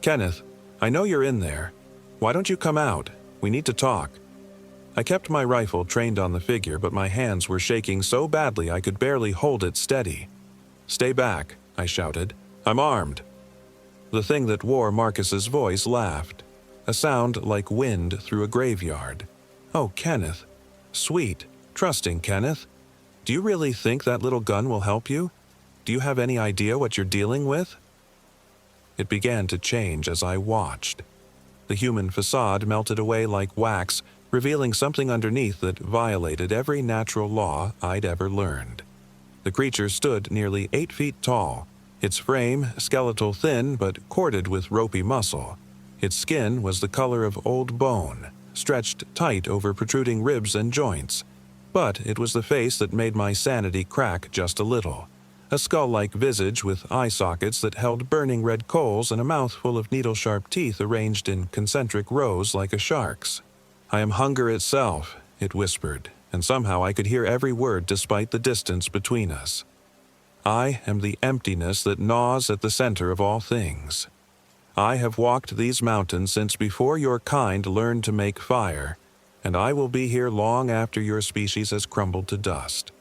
"Kenneth, I know you're in there. Why don't you come out? We need to talk." I kept my rifle trained on the figure, but my hands were shaking so badly I could barely hold it steady. "Stay back," I shouted. "I'm armed." The thing that wore Marcus's voice laughed, a sound like wind through a graveyard. "Oh, Kenneth. Sweet, trusting Kenneth. Do you really think that little gun will help you? Do you have any idea what you're dealing with?" It began to change as I watched. The human facade melted away like wax, revealing something underneath that violated every natural law I'd ever learned. The creature stood nearly 8 feet tall, its frame skeletal thin but corded with ropey muscle. Its skin was the color of old bone, stretched tight over protruding ribs and joints. But it was the face that made my sanity crack just a little. A skull-like visage with eye sockets that held burning red coals and a mouth full of needle-sharp teeth arranged in concentric rows like a shark's. "I am hunger itself," it whispered, and somehow I could hear every word despite the distance between us. "I am the emptiness that gnaws at the center of all things. I have walked these mountains since before your kind learned to make fire, and I will be here long after your species has crumbled to dust."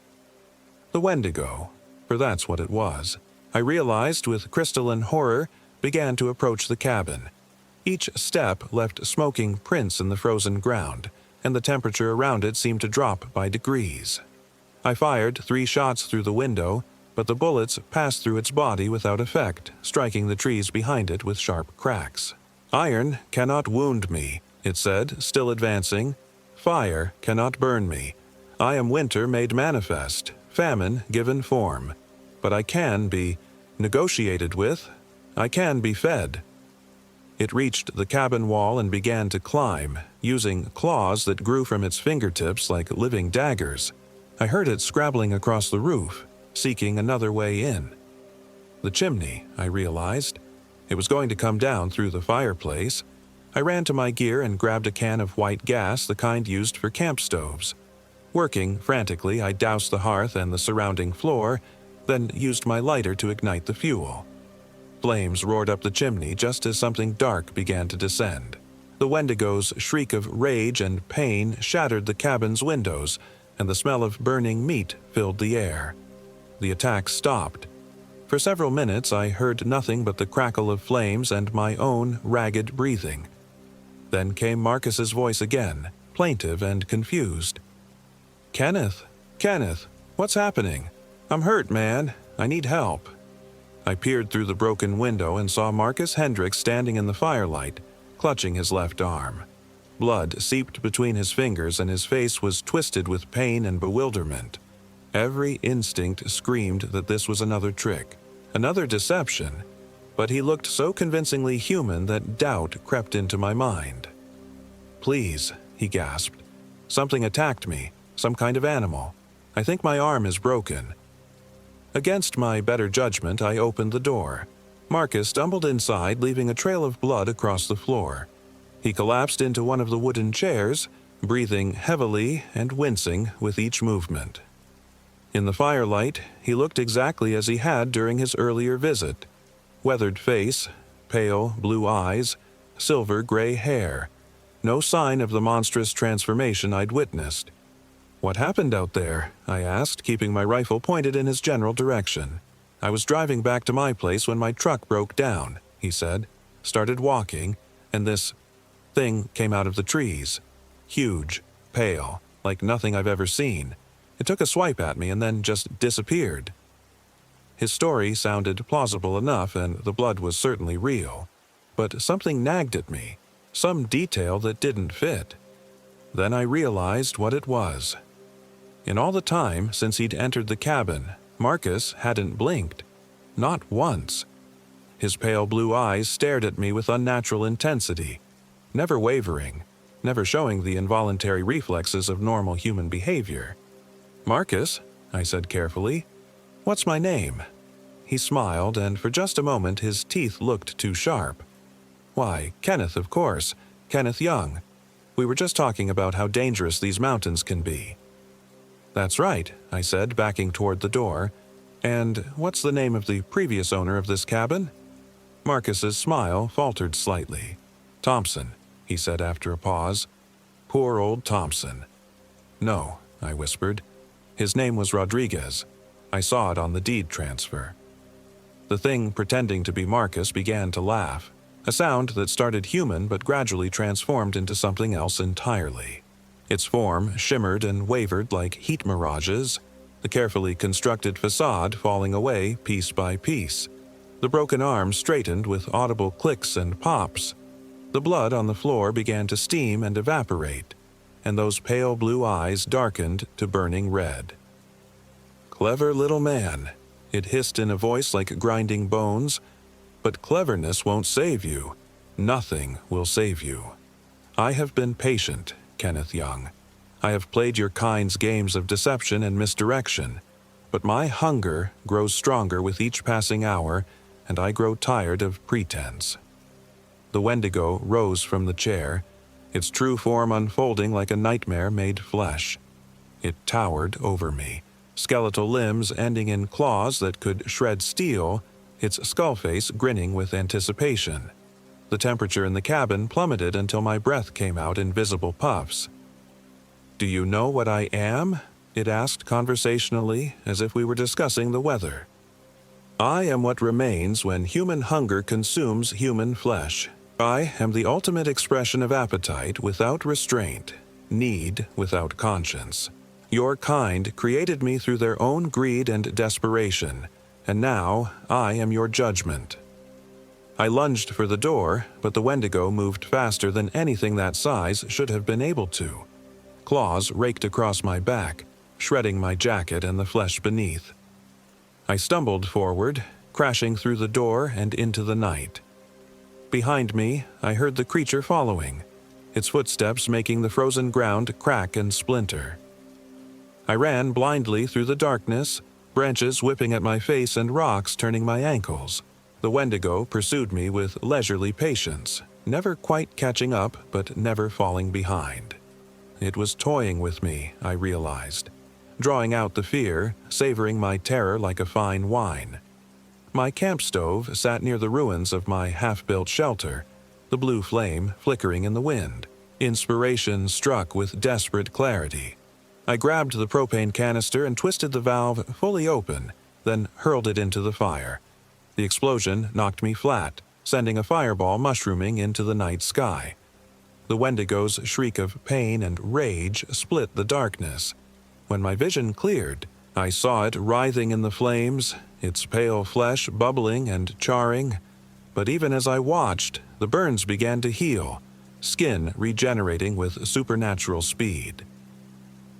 The Wendigo, for that's what it was, I realized with crystalline horror, began to approach the cabin. Each step left smoking prints in the frozen ground, and the temperature around it seemed to drop by degrees. I fired 3 shots through the window, but the bullets passed through its body without effect, striking the trees behind it with sharp cracks. "Iron cannot wound me," it said, still advancing. "Fire cannot burn me. I am winter made manifest, famine given form. But I can be negotiated with. I can be fed." It reached the cabin wall and began to climb, using claws that grew from its fingertips like living daggers. I heard it scrabbling across the roof, seeking another way in. The chimney, I realized. It was going to come down through the fireplace. I ran to my gear and grabbed a can of white gas, the kind used for camp stoves. Working frantically, I doused the hearth and the surrounding floor, then used my lighter to ignite the fuel. Flames roared up the chimney just as something dark began to descend. The Wendigo's shriek of rage and pain shattered the cabin's windows, and the smell of burning meat filled the air. The attack stopped. For several minutes I heard nothing but the crackle of flames and my own ragged breathing. Then came Marcus's voice again, plaintive and confused. "Kenneth, Kenneth, what's happening? I'm hurt, man. I need help." I peered through the broken window and saw Marcus Hendricks standing in the firelight, clutching his left arm. Blood seeped between his fingers and his face was twisted with pain and bewilderment. Every instinct screamed that this was another trick, another deception, but he looked so convincingly human that doubt crept into my mind. "Please," he gasped. "Something attacked me, some kind of animal. I think my arm is broken." Against my better judgment, I opened the door. Marcus stumbled inside, leaving a trail of blood across the floor. He collapsed into one of the wooden chairs, breathing heavily and wincing with each movement. In the firelight, he looked exactly as he had during his earlier visit. Weathered face, pale blue eyes, silver gray hair. No sign of the monstrous transformation I'd witnessed. "What happened out there?" I asked, keeping my rifle pointed in his general direction. "I was driving back to my place when my truck broke down," he said. "Started walking, and this thing came out of the trees. Huge, pale, like nothing I've ever seen. It took a swipe at me and then just disappeared. His story sounded plausible enough, and the blood was certainly real. But something nagged at me, some detail that didn't fit. Then I realized what it was. In all the time since he'd entered the cabin, Marcus hadn't blinked. Not once. His pale blue eyes stared at me with unnatural intensity, never wavering, never showing the involuntary reflexes of normal human behavior. "Marcus," I said carefully, "what's my name?" He smiled, and for just a moment his teeth looked too sharp. "Why, Kenneth, of course. Kenneth Young. We were just talking about how dangerous these mountains can be." "That's right," I said, backing toward the door. "And what's the name of the previous owner of this cabin?" Marcus's smile faltered slightly. "Thompson," he said after a pause. "Poor old Thompson." "No," I whispered. "His name was Rodriguez. I saw it on the deed transfer." The thing pretending to be Marcus began to laugh, a sound that started human but gradually transformed into something else entirely. Its form shimmered and wavered like heat mirages, the carefully constructed facade falling away piece by piece. The broken arms straightened with audible clicks and pops. The blood on the floor began to steam and evaporate, and those pale blue eyes darkened to burning red. "Clever little man," it hissed in a voice like grinding bones. "But cleverness won't save you. Nothing will save you. I have been patient, Kenneth Young. I have played your kind's games of deception and misdirection, but my hunger grows stronger with each passing hour, and I grow tired of pretense." The Wendigo rose from the chair, its true form unfolding like a nightmare made flesh. It towered over me, skeletal limbs ending in claws that could shred steel, its skull face grinning with anticipation. The temperature in the cabin plummeted until my breath came out in visible puffs. "Do you know what I am?" it asked conversationally, as if we were discussing the weather. "I am what remains when human hunger consumes human flesh. I am the ultimate expression of appetite without restraint, need without conscience. Your kind created me through their own greed and desperation, and now I am your judgment." I lunged for the door, but the Wendigo moved faster than anything that size should have been able to. Claws raked across my back, shredding my jacket and the flesh beneath. I stumbled forward, crashing through the door and into the night. Behind me, I heard the creature following, its footsteps making the frozen ground crack and splinter. I ran blindly through the darkness, branches whipping at my face and rocks turning my ankles. The Wendigo pursued me with leisurely patience, never quite catching up but never falling behind. It was toying with me, I realized, drawing out the fear, savoring my terror like a fine wine. My camp stove sat near the ruins of my half-built shelter, the blue flame flickering in the wind. Inspiration struck with desperate clarity. I grabbed the propane canister and twisted the valve fully open, then hurled it into the fire. The explosion knocked me flat, sending a fireball mushrooming into the night sky. The Wendigo's shriek of pain and rage split the darkness. When my vision cleared, I saw it writhing in the flames, its pale flesh bubbling and charring. But even as I watched, the burns began to heal, skin regenerating with supernatural speed.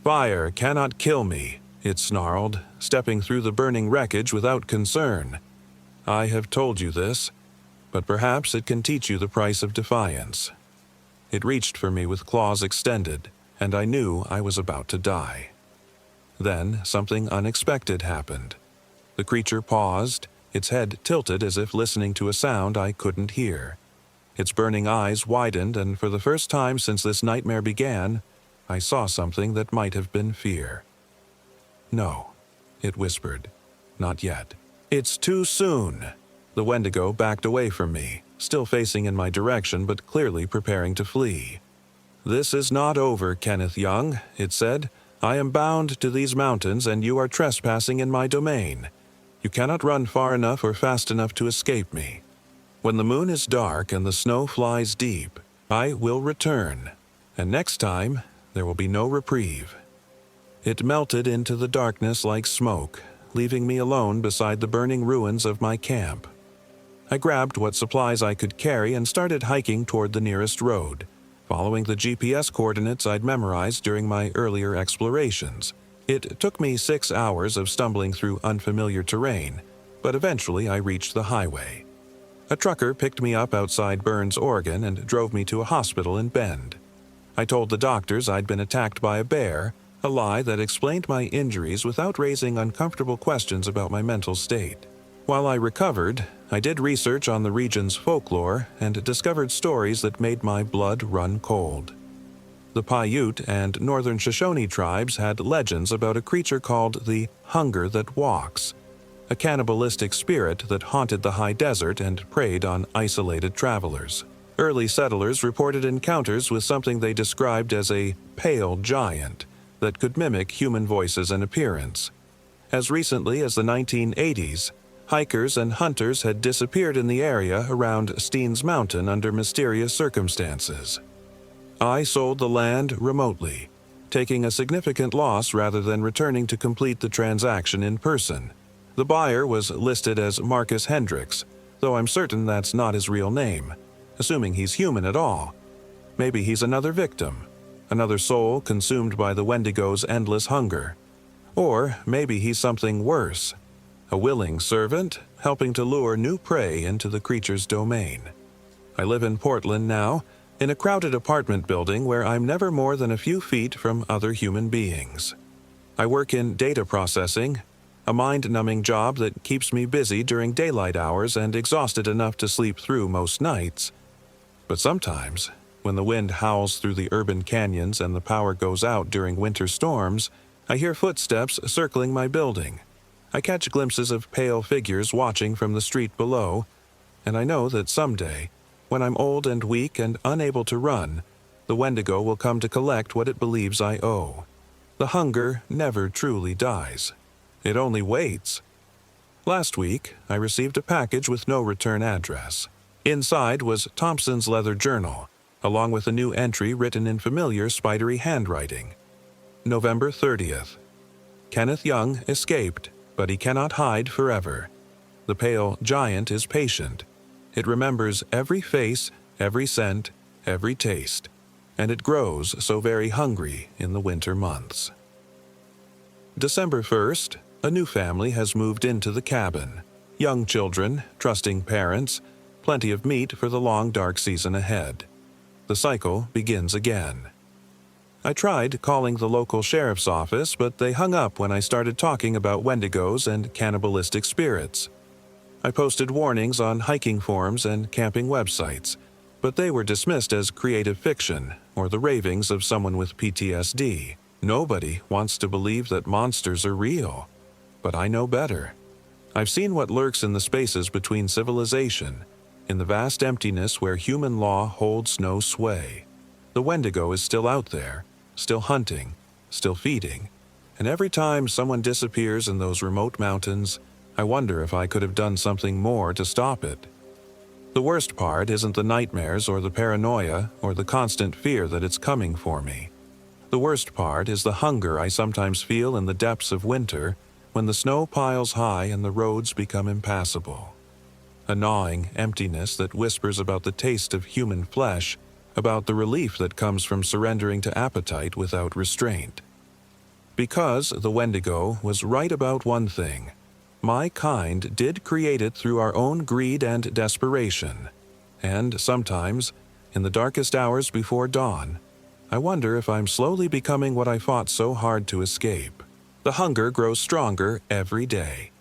"Fire cannot kill me," it snarled, stepping through the burning wreckage without concern. "I have told you this, but perhaps it can teach you the price of defiance." It reached for me with claws extended, and I knew I was about to die. Then something unexpected happened. The creature paused, its head tilted as if listening to a sound I couldn't hear. Its burning eyes widened, and for the first time since this nightmare began, I saw something that might have been fear. "No," it whispered. "Not yet. It's too soon." The Wendigo backed away from me, still facing in my direction but clearly preparing to flee. "This is not over, Kenneth Young," it said. "I am bound to these mountains, and you are trespassing in my domain. You cannot run far enough or fast enough to escape me. When the moon is dark and the snow flies deep, I will return, and next time there will be no reprieve." It melted into the darkness like smoke, leaving me alone beside the burning ruins of my camp. I grabbed what supplies I could carry and started hiking toward the nearest road, following the GPS coordinates I'd memorized during my earlier explorations. It took me 6 hours of stumbling through unfamiliar terrain, but eventually I reached the highway. A trucker picked me up outside Burns, Oregon, and drove me to a hospital in Bend. I told the doctors I'd been attacked by a bear, a lie that explained my injuries without raising uncomfortable questions about my mental state. While I recovered, I did research on the region's folklore and discovered stories that made my blood run cold. The Paiute and Northern Shoshone tribes had legends about a creature called the Hunger That Walks, a cannibalistic spirit that haunted the high desert and preyed on isolated travelers. Early settlers reported encounters with something they described as a pale giant that could mimic human voices and appearance. As recently as the 1980s, hikers and hunters had disappeared in the area around Steens Mountain under mysterious circumstances. I sold the land remotely, taking a significant loss rather than returning to complete the transaction in person. The buyer was listed as Marcus Hendricks, though I'm certain that's not his real name, assuming he's human at all. Maybe he's another victim, another soul consumed by the Wendigo's endless hunger. Or maybe he's something worse, a willing servant helping to lure new prey into the creature's domain. I live in Portland now, in a crowded apartment building where I'm never more than a few feet from other human beings. I work in data processing, a mind-numbing job that keeps me busy during daylight hours and exhausted enough to sleep through most nights. But sometimes, when the wind howls through the urban canyons and the power goes out during winter storms, I hear footsteps circling my building. I catch glimpses of pale figures watching from the street below, and I know that someday, when I'm old and weak and unable to run, the Wendigo will come to collect what it believes I owe. The hunger never truly dies. It only waits. Last week, I received a package with no return address. Inside was Thompson's leather journal, along with a new entry written in familiar spidery handwriting. November 30th. Kenneth Young escaped, but he cannot hide forever. The pale giant is patient. It remembers every face, every scent, every taste, and it grows so very hungry in the winter months. December 1st, a new family has moved into the cabin. Young children, trusting parents, plenty of meat for the long dark season ahead. The cycle begins again. I tried calling the local sheriff's office, but they hung up when I started talking about Wendigos and cannibalistic spirits. I posted warnings on hiking forums and camping websites, but they were dismissed as creative fiction or the ravings of someone with PTSD. Nobody wants to believe that monsters are real. But I know better. I've seen what lurks in the spaces between civilization, in the vast emptiness where human law holds no sway. The Wendigo is still out there, still hunting, still feeding, and every time someone disappears in those remote mountains, I wonder if I could have done something more to stop it. The worst part isn't the nightmares or the paranoia or the constant fear that it's coming for me. The worst part is the hunger I sometimes feel in the depths of winter when the snow piles high and the roads become impassable. A gnawing emptiness that whispers about the taste of human flesh, about the relief that comes from surrendering to appetite without restraint. Because the Wendigo was right about one thing. My kind did create it through our own greed and desperation. And sometimes, in the darkest hours before dawn, I wonder if I'm slowly becoming what I fought so hard to escape. The hunger grows stronger every day.